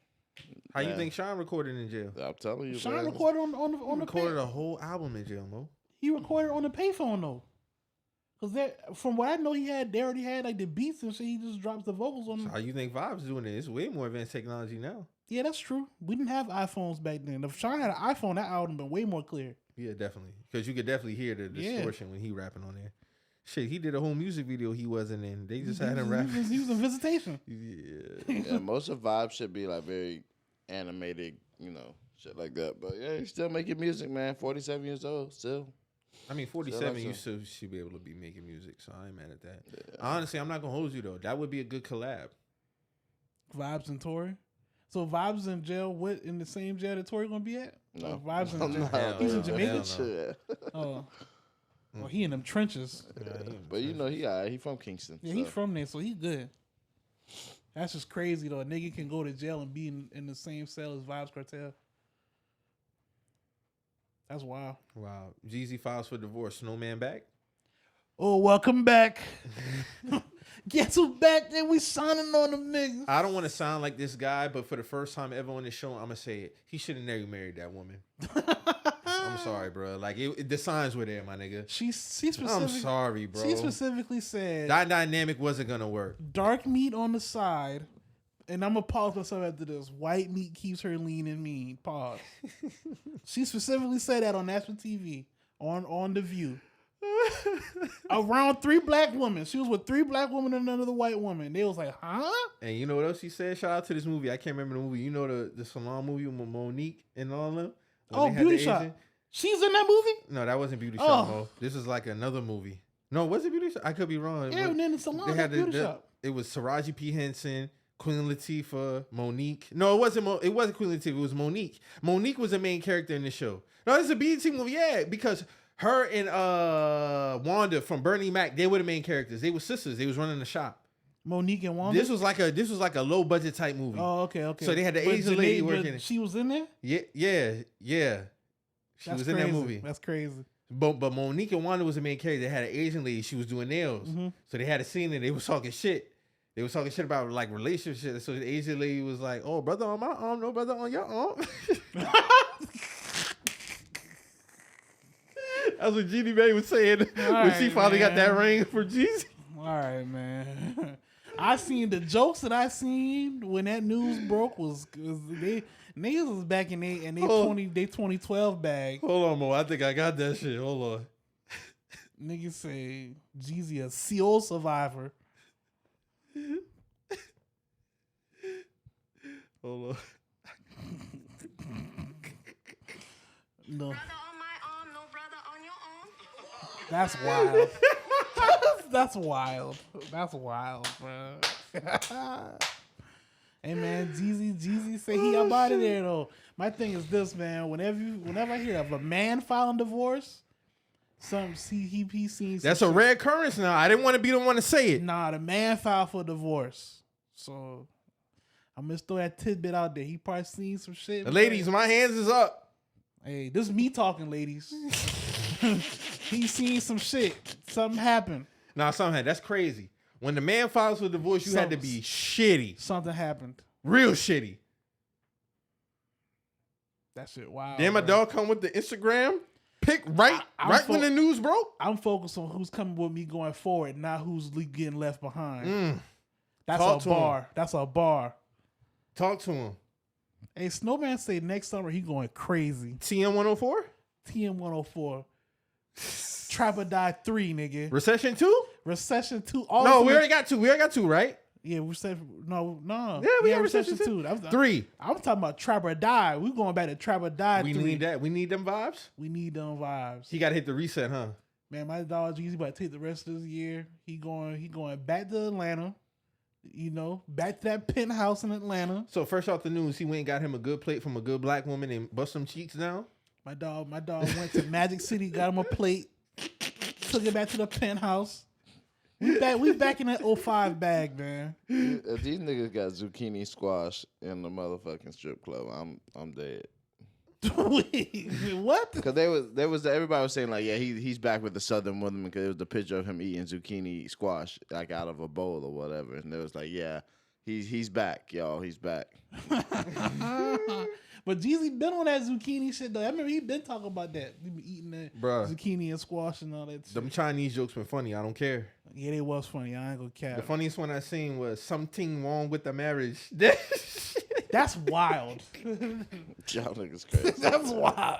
How you think Sean recorded in jail? I'm telling you, Sean man. recorded on the recorded a whole album in jail, Mo. He recorded on the payphone though. Cause from what I know, they already had like the beats and shit. He just drops the vocals on. So how you think Vibes doing it? It's way more advanced technology now. Yeah, that's true. We didn't have iPhones back then. If Sean had an iPhone, that album been way more clear. Yeah, definitely. Because you could definitely hear the distortion when he rapping on there. Shit, he did a whole music video he wasn't in. They just had him rapping. He was in Visitation. Yeah, most of Vibes should be like very animated, you know, shit like that. But yeah, he's still making music, man. 47 years old, still. I mean, 47, you still should be able to be making music, so I ain't mad at that. Yeah. Honestly, I'm not going to hold you, though. That would be a good collab. Vibes and Tory? So Vibes in jail, what, in the same jail that Tory going to be at? No. Vibes in jail? No, he's in Jamaica? No. Oh. Well, he in them trenches. Yeah, but you know, he from Kingston. Yeah, so. He from there, so he good. That's just crazy, though. A nigga can go to jail and be in the same cell as Vibes Cartel. That's wild. Wow. Jeezy files for divorce. Snowman back? Oh, welcome back. Guess who's back? And we signing on them niggas. I don't want to sound like this guy, but for the first time ever on this show, I'm going to say it. He should have never married that woman. I'm sorry, bro. Like, the signs were there, my nigga. She I'm sorry, bro. She specifically said that dynamic wasn't going to work. Dark meat on the side. And I'm going to pause myself after this. White meat keeps her lean and mean. Pause. She specifically said that on national TV, on The View. Around 3 black women. She was with 3 black women and another white woman. They was like, huh? And you know what else she said? Shout out to this movie. I can't remember the movie. You know the salon movie with Monique and all of them? Oh, Beauty Shop. She's in that movie? No, that wasn't Beauty Shop. Mo. This is like another movie. No, was it Beauty Shop? I could be wrong. Yeah, and then the salon had Beauty Shop. It was Taraji P. Henson, Queen Latifah, Monique. No, it wasn't Queen Latifah. It was Monique. Monique was the main character in the show. No, it's a BET movie. Yeah, because her and Wanda from Bernie Mac, they were the main characters. They were sisters. They was running the shop. Monique and Wanda. This was like a low budget type movie. Oh, okay. So they had the Asian lady working. She was in there. Yeah. She was in that movie. That's crazy. But Monique and Wanda was the main character. They had an Asian lady. She was doing nails. Mm-hmm. So they had a scene and they was talking shit. They was talking shit about like relationships. So the Asian lady was like, "Oh, brother on my arm, no brother on your arm." That's what Jeezy May was saying when she finally got that ring for Jeezy. All right, man. I seen the jokes that I seen when that news broke was they niggas was back in they 2012 bag. Hold on, Mo. I think I got that shit. Hold on. Niggas say Jeezy a SEAL survivor. Hold on. No. Brother on my arm, no brother on your arm. That's wild. That's wild. That's wild, bro. Hey man, Jeezy say he up out of there though. My thing is this, man. Whenever I hear of a man filing divorce, he seen. That's a rare occurrence now. I didn't want to be the one to say it. Nah, the man filed for divorce. So I'm just throw that tidbit out there. He probably seen some shit. Ladies, my hands is up. Hey, this is me talking, ladies. He seen some shit. Something happened. Nah, something happened. That's crazy. When the man files for divorce, you had to be shitty. Something happened. Real shitty. That shit wild. Then my dog come with the Instagram pic right when the news broke. I'm focused on who's coming with me going forward, not who's getting left behind. That's Talk a bar. That's a bar. Talk to him. Hey, Snowman say next summer he going crazy. TM 104? TM 104. Trapper Die 3, nigga. Recession 2? Recession 2. No, we already got 2. We already got 2, right? Yeah, we said no. Yeah, we got Recession 2. 3. I'm talking about Trapper Die. We going back to Trapper Die 3. We need that. We need them vibes. We need them vibes. He got to hit the reset, huh? Man, my dog Jeezy about to take the rest of this year. He going back to Atlanta. You know, back to that penthouse in Atlanta. So first off the news, he went and got him a good plate from a good black woman and bust some cheeks down. My dog went to Magic City, got him a plate, took it back to the penthouse. We back in that 05 bag, man. If these niggas got zucchini squash in the motherfucking strip club, I'm dead. Wait, what? Because everybody was saying like, yeah, he's back with the Southern woman because it was the picture of him eating zucchini squash like out of a bowl or whatever, and it was like, yeah, he's back, y'all, he's back. But Jeezy been on that zucchini shit though. I remember he been talking about that. He been eating that zucchini and squash and all that shit. Them Chinese jokes been funny. I don't care. Yeah, they was funny. I ain't gonna cap. The funniest one I seen was something wrong with the marriage. That's wild. Y'all niggas crazy. That's wild.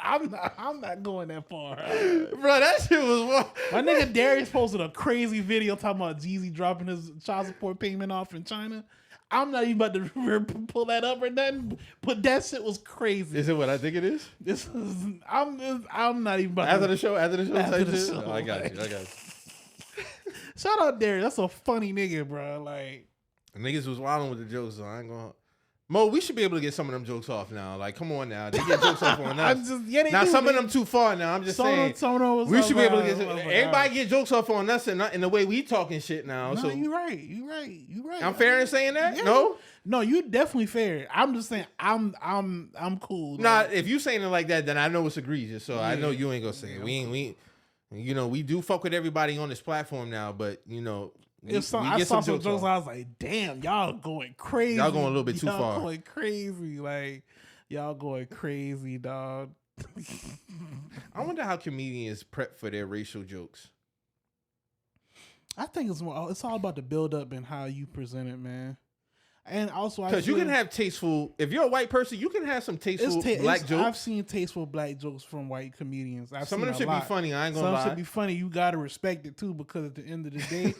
I'm not going that far. Bro, that shit was wild. My nigga Darius posted a crazy video talking about Jeezy dropping his child support payment off in China. I'm not even about to pull that up or nothing, but that shit was crazy. Is it what I think it is? This is I'm not even about after to, the show. After the show, after type the shit? show, Oh, I got you. Shout out Darius. That's a funny nigga, bro. Like niggas was wilding with the jokes, so I ain't gonna. Mo, we should be able to get some of them jokes off now. Like, come on now, they get jokes off on us. Now some of them too far. Now I'm just saying we should be able to get. Everybody get jokes off on us, and not in the way we talking shit now. No, so you right. I'm fair in saying that. Yeah. No, you definitely fair. I'm just saying I'm cool. Nah, if you saying it like that, then I know it's egregious. So I know you ain't gonna say it. We do fuck with everybody on this platform now, but I saw some jokes. I was like, damn, y'all going crazy. Y'all going a little bit too far. Y'all going crazy. Like, y'all going crazy, dog. I wonder how comedians prep for their racial jokes. I think it's all about the build up and how you present it, man. And also, because you can have tasteful. If you're a white person, you can have some tasteful black jokes. I've seen tasteful black jokes from white comedians. Some of them should be funny. I ain't gonna lie. Some should be funny. You gotta respect it too, because at the end of the day,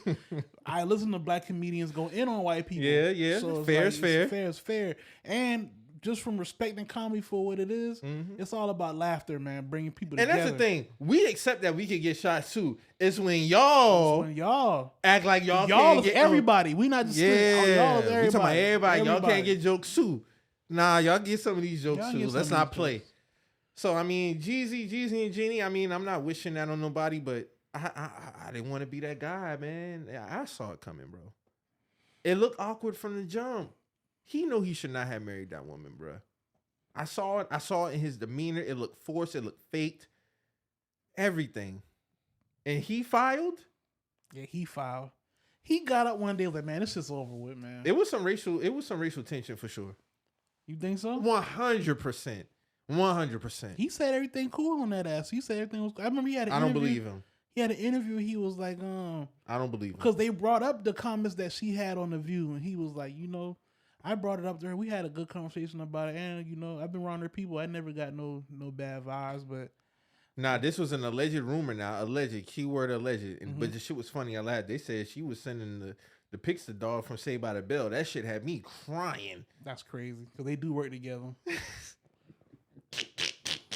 I listen to black comedians go in on white people. Yeah. So fair is fair. Fair is fair. And just from respecting comedy for what it is, it's all about laughter, man. Bringing people together. And that's the thing. We accept that we can get shots too. It's when y'all act like y'all can't get everybody. We not just y'all is everybody. We talking about everybody. Y'all can't get jokes too. Nah, y'all get some of these jokes too. Let's not play. So I mean, Jeezy and Jeannie. I mean, I'm not wishing that on nobody, but I didn't want to be that guy, man. I saw it coming, bro. It looked awkward from the jump. He knew he should not have married that woman, bro. I saw it in his demeanor. It looked forced. It looked faked. Everything. And he filed? Yeah, he filed. He got up one day like, man, this is over with, man. It was some racial tension for sure. You think so? 100%. 100%. He said everything cool on that ass. He said everything was. I remember he had. I don't believe him. He had an interview. He was like, I don't believe him because they brought up the comments that she had on The View, and he was like, I brought it up to her. We had a good conversation about it, and I've been around her people. I never got no bad vibes, but. Nah, this was an alleged rumor now. Alleged, keyword alleged. But the shit was funny. I laughed. They said she was sending the pics to dog from Saved by the Bell. That shit had me crying. That's crazy. Because they do work together.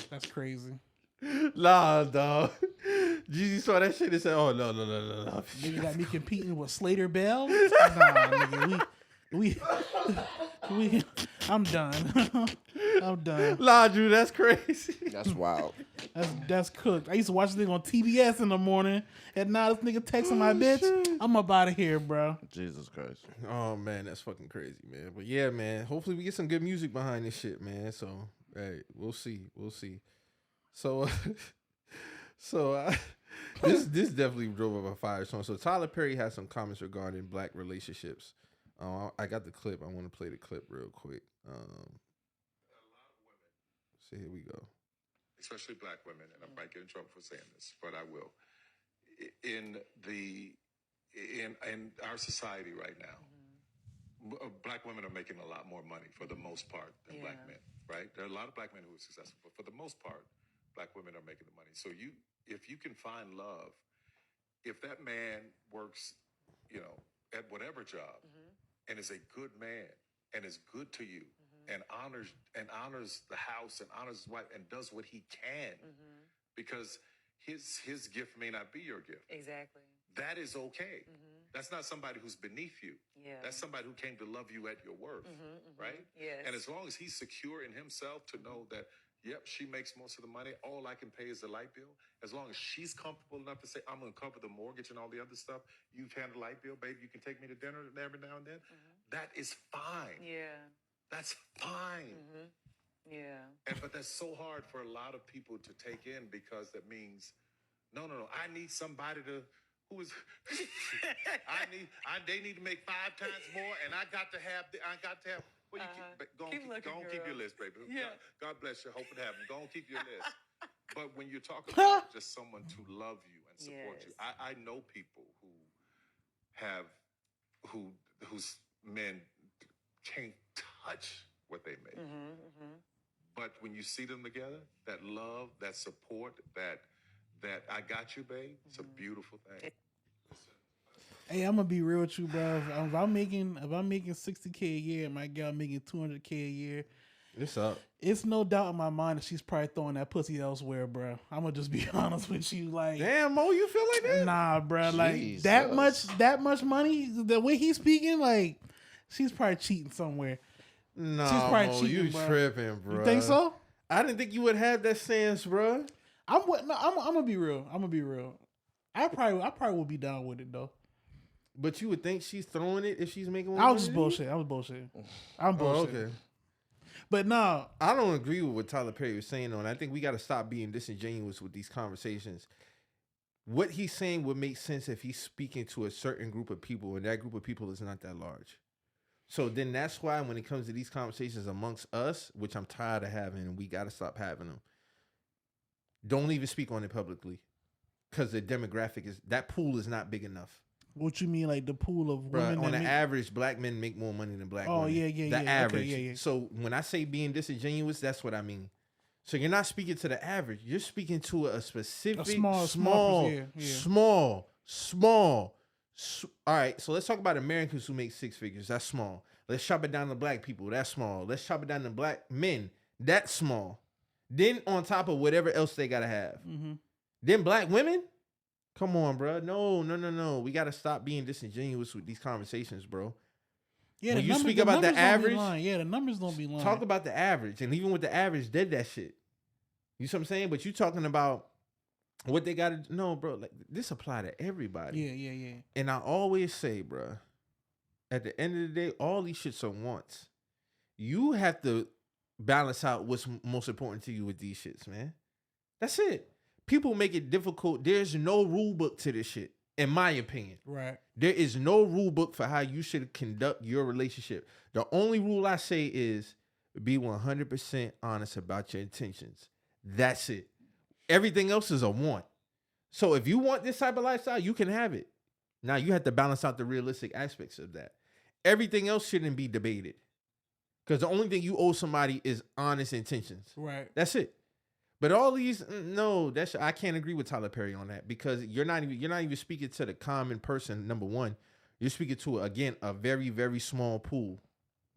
That's crazy. Nah, dog. Jeezy saw that shit and said, oh, no. Nigga got me competing with Slater Bell? Nah, nigga. We I'm done. I'm done. Nah, Drew, that's crazy. That's wild. That's cooked. I used to watch this nigga on TBS in the morning. And now this nigga texting my bitch. Shit. I'm up out of here, bro. Jesus Christ. Oh, man, that's fucking crazy, man. But yeah, man, hopefully we get some good music behind this shit, man. So, hey, we'll see. So, this definitely drove up a firestorm. So Tyler Perry has some comments regarding black relationships. I got the clip. I want to play the clip real quick. So here we go. Especially black women, and I might get in trouble for saying this, but I will. In our society right now, black women are making a lot more money for the most part than black men, right? There are a lot of black men who are successful, but for the most part, black women are making the money. So if you can find love, if that man works, at whatever job, and is a good man and is good to you, and honors the house and honors his wife and does what he can, because his gift may not be your gift. Exactly. That is okay. That's not somebody who's beneath you. Yeah. That's somebody who came to love you at your worth, right? Yes. And as long as he's secure in himself to know that, yep, she makes most of the money, all I can pay is the light bill. As long as she's comfortable enough to say, I'm going to cover the mortgage and all the other stuff, you've handled the light bill, baby, you can take me to dinner every now and then. That is fine. Yeah. That's fine. Yeah. But that's so hard for a lot of people to take in, because that means, no, I need somebody to, who is, they need to make 5 times more, and I got to have, well, keep your list, baby. Yeah. God bless you. Hope it happens. Go on, keep your list. But when you're talking about just someone to love you and support you, I know people whose men can't touch what they make. But when you see them together, that love, that support, that I got you, babe, it's a beautiful thing. Hey, I'm gonna be real with you, bro. If I'm making $60K a year and my gal making $200K a year, it's up. It's no doubt in my mind that she's probably throwing that pussy elsewhere, bro. I'm gonna just be honest with you, like, damn, Mo, you feel like that? Nah, bro. Like that much money, the way he's speaking, like she's probably cheating somewhere. Nah, she's probably Mo, cheating, you bro. tripping, bro. You think so? I didn't think you would have that sense, bro. I'm gonna be real. I probably would be down with it though. But you would think she's throwing it if she's making one. I was bullshit. I'm bullshit. Okay. But no, I don't agree with what Tyler Perry was saying on. I think we got to stop being disingenuous with these conversations. What he's saying would make sense if he's speaking to a certain group of people, and that group of people is not that large. So then that's why when it comes to these conversations amongst us, which I'm tired of having, and we got to stop having them, don't even speak on it publicly, because the demographic that pool is not big enough. What you mean, like the pool of women? On the average, black men make more money than black women. Oh, yeah. The average. Okay, yeah. So when I say being disingenuous, that's what I mean. So you're not speaking to the average. You're speaking to a specific, small. All right, so let's talk about Americans who make 6 figures. That's small. Let's chop it down to black people. That's small. Let's chop it down to black men. That's small. Then on top of whatever else they got to have. Then black women? Come on, bro. No. We got to stop being disingenuous with these conversations, bro. Yeah, when you speak about the average, the numbers don't be lying. Talk about the average, and even with the average, did that shit. You see what I'm saying? But you talking about what they got to no, bro. Like this apply to everybody. Yeah. And I always say, bro, at the end of the day, all these shits are wants. You have to balance out what's most important to you with these shits, man. That's it. People make it difficult. There's no rule book to this shit, in my opinion. Right. There is no rule book for how you should conduct your relationship. The only rule I say is Be 100% honest about your intentions. That's it. Everything else is a want. So if you want this type of lifestyle, you can have it. Now you have to balance out the realistic aspects of that. Everything else shouldn't be debated. Because the only thing you owe somebody is honest intentions. Right. That's it. But all these, no, I can't agree with Tyler Perry on that, because you're not even speaking to the common person. Number one, you're speaking to, again, a very, very small pool,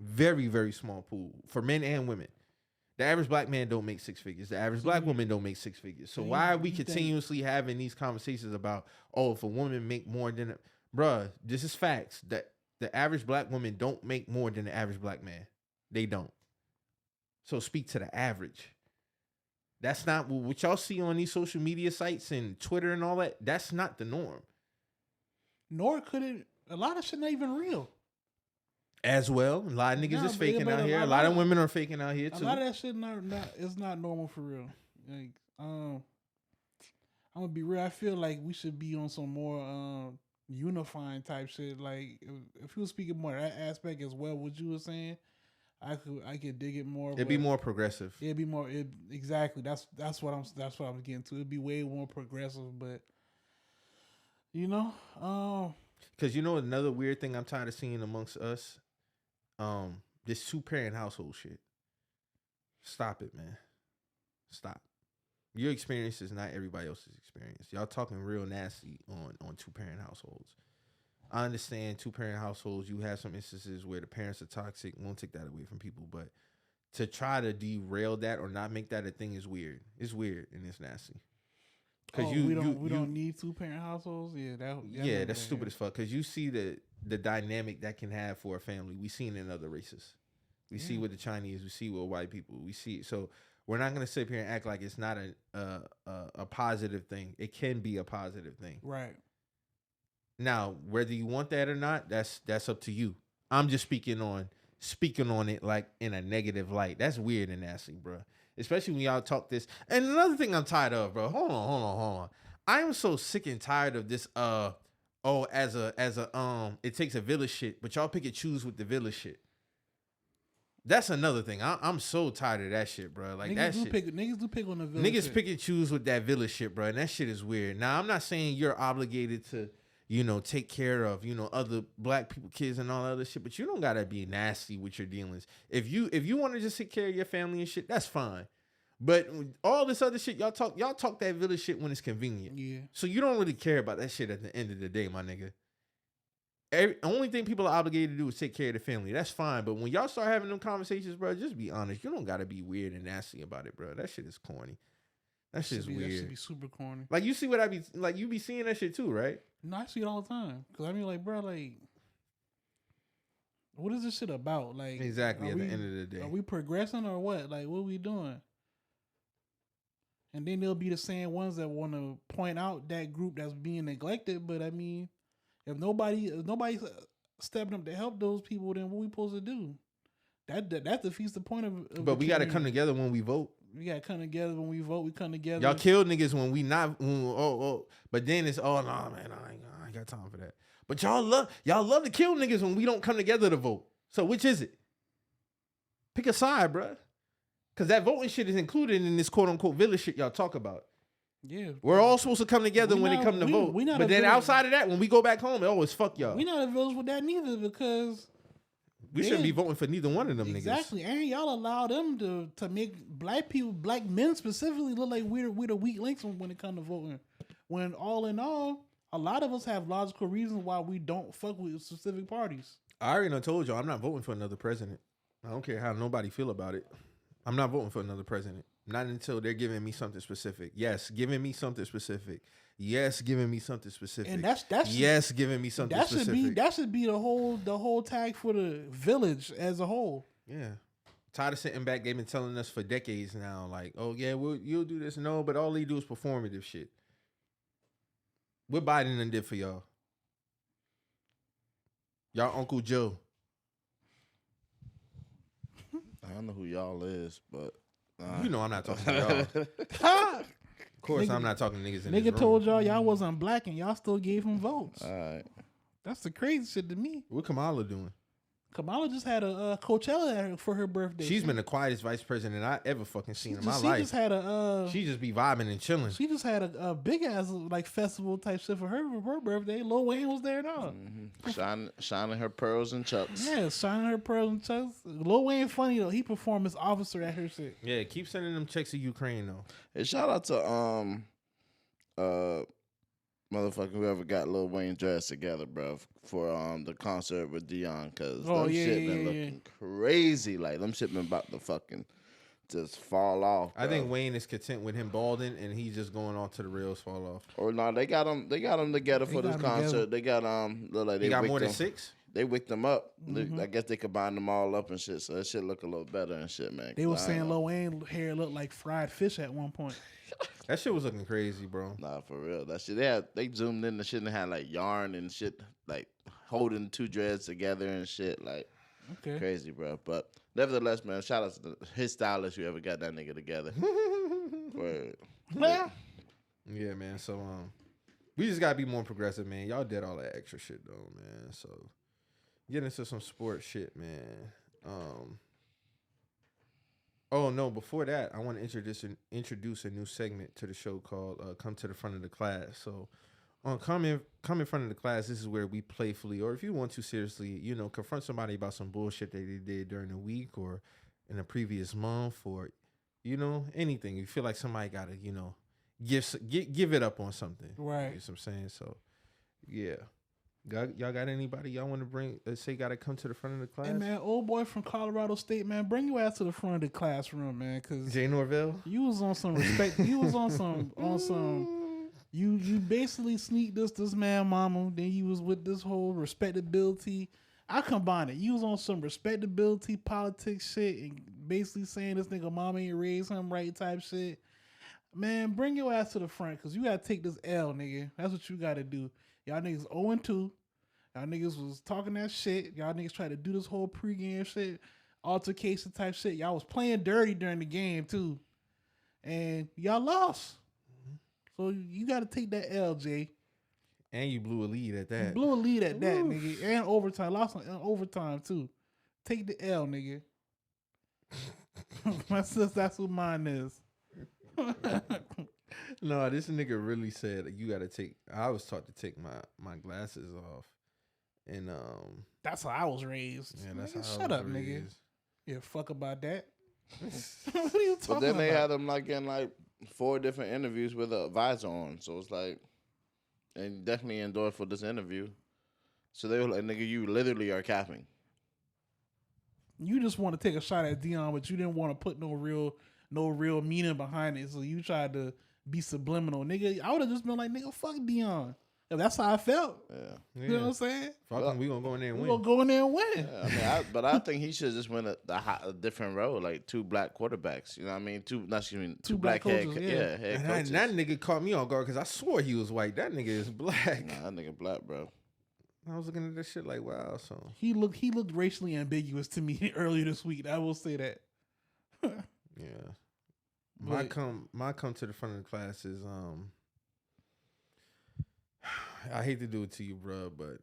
very, very small pool for men and women. The average black man don't make six figures. The average black woman don't make six figures. So why are we continuously having these conversations about, oh, if a woman make more than, bruh, this is facts. That the average black woman don't make more than the average black man. They don't. So speak to the average. That's not what y'all see on these social media sites and Twitter and all that. That's not the norm. Nor could it. A lot of shit not even real. As well, a lot of niggas is faking out here. A lot of women are faking out here too. A lot of that shit it's not normal for real. Like, I'm gonna be real. I feel like we should be on some more unifying type shit. Like, if you were speaking more of that aspect as well, what you were saying, I could dig it more. It'd be more progressive. It'd be more exactly. That's what I'm getting to. It'd be way more progressive, but because another weird thing I'm tired of seeing amongst us, this 2-parent household shit. Stop it, man. Stop. Your experience is not everybody else's experience. Y'all talking real nasty on 2-parent households. I understand 2-parent households, you have some instances where the parents are toxic. Won't take that away from people, but to try to derail that or not make that a thing is weird. It's weird and it's nasty. Because we don't need 2-parent households. Yeah, that's stupid as fuck. Because you see the dynamic that can have for a family. We seen it in other races. We see with the Chinese. We see with white people. We see it. So we're not gonna sit here and act like it's not a positive thing. It can be a positive thing. Right. Now, whether you want that or not, that's up to you. I'm just speaking on it like in a negative light. That's weird and nasty, bro. Especially when y'all talk this. And another thing I'm tired of, bro. Hold on. I am so sick and tired of this. It takes a village shit, but y'all pick and choose with the village shit. That's another thing. I'm so tired of that shit, bro. Like niggas do pick on the village. Niggas pick and choose with that village shit, bro. And that shit is weird. Now, I'm not saying you're obligated to, take care of, other black people, kids and all that other shit, but you don't gotta be nasty with your dealings. If you want to just take care of your family and shit, that's fine. But all this other shit, y'all talk that village shit when it's convenient. Yeah. So you don't really care about that shit at the end of the day, my nigga. Only thing people are obligated to do is take care of the family. That's fine. But when y'all start having them conversations, bro, just be honest. You don't gotta be weird and nasty about it, bro. That shit is corny. That shit is weird. That should be super corny. Like, you see what I be like? You be seeing that shit too, right? No, I see it all the time. Cause I mean, like, bro, like, what is this shit about? Like, exactly. At the end of the day, are we progressing or what? Like, what are we doing? And then there'll be the same ones that want to point out that group that's being neglected. But I mean, if nobody's stepping up to help those people, then what we supposed to do? That defeats the point of but we got to come together when we vote. We got to come together when we vote. We come together. Y'all kill niggas when we not. But then it's nah, man. I ain't got time for that. But y'all love to kill niggas when we don't come together to vote. So which is it? Pick a side, bruh. Because that voting shit is included in this quote unquote village shit y'all talk about. Yeah, we're all supposed to come together when it come to vote. But then outside of that, when we go back home, it always fuck y'all. We not a village with that neither, because we shouldn't be voting for neither one of them niggas. Exactly, and y'all allow them to make black people, black men specifically, look like we're the weak links when it comes to voting. When all in all, a lot of us have logical reasons why we don't fuck with specific parties. I already told y'all I'm not voting for another president. I don't care how nobody feel about it. I'm not voting for another president. Not until they're giving me something specific. Yes, giving me something specific. Yes, giving me something specific. And that's yes, giving me something specific. That should be the whole tag for the village as a whole. Yeah. Tired of sitting back. They've been telling us for decades now, like, oh yeah, you'll do this. No, but all they do is performative shit. What Biden done did for y'all? Y'all Uncle Joe. I don't know who y'all is, but you know I'm not talking to y'all. Of course, I'm not talking to niggas in this room. Nigga told y'all wasn't black and y'all still gave him votes. All right. That's the crazy shit to me. What Kamala doing? Kamala just had a Coachella for her birthday. She's been the quietest vice president I ever fucking seen in my she life. Just had a. She just be vibing and chilling. She just had a big ass like festival type shit for her birthday. Lil Wayne was there now. Shining her pearls and chucks. Yeah, shining her pearls and chucks. Lil Wayne funny though. He performed as officer at her shit. Yeah, keep sending them checks to Ukraine though. Hey, shout out to motherfucker whoever got Lil Wayne dressed together, bro, for the concert with Deion, because shit been looking crazy. Like them shit been about to fucking just fall off. Bro. I think Wayne is content with him balding and he's just going on to the rails fall off. Or no, they got him together for this concert. They got look like they got more than 6. They wicked them up. I guess they combined them all up and shit, so that shit look a little better and shit, man. They were saying Lil Wayne hair looked like fried fish at one point. That shit was looking crazy, bro. Nah, for real. That shit, they zoomed in the shit and had like yarn and shit, like holding 2 dreads together and shit, like crazy, bro. But nevertheless, man, shout out to his stylist whoever got that nigga together. Yeah, man. So we just gotta be more progressive, man. Y'all did all that extra shit though, man. So get into some sports shit, man. Oh no! Before that, I want to introduce a new segment to the show called "Come to the Front of the Class." So, on come in front of the class, this is where we playfully, or if you want to seriously, confront somebody about some bullshit that they did during the week or in the previous month, or anything. You feel like somebody gotta, give it up on something, right? You know what I'm saying? So, yeah. Y'all got anybody y'all want to bring? Say, gotta come to the front of the class. Hey man, old boy from Colorado State, man, bring your ass to the front of the classroom, man. Cause Jay Norvell, you was on some respect. You was on some. You basically sneaked this man mama. Then you was with this whole respectability. I combine it. You was on some respectability politics shit and basically saying this nigga mama ain't raised him right type shit. Man, bring your ass to the front because you gotta take this L, nigga. That's what you gotta do. Y'all niggas 0-2. Y'all niggas was talking that shit. Y'all niggas tried to do this whole pregame shit, altercation type shit. Y'all was playing dirty during the game too. And y'all lost. So you got to take that L, Jay. And you blew a lead at that. You blew a lead at that, nigga. And overtime. Lost on overtime too. Take the L, nigga. That's what mine is. No, this nigga really said you gotta take. I was taught to take my glasses off, and that's how I was raised. Yeah, that's nigga, how shut I was up, raised. nigga. Yeah, fuck about that. What are you talking about? But then they had him like in like 4 different interviews with a visor on, so it's like, and definitely endorsed for this interview. So they were like, "Nigga, you literally are capping." You just want to take a shot at Deion, but you didn't want to put no real meaning behind it. So you tried to be subliminal, nigga. I would have just been like, nigga, fuck Deion. That's how I felt. Yeah. You know what I'm saying? Fuck him, we gonna go in there and win. We gonna go in there and win. Yeah, but I think he should just win a different role, like 2 black quarterbacks. You know what I mean? 2 black coaches, head coaches. That nigga caught me on guard because I swore he was white. That nigga is black. Nah, that nigga black, bro. I was looking at this shit like, wow. So he looked racially ambiguous to me earlier this week. I will say that. Yeah. My come to the front of the class is I hate to do it to you, bro, but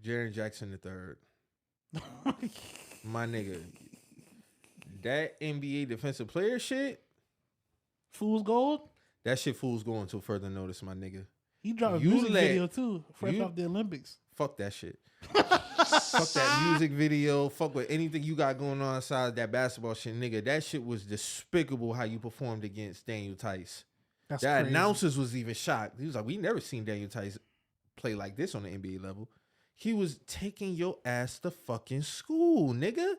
Jaren Jackson III, my nigga, that NBA defensive player shit, fool's gold. That shit fool's gold until further notice, my nigga. He dropped a music video too, fresh off the Olympics. Fuck that shit. Fuck that music video. Fuck with anything you got going on inside that basketball shit, nigga. That shit was despicable how you performed against Daniel Tice. That's that crazy. Announcers was even shocked. He was like, we never seen Daniel Tice play like this on the NBA level. He was taking your ass to fucking school, nigga.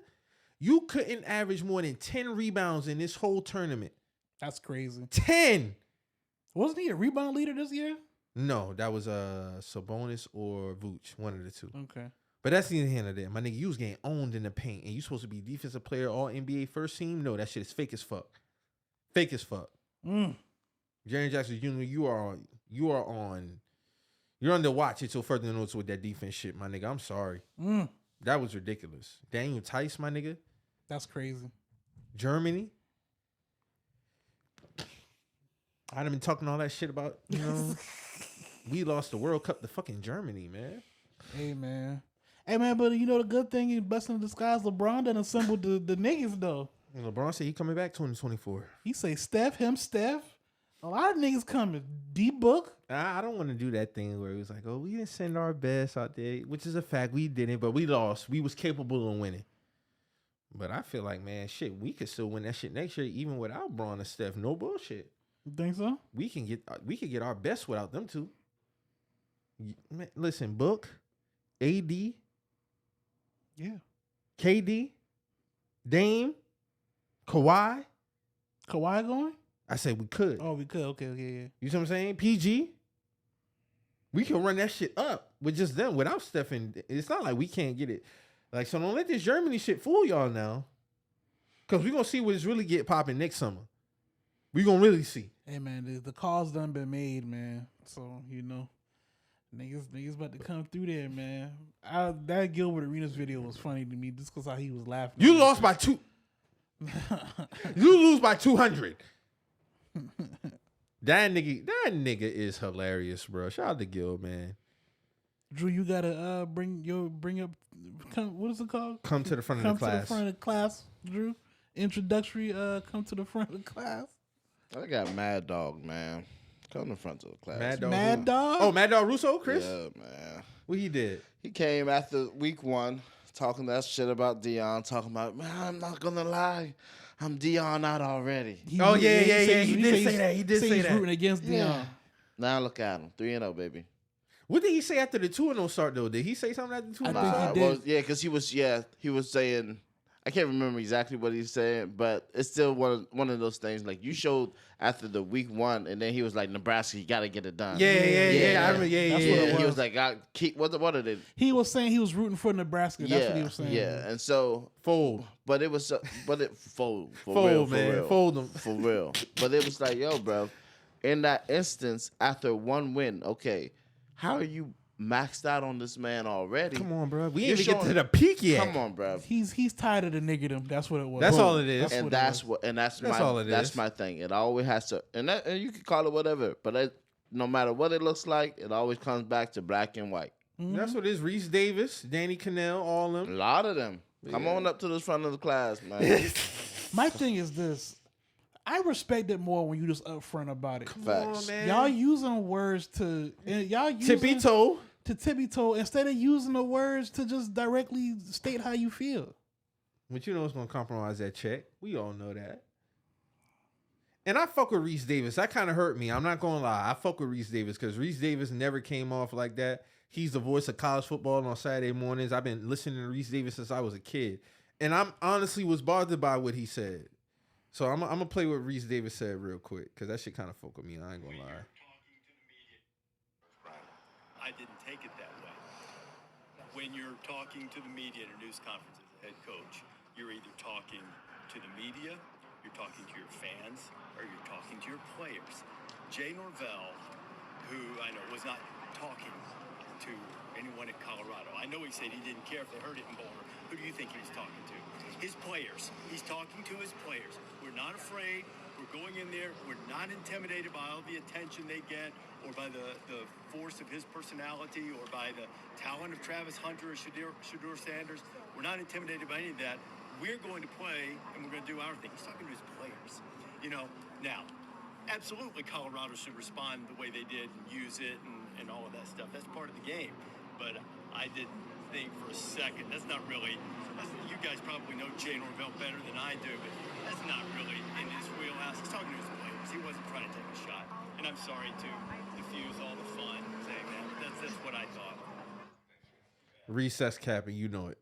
You couldn't average more than 10 rebounds in this whole tournament. That's crazy. 10. Wasn't he a rebound leader this year? No, that was Sabonis or Vooch, one of the two. Okay. But that's the end of that. My nigga, you was getting owned in the paint and you supposed to be defensive player, all NBA first team. No, that shit is fake as fuck. Fake as fuck. Jaren Jackson Jr., you're under watch until further notice with that defense shit, my nigga. I'm sorry. That was ridiculous. Daniel Tice, my nigga. That's crazy. Germany. I done been talking all that shit about, we lost the World Cup to fucking Germany, man. Hey, man. Hey man, but you know the good thing is blessing in disguise. LeBron done assembled the niggas though. And LeBron said he coming back 2024. He say Steph. A lot of niggas coming. D-Book. I don't want to do that thing where it was like, oh, we didn't send our best out there, which is a fact. We didn't, but we lost. We was capable of winning. But I feel like, man, shit, we could still win that shit next year, even without Braun and Steph. No bullshit. You think so? We can get our best without them two. Man, listen, Book, AD, yeah, KD, Dame, Kawhi. Kawhi going? I said we could. Oh, we could. Okay, yeah. You see what I'm saying? PG. We can run that shit up with just them without Steph. And it's not like we can't get it. Like, so don't let this Germany shit fool y'all now. Because we're going to see what it's really get popping next summer. We're going to really see. Hey, man, the call's done been made, man. So, you know, niggas about to come through there, man. That Gilbert Arenas video was funny to me just because how he was laughing. You lost by 2. You lose by 200. That nigga is hilarious, bro. Shout out to Gil, man. Drew, you gotta bring up. What is it called? Come to the front of the class. Come to the front of the class, Drew. Introductory. Come to the front of the class. I got Mad Dog, man. Come to the front of the class. Mad Dog. Oh, Mad Dog Russo, Chris. Yeah, man. What he did? He came after week 1, talking that shit about Deion. Talking about, man, I'm not gonna lie. I'm Deion out already. He did say that. He did say he's that. Rooting against Deion. Yeah. Now look at him, 3-0, baby. What did he say after the 2-0 start though? Did he say something after the 2-0 start? Well, yeah, because he was saying, I can't remember exactly what he's saying, but it's still one of those things. Like you showed after the week 1, and then he was like, Nebraska, you got to get it done. Yeah. I remember, That's what it He was like, what are they? He was saying he was rooting for Nebraska. That's what he was saying. Yeah, and so fold. But it was, fold for fold, real, man, for real, fold them for real. But it was like, yo, bro, in that instance, after 1 win, okay, how are you maxed out on this man already? Come on, bro. We ain't even get to the peak yet. Come on, bro. He's tired of the niggerdom. That's what it was. That's all it is. That's my thing. It always has to, and you can call it whatever, but no matter what it looks like, it always comes back to black and white. Mm-hmm. That's what it is. Reese Davis, Danny Cannell, all them. A lot of them. Come on up to the front of the class, man. My thing is this. I respect it more when you just upfront about it. Come on, man. Y'all using words to tippy toe instead of using the words to just directly state how you feel. But you know it's gonna compromise that check. We all know that. And I fuck with Reese Davis. That kind of hurt me. I'm not gonna lie. I fuck with Reese Davis because Reese Davis never came off like that. He's the voice of college football on Saturday mornings. I've been listening to Reese Davis since I was a kid, and I'm honestly was bothered by what he said. So I'm gonna play what Reese Davis said real quick because that shit kind of fuck with me. I ain't gonna lie. I didn't take it that way. When you're talking to the media at a news conference as a head coach, you're either talking to the media, you're talking to your fans, or you're talking to your players. Jay Norvell, who I know was not talking to anyone at Colorado. I know he said he didn't care if they heard it in Boulder. Who do you think he was talking to? His players. He's talking to his players. We're not afraid. We're going in there. We're not intimidated by all the attention they get or by the force of his personality or by the talent of Travis Hunter or Shedeur Sanders. We're not intimidated by any of that. We're going to play, and we're going to do our thing. He's talking to his players. You know, now, absolutely Colorado should respond the way they did and use it and all of that stuff. That's part of the game. But I didn't think for a second, you guys probably know Jay Norvell better than I do, but that's not really in his wheelhouse. He's talking to his players. He wasn't trying to take a shot. And I'm sorry to diffuse all the fun saying that, but that's what I thought. Recess capping, you know it.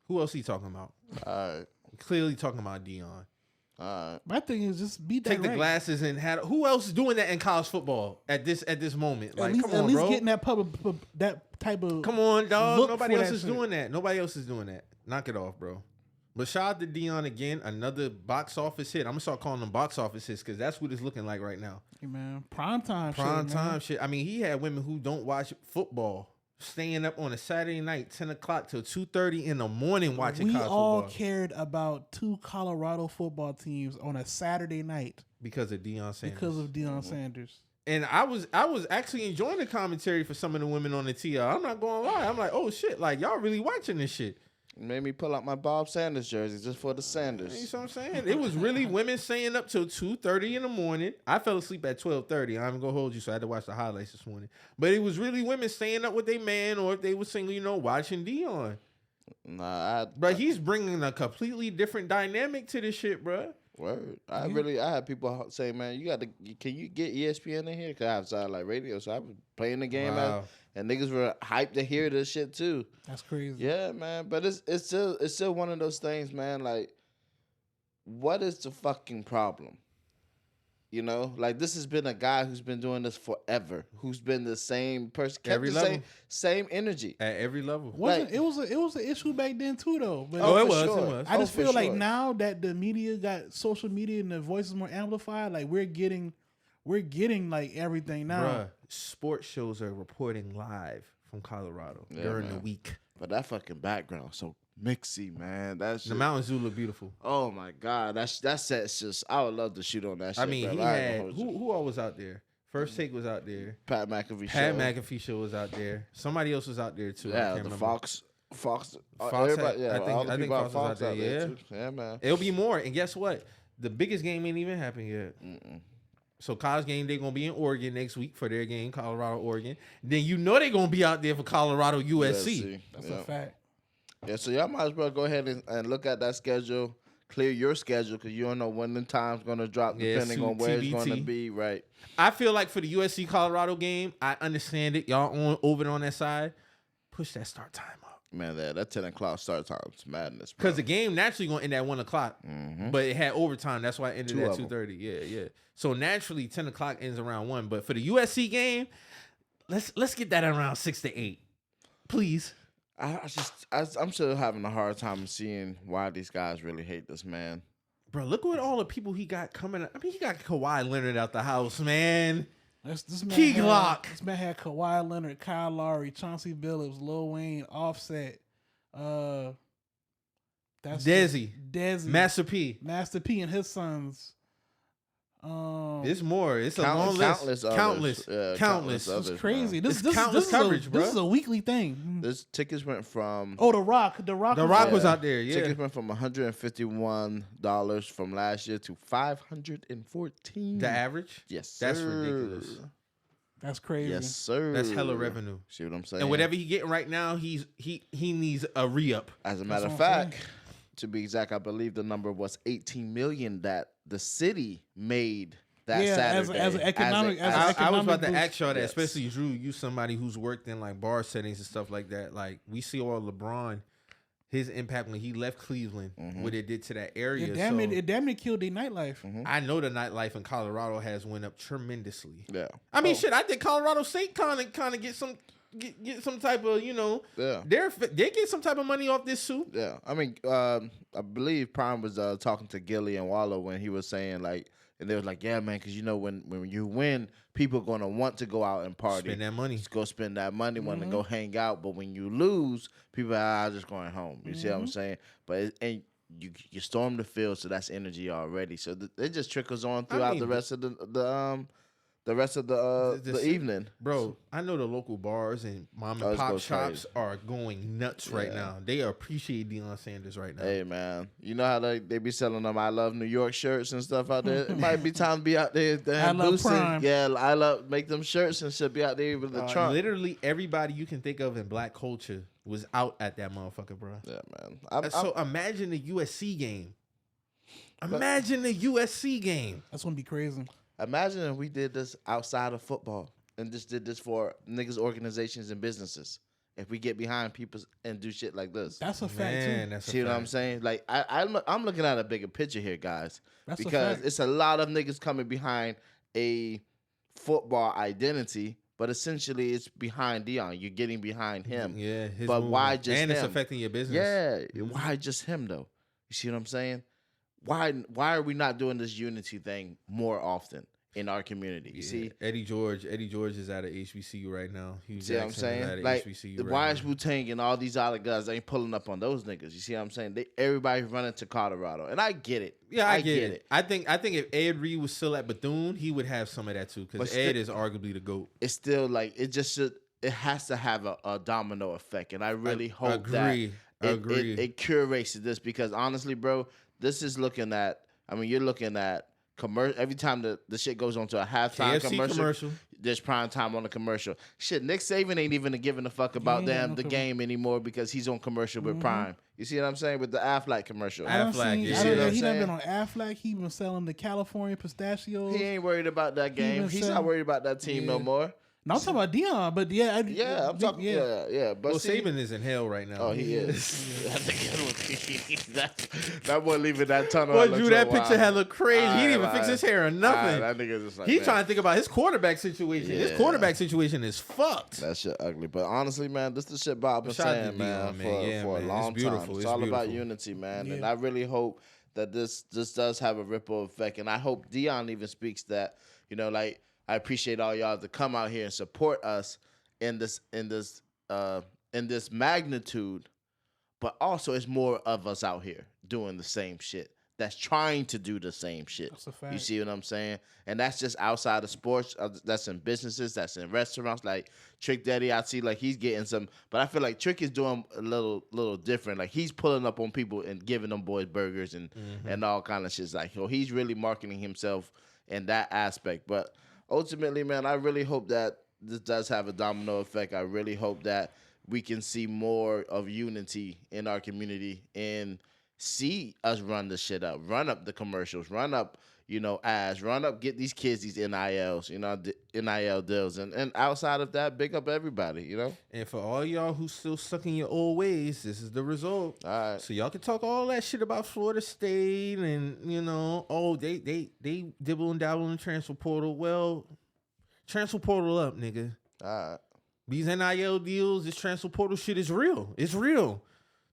Who else he talking about? Clearly talking about Deion. My thing is just beat that. Take the glasses and who else is doing that in college football at this moment? Like, come on, at least bro. getting that type of. Come on, dog. Nobody else is shit. doing that. Nobody else is doing that. Knock it off, bro. But shout out to Deion again. Another box office hit. I'm gonna start calling them box office hits because that's what it's looking like right now. Hey man, prime time shit. I mean, he had women who don't watch football staying up on a Saturday night, 10 o'clock till 2:30 in the morning watching college football. We all cared about 2 Colorado football teams on a Saturday night because of Deion Sanders. Because of Deion Sanders. And I was actually enjoying the commentary for some of the women on the TL. I'm not going to lie. I'm like, oh shit, like y'all really watching this shit. Made me pull out my Bob Sanders jersey just for the Sanders. You know what I'm saying? It was really women staying up till 2:30 in the morning. I fell asleep at 12:30. I'm gonna hold you, so I had to watch the highlights this morning. But it was really women staying up with their man, or if they were single, you know, watching Deion. Nah, But he's bringing a completely different dynamic to this shit, bro. Word. I had people say, man, can you get ESPN in here? Cause I have satellite radio, so I was playing the game, and niggas were hyped to hear this shit too. That's crazy. Yeah, man. But it's still one of those things, man. Like, what is the fucking problem? You know, like this has been a guy who's been doing this forever, who's been the same person, kept every the level. same energy At every level. It was an issue back then too, though. But it was. I just feel like now that the media got social media and the voice is more amplified, like we're getting like everything now. Bruh, sports shows are reporting live from Colorado during the week. But that fucking background so mixy, man. That's the Mountain Zoo look beautiful. Oh my god, that set's just. I would love to shoot on that shit. I mean, bro. he had who all was out there? First Take was out there. Pat McAfee show was out there. Somebody else was out there too. Yeah, the Fox. Everybody, I think Fox was out there. Yeah, yeah, man. It'll be more. And guess what? The biggest game ain't even happened yet. So college game, they're gonna be in Oregon next week for their game, Colorado, Oregon. Then you know they're gonna be out there for Colorado, USC. That's a fact. Yeah, so y'all might as well go ahead and look at that schedule, clear your schedule, because you don't know when the time's going to drop depending on where it's going to be, right? I feel like for the USC Colorado game, I understand it. Y'all over on that side, push that start time up. Man, that 10 o'clock start time is madness. Because the game naturally going to end at 1 o'clock, but it had overtime. That's why it ended at 2:30. Yeah. So naturally, 10 o'clock ends around 1. But for the USC game, let's get that around 6 to 8, please. I'm still having a hard time seeing why these guys really hate this man. Bro, look at all the people he got coming. I mean, he got Kawhi Leonard out the house, man. This man Key Glock. This man had Kawhi Leonard, Kyle Lowry, Chauncey Billups, Lil Wayne, Offset. That's Desi, Master P, and his sons. It's more. It's a long list. Countless. It's crazy. This countless coverage, bro. This is a weekly thing. This tickets went from The Rock was out there. Yeah, tickets went from $151 from last year to $514. The average. Yes, sir. That's ridiculous. That's crazy. Yes, sir. That's hella revenue. See what I'm saying? And whatever he getting right now, he needs a re-up. As a matter of fact, to be exact, I believe the number was $18 million that the city made that Saturday. As an economic. I was about to ask y'all that, Yes. especially Drew, you somebody who's worked in like bar settings and stuff like that. Like we see all LeBron, his impact when he left Cleveland, what it did to that area. It damn near killed their nightlife. I know the nightlife in Colorado has went up tremendously. Yeah. I mean, shit, I think Colorado State kind of get some type of, you know, they get some type of money off this suit. Yeah, I mean, I believe Prime was talking to Gilly and Wallow when he was saying like, and they was like, yeah, man, because you know when you win, people are gonna want to go out and party, Spend that money, just go spend that money, want to go hang out. But when you lose, people are just going home. You see what I'm saying? But you storm the field, so that's energy already. So it just trickles on throughout the rest of the evening. Bro, I know the local bars and mom and pop shops are going nuts right now. They appreciate Deion Sanders right now. Hey, man. You know how they be selling them I Love New York shirts and stuff out there? It might be time to be out there I Love Prime. Yeah, make them shirts and shit be out there with the trunk. Literally everybody you can think of in black culture was out at that motherfucker, bro. Yeah, man. So imagine the USC game. Imagine the USC game. That's going to be crazy. Imagine if we did this outside of football and just did this for niggas, organizations, and businesses. If we get behind people and do shit like this. That's a fact, too. See what I'm saying? Like, I'm looking at a bigger picture here, guys. Because it's a lot of niggas coming behind a football identity, but essentially it's behind Deion. You're getting behind him. Yeah, but movement. Why just him? And it's affecting your business. Yeah, why just him, though? You see what I'm saying? Why are we not doing this unity thing more often? in our community. You see, Eddie George is at a HBCU right now. See what I'm saying? Like the Wu-Tang and all these other guys ain't pulling up on those niggas. You see what I'm saying? Everybody's running to Colorado, and I get it. Yeah, I get it. I think if Ed Reed was still at Bethune, he would have some of that too, because Ed is arguably the GOAT. It's still like it just should. It has to have a domino effect, and I really hope that it curates this, because honestly, bro, this is looking at. I mean, you're looking at commercial every time the shit goes on to a halftime commercial. There's prime time on the commercial. Shit, Nick Saban ain't even giving a fuck about the game anymore because he's on commercial with Prime. You see what I'm saying? With the Aflac commercial. Aflac, you see what I'm he saying? done been on Aflac. He been selling the California pistachios. He ain't worried about that game. He's not worried about that team no more. No, I'm talking about Deion, but I'm talking. Yeah. But Saban is in hell right now. Oh, he is. that boy leaving that tunnel. Boy, Drew, that picture had looked crazy. He didn't even fix his hair or nothing. That nigga just like he's trying to think about his quarterback situation. His quarterback situation is fucked. That shit ugly. But honestly, man, this is the shit Bob was saying, man, for a long time. It's all about unity, man. Yeah. And I really hope that this does have a ripple effect. And I hope Deion even speaks that, like, I appreciate all y'all to come out here and support us in this magnitude, but also it's more of us out here doing the same shit. That's trying to do the same shit. That's a fact. You see what I'm saying? And that's just outside of sports. That's in businesses. That's in restaurants. Like Trick Daddy, I see like he's getting some, but I feel like Trick is doing a little different. Like he's pulling up on people and giving them boys burgers and all kind of shit. Like he's really marketing himself in that aspect. But ultimately, man, I really hope that this does have a domino effect. I really hope that we can see more of unity in our community and see us run the shit up, run up the commercials, run up, ads, run up, get these kids these NILs, NIL deals. And outside of that, big up everybody, And for all y'all who still stuck in your old ways, this is the result. All right. So y'all can talk all that shit about Florida State and, they dibble and dabble in the transfer portal. Well, transfer portal up, nigga. All right. These NIL deals, this transfer portal shit is real. It's real.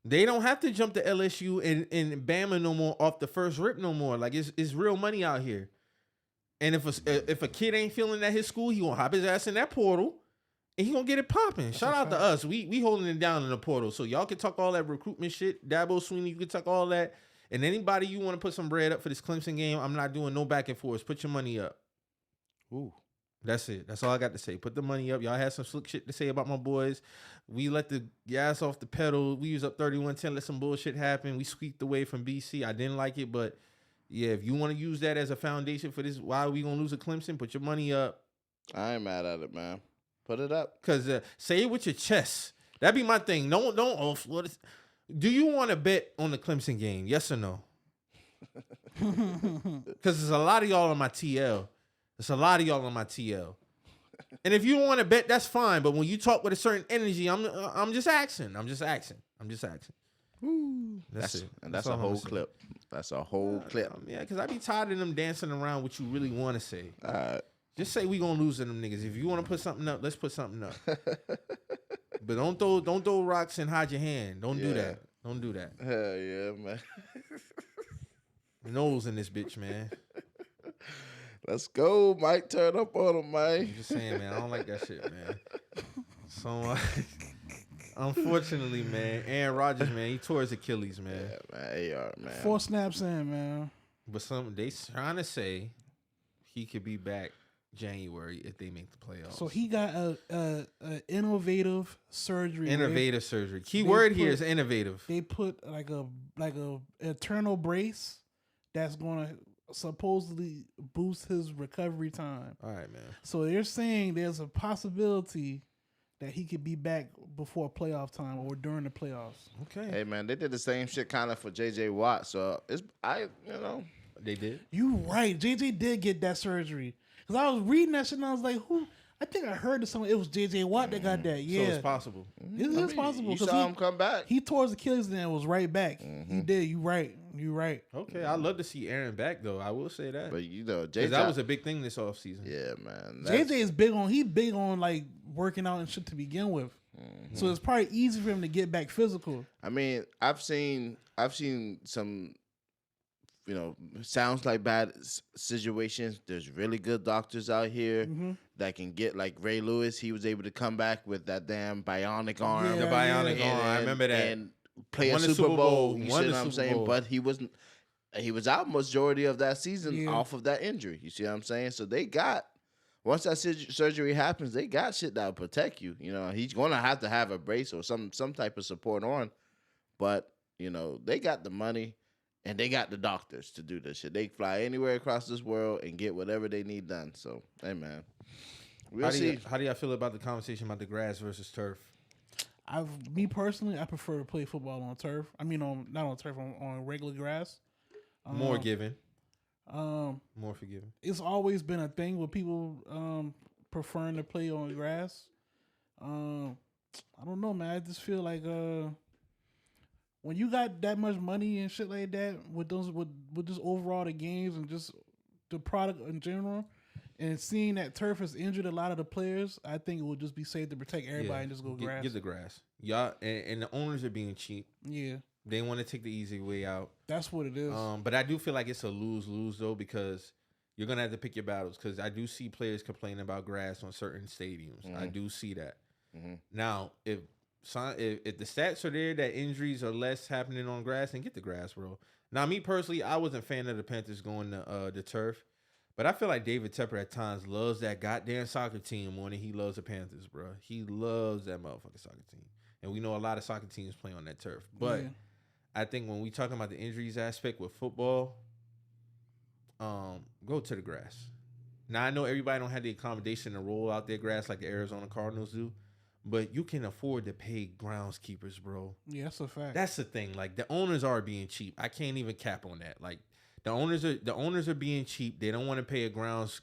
They don't have to jump to LSU and Bama no more off the first rip no more. Like it's real money out here. And if a kid ain't feeling at his school, he gonna hop his ass in that portal and he gonna get it popping. Shout out to us. We holding it down in the portal. So y'all can talk all that recruitment shit. Dabo Sweeney, you can talk all that. And anybody you want to put some bread up for this Clemson game, I'm not doing no back and forth. Put your money up. Ooh. That's it. That's all I got to say. Put the money up. Y'all had some slick shit to say about my boys. We let the gas off the pedal. We was up 31-10, let some bullshit happen. We squeaked away from BC. I didn't like it, but yeah, if you want to use that as a foundation for this, why are we going to lose a Clemson? Put your money up. I ain't mad at it, man. Put it up. Because say it with your chest. That'd be my thing. Don't. Do you want to bet on the Clemson game? Yes or no? Because there's a lot of y'all on my TL. There's a lot of y'all on my TL. And if you don't want to bet, that's fine. But when you talk with a certain energy, I'm just asking. Woo. That's it. And that's a whole clip. That's a whole clip. Yeah, because I be tired of them dancing around what you really want to say. All right. Just say we gonna lose to them niggas. If you want to put something up, let's put something up. But don't throw rocks and hide your hand. Don't do that. Don't do that. Hell yeah, man. Nose in this bitch, man. Let's go, Mike. Turn up on him, man. I'm just saying, man. I don't like that shit, man. So, unfortunately, man, Aaron Rodgers, man, he tore his Achilles, man. Yeah, man. AR, man. 4 snaps in, man. But they trying to say he could be back January if they make the playoffs. So he got a innovative surgery. Innovative surgery. Key word here is innovative. They put like a internal brace that's gonna supposedly boost his recovery time. All right, man. So they're saying there's a possibility that he could be back before playoff time or during the playoffs. Okay. Hey, man, they did the same shit kind of for J.J. Watt. So they did. You right. J.J. did get that surgery. Because I was reading that shit and I was like, who? I think I heard of someone. It was J.J. Watt that got that. Yeah. So it's possible. It is possible. You saw him come back. He tore his Achilles and then was right back. He did. You right. Okay. I'd love to see Aaron back, though. I will say that. But, J.J. that was a big thing this offseason. Yeah, man. J.J. is big on like working out and shit to begin with. So it's probably easy for him to get back physical. I mean, I've seen some sounds like bad situations. There's really good doctors out here that can get, like Ray Lewis. He was able to come back with that damn bionic arm. The bionic arm. I remember that. And play a Super Bowl. You see what I'm saying? But he was out majority of that season off of that injury. You see what I'm saying? So they got, once that surgery happens, they got shit that will protect you. He's going to have a brace or some type of support on. But, they got the money. And they got the doctors to do this shit. They fly anywhere across this world and get whatever they need done. So, hey, man. How do y'all feel about the conversation about the grass versus turf? Me personally, I prefer to play football on turf. I mean, not on turf, on regular grass. More given. More forgiving. It's always been a thing with people preferring to play on grass. I don't know, man. I just feel like when you got that much money and shit like that, with just overall the games and just the product in general, and seeing that turf has injured a lot of the players, I think it would just be safe to protect everybody and just go grass. Get the grass. Y'all and the owners are being cheap. Yeah. They want to take the easy way out. That's what it is. But I do feel like it's a lose-lose though, because you're gonna have to pick your battles. Because I do see players complaining about grass on certain stadiums. I do see that. Now, if the stats are there that injuries are less happening on grass, then get the grass, bro. Now, me personally, I wasn't a fan of the Panthers going to the turf, but I feel like David Tepper at times loves that goddamn soccer team more than he loves the Panthers, bro. He loves that motherfucking soccer team, and we know a lot of soccer teams play on that turf. But I think when we talking about the injuries aspect with football, go to the grass. Now, I know everybody don't have the accommodation to roll out their grass like the Arizona Cardinals do. But you can afford to pay groundskeepers, bro. Yeah, that's a fact. That's the thing. Like, the owners are being cheap. I can't even cap on that. Like, the owners are being cheap. They don't want to pay a grounds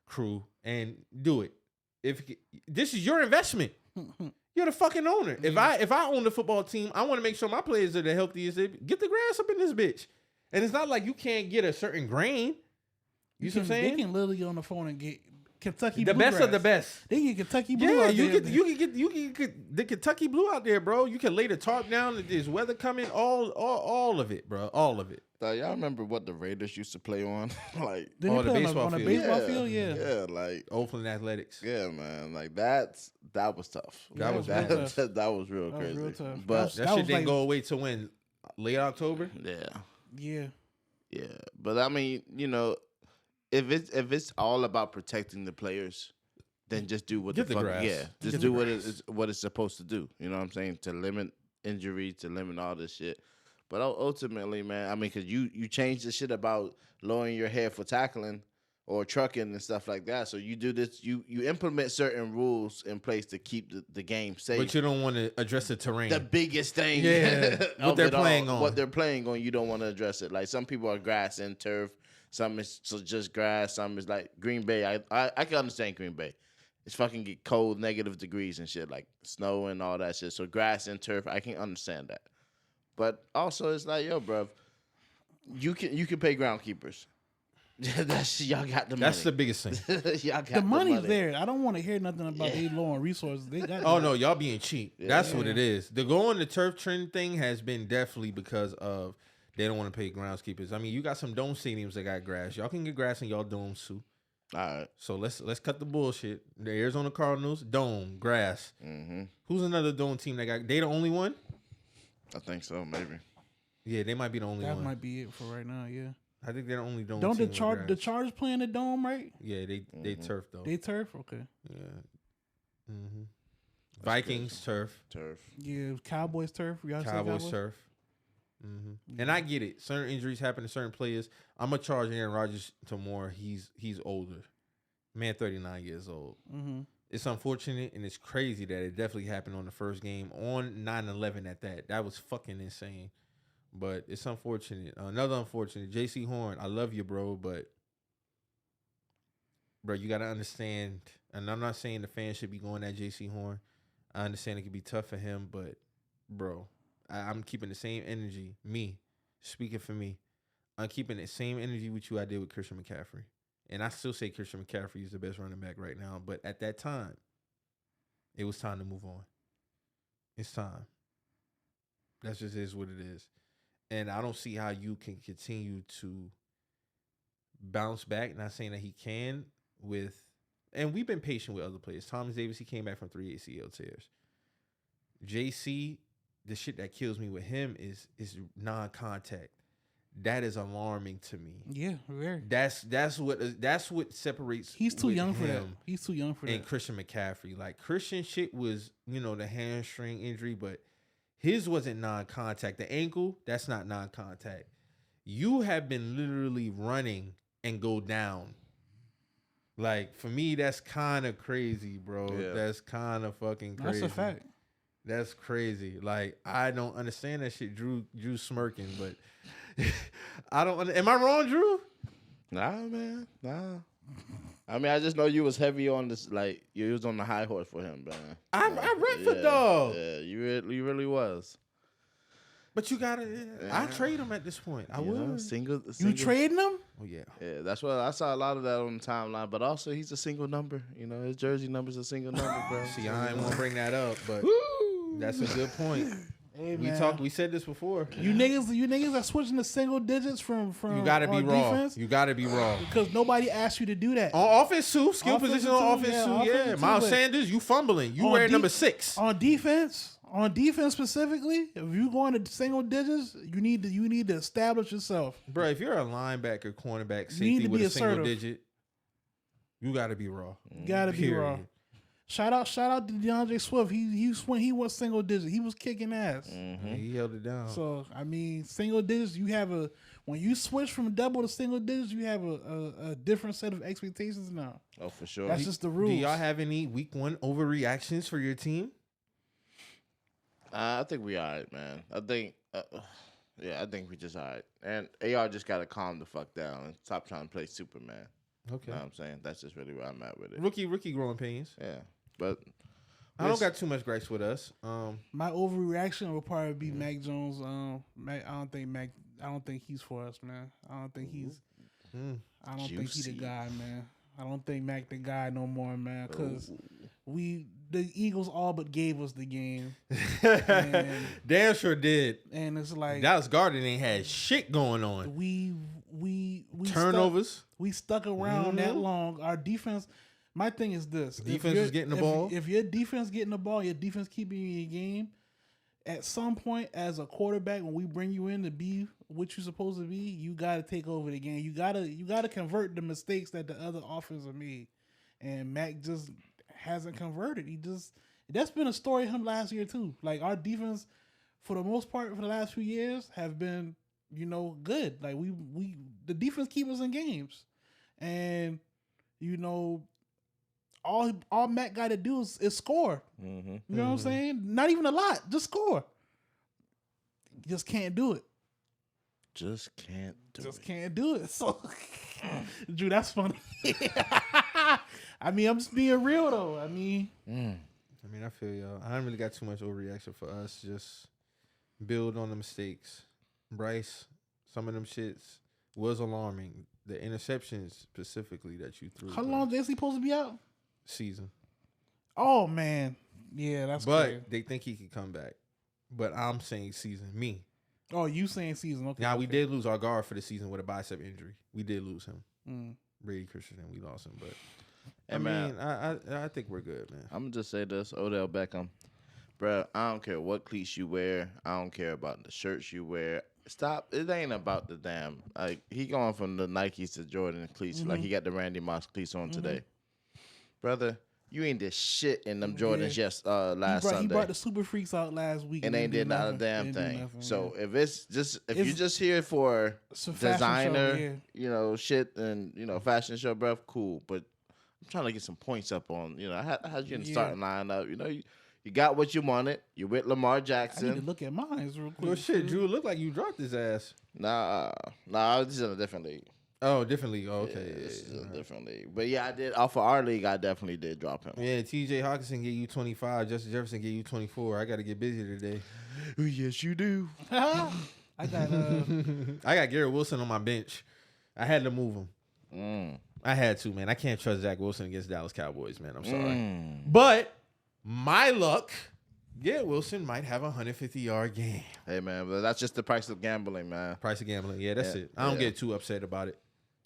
crew and do it. If this is your investment, you're the fucking owner. If I own the football team, I want to make sure my players are the healthiest. Get the grass up in this bitch. And it's not like you can't get a certain grain. You see what I'm saying? They can literally get on the phone and get Kentucky the bluegrass. Best of the best. They can get Kentucky blue out you there. You can get the Kentucky blue out there, bro. You can lay the tarp down. There's weather coming. All of it, bro. All of it. Y'all remember what the Raiders used to play on? Like the baseball field. Baseball field, yeah. Yeah, like Oakland Athletics. Yeah, man. Like that was tough. That was real crazy. Real tough. But that shit didn't go away till when? Late October? Yeah. But I mean, if it's all about protecting the players, then just do what just do what it's supposed to do. You know what I'm saying? To limit injury, to limit all this shit. But ultimately, man, I mean, because you change the shit about lowering your head for tackling or trucking and stuff like that. So you do this, you implement certain rules in place to keep the game safe. But you don't want to address the terrain. The biggest thing. Yeah. What they're playing on. What they're playing on, you don't want to address it. Like some people are grass and turf. Some is just grass. Some is like Green Bay. I can understand Green Bay. It's fucking get cold, -, degrees and shit, like snow and all that shit. So grass and turf, I can understand that. But also, it's like, yo, bro, you can pay groundkeepers. Y'all got the money. That's the biggest thing. Y'all got the money's there. I don't want to hear nothing about they low on resources. They got no, y'all being cheap. That's what it is. The go on the turf trend thing has been definitely because of they don't want to pay groundskeepers. I mean, you got some dome stadiums that got grass. Y'all can get grass in y'all domes too. All right. So let's cut the bullshit. The Arizona Cardinals, dome, grass. Mm-hmm. Who's another dome team that got? They the only one? I think so, maybe. Yeah, they might be the only one. That might be it for right now. Yeah. I think they're the only dome. Don't team the Chargers play in the dome, right? Yeah, they turf though. They turf, okay. Yeah. Mm-hmm. Vikings turf. Yeah, Cowboys turf. Cowboys turf. Mm-hmm. And I get it. Certain injuries happen to certain players. I'm gonna charge Aaron Rodgers to more. He's older, man, 39 years old. Mm-hmm. It's unfortunate and it's crazy that it definitely happened on the first game on 9/11. At that was fucking insane. But it's unfortunate. Another unfortunate. Jaycee Horn, I love you, bro, but bro, you gotta understand. And I'm not saying the fans should be going at Jaycee Horn. I understand it could be tough for him, but bro, I'm keeping the same energy. Me, speaking for me, I'm keeping the same energy with you I did with Christian McCaffrey. And I still say Christian McCaffrey is the best running back right now. But at that time, it was time to move on. It's time. That just is what it is. And I don't see how you can continue to bounce back. Not saying that he can and we've been patient with other players. Thomas Davis, he came back from 3 ACL tears. JC, the shit that kills me with him is non-contact. That is alarming to me. Yeah, very. That's what separates. He's too young for that. He's too young for that. And Christian McCaffrey, like Christian shit was, the hamstring injury, but his wasn't non-contact. The ankle, that's not non-contact. You have been literally running and go down. Like, for me, that's kind of crazy, bro. Yeah. That's kind of fucking crazy. That's a fact. That's crazy. Like, I don't understand that shit. Drew smirking, but I don't. Am I wrong, Drew? Nah, man. Nah. I mean, I just know you was heavy on this. Like, you was on the high horse for him, man. I rep for dog. Yeah, you really was. But you gotta. I trade him at this point. I would. Single. You trading him? Oh yeah. Yeah, that's what I saw a lot of that on the timeline. But also, he's a single number. His jersey number's a single number, bro. See, I ain't want to bring that up, but that's a good point. Hey, We said this before. You niggas are switching to single digits from you gotta be raw. Defense you gotta be raw because nobody asked you to do that on offense too. Skill position on offense too. Yeah, Miles Sanders, you fumbling. You wearing number 6 on defense. On defense specifically, if you going to single digits, you need to establish yourself, bro. If you're a linebacker, cornerback, safety with a single digit, you gotta be raw. You gotta be raw. Shout out to DeAndre Swift. He was single digit. He was kicking ass. Mm-hmm. He held it down. So I mean, single digits. When you switch from double to single digits, you have a different set of expectations now. Oh, for sure. That's just the rules. Do y'all have any week 1 overreactions for your team? I think we all right, man. I think we just all right. And AR just got to calm the fuck down and stop trying to play Superman. Okay. You know what I'm saying? That's just really where I'm at with it. Rookie growing pains. Yeah. But I don't got too much gripes with us. My overreaction will probably be Mac Jones. I don't think he's for us, man. I don't think he's the guy, man. I don't think Mac the guy no more, man. Because the Eagles all but gave us the game. Damn sure did. And it's like Dallas Garden ain't had shit going on. We turnovers. We stuck around that long. Our defense. My thing is this: defense is getting the ball. If your defense getting the ball, your defense keeping you in your game. At some point, as a quarterback, when we bring you in to be what you're supposed to be, you got to take over the game. You gotta convert the mistakes that the other offense made, and Mac just hasn't converted. That's been a story of him last year too. Like our defense, for the most part, for the last few years, have been good. Like the defense keeps us in games, and all Mac got to do is score. Mm-hmm. You know what I'm saying? Not even a lot, just score. Just can't do it. Just can't do it. So, Drew, that's funny. I mean, I'm just being real though. I mean, I feel y'all. I haven't really got too much overreaction for us. Just build on the mistakes. Bryce, some of them shits was alarming. The interceptions specifically that you threw. How long is he supposed to be out? Season. Oh man, yeah, that's. But crazy. They think he could come back. But I'm saying season. Me. Oh, you saying season? Okay. Now we did lose our guard for the season with a bicep injury. We did lose him. Brady Christensen, we lost him, but I think we're good, man. I'm gonna just say this: Odell Beckham, bro. I don't care what cleats you wear. I don't care about the shirts you wear. Stop. It ain't about the damn. Like he going from the Nikes to Jordan cleats. Like he got the Randy Moss cleats on today. Brother, you ain't did shit in them Jordans last Sunday. He brought the Super Freaks out last week. And ain't did not a damn thing. So if you're just here for designer, shit and, fashion show, bro, cool. But I'm trying to get some points up on, how'd you in the starting lineup? You got what you wanted. You with Lamar Jackson. I need to look at mine real quick. Well, shit, Drew, it looked like you dropped his ass. Nah, this is in a different league. Oh, different league. Oh, okay. Yeah, this is a different league. But yeah, I did. Off of our league, I definitely did drop him. Yeah, TJ Hawkinson gave you 25. Justin Jefferson gave you 24. I got to get busy today. Oh, yes, you do. I got Garrett Wilson on my bench. I had to move him. I had to, man. I can't trust Zach Wilson against Dallas Cowboys, man. I'm sorry. But my luck Garrett Wilson might have a 150-yard game. Hey, man, but that's just the price of gambling, man. Price of gambling. Yeah, that's it. I don't get too upset about it.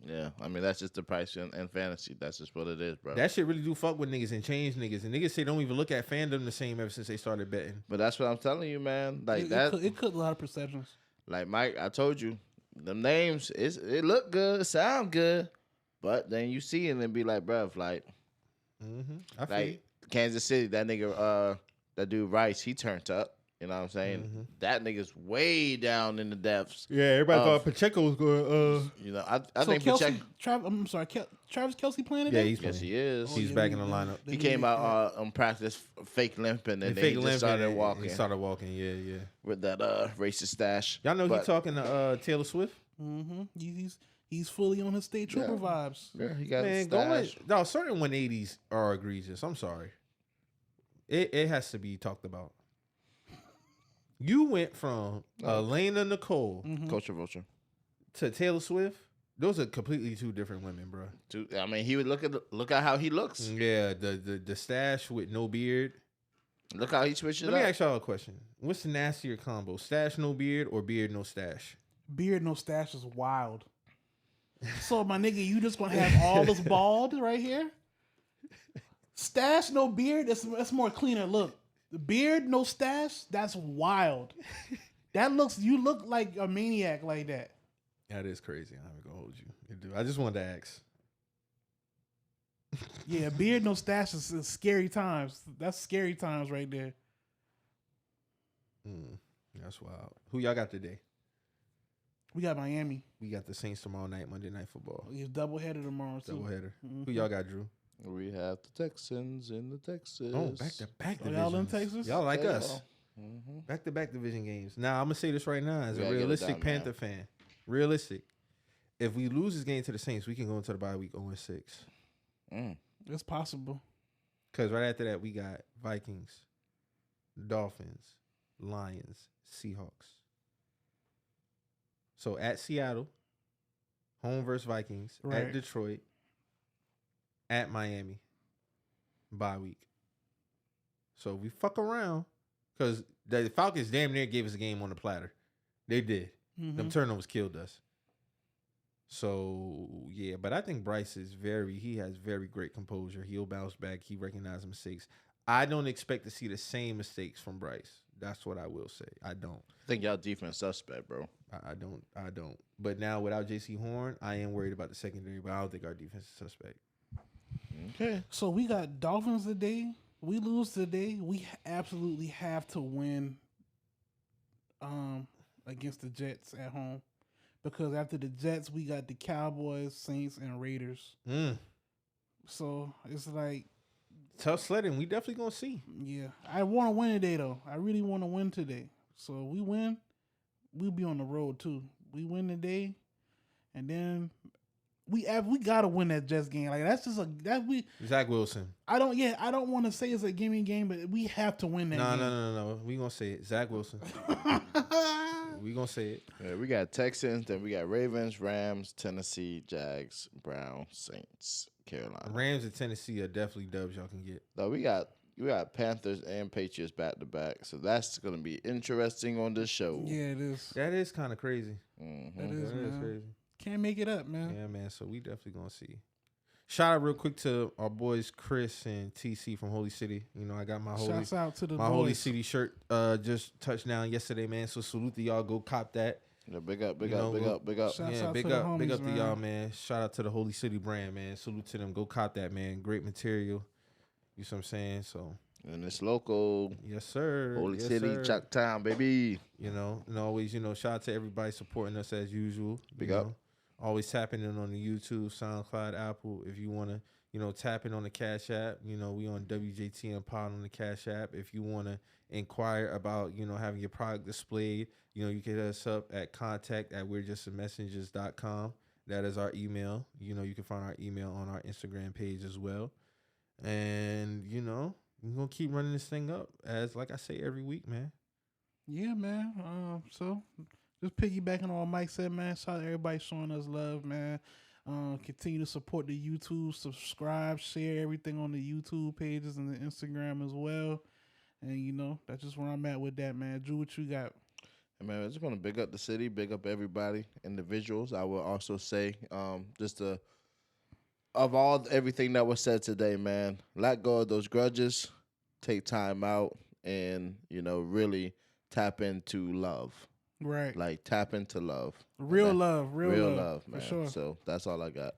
Yeah, I mean, that's just the price in fantasy. That's just what it is, bro. That shit really do fuck with niggas and change niggas. And niggas say don't even look at fandom the same ever since they started betting. But that's what I'm telling you, man. Like it could a lot of perceptions. Like Mike, I told you, them names, it look good, sound good, but then you see it and be like, bruv, like, I feel like Kansas City, that nigga, that dude Rice, he turned up. You know what I'm saying? That nigga's way down in the depths. Yeah, everybody thought Pacheco was going. You know, I So think Kelsey, Pacheco. I'm sorry, Travis Kelce playing Yeah, today? he's playing. Yes, he is. He's back in the lineup. He came out on practice fake limping, and then he just started walking. He started walking, yeah. With that racist stash. Y'all know he talking to Taylor Swift? He's fully on his State Trooper vibes. Yeah, he got Man, stash. no, certain 180s are egregious. I'm sorry. It has to be talked about. You went from Elena Nicole, Culture Vulture, to Taylor Swift. Those are completely two different women, bro. I mean, he would look at how he looks. Yeah, the stash with no beard. Look how he switches Let up. me ask y'all a question. What's the nastier combo? Stash no beard or beard no stash? Beard no stash is wild. So my nigga, you just gonna have all this bald right here? Stash no beard, that's more cleaner look. The beard no stash, that's wild. You look like a maniac like that. That is crazy. I'm not gonna hold you. I just wanted to ask. Yeah, beard no stash is scary times. That's scary times right there. That's wild. Who y'all got today? We got Miami. We got the Saints tomorrow night, Monday Night Football. He's doubleheader tomorrow too. Doubleheader. Who y'all got, Drew? We have the Texans in the Texas. Oh, back-to-back divisions. Y'all in Texas? Y'all like us. Back-to-back division games. Now, I'm going to say this right now as a realistic Panther fan. Realistic. If we lose this game to the Saints, we can go into the bye week 0-6. It's possible. Because right after that, we got Vikings, Dolphins, Lions, Seahawks. So at Seattle, home versus Vikings, at Detroit, at Miami, bye week. So we fuck around because the Falcons damn near gave us a game on the platter. They did. Them turnovers killed us. So yeah, but I think Bryce he has very great composure. He'll bounce back. He recognizes mistakes. I don't expect to see the same mistakes from Bryce. That's what I will say. I don't. I think y'all defense suspect, bro. I don't. But now without Jaycee Horn, I am worried about the secondary, but I don't think our defense is suspect. Okay. So we got Dolphins today. We lose today. We absolutely have to win against the Jets at home. Because after the Jets, we got the Cowboys, Saints, and Raiders. So it's like tough sledding. We definitely gonna see. Yeah, I want to win today though. I really want to win today. So we win, we'll be on the road too. We win today, and then we gotta win that Jets game. Like that's just Zach Wilson. I don't want to say it's a gimme game, but we have to win that game. No. We gonna say it. Zach Wilson. We gonna say it. Yeah, we got Texans, then we got Ravens, Rams, Tennessee, Jags, Browns, Saints, Carolina. Rams and Tennessee are definitely dubs y'all can get. No, we got Panthers and Patriots back to back, so that's gonna be interesting on this show. Yeah, it is. That is kind of crazy. That is crazy. Can't make it up, man. Yeah, man. So we definitely gonna see. Shout out real quick to our boys Chris and TC from Holy City. You know, I got my Shouts out to the my boys. Holy City shirt just touched down yesterday, man. So salute to y'all. Go cop that. Yeah, big up. Big Shouts out big to up, the big homies, up to man. y'all, man. Shout out to the Holy City brand, man. Salute to them. Go cop that, man. Great material. You know what I'm saying? So and it's local. Yes, sir. Holy Yes, City, sir. Chucktown, baby. You know, and always, shout out to everybody supporting us as usual. Big you up. know. Always tapping in on the YouTube, SoundCloud, Apple. If you want to, tap in on the Cash App. We on WJTM Pod on the Cash App. If you want to inquire about, having your product displayed, you can hit us up at contact@we'rejustamessengers.com. That is our email. You can find our email on our Instagram page as well. And, we're going to keep running this thing up as, like I say, every week, man. Yeah, man. So just piggybacking on what Mike said, man. Shout out to everybody showing us love, man. Continue to support the YouTube, subscribe, share everything on the YouTube pages and the Instagram as well. And, you know, that's just where I'm at with that, man. Drew, what you got? Hey, man, I just want to big up the city, big up everybody, individuals. I will also say, of everything that was said today, man, let go of those grudges, take time out, and, you know, really tap into love. Right. Like, tap into love. Real love, man. For sure. So that's all I got.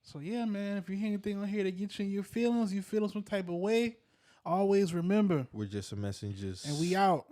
So, yeah, man, if you hear anything on here that gets you in your feelings, you feeling some type of way, always remember. We're just some messengers. And we out.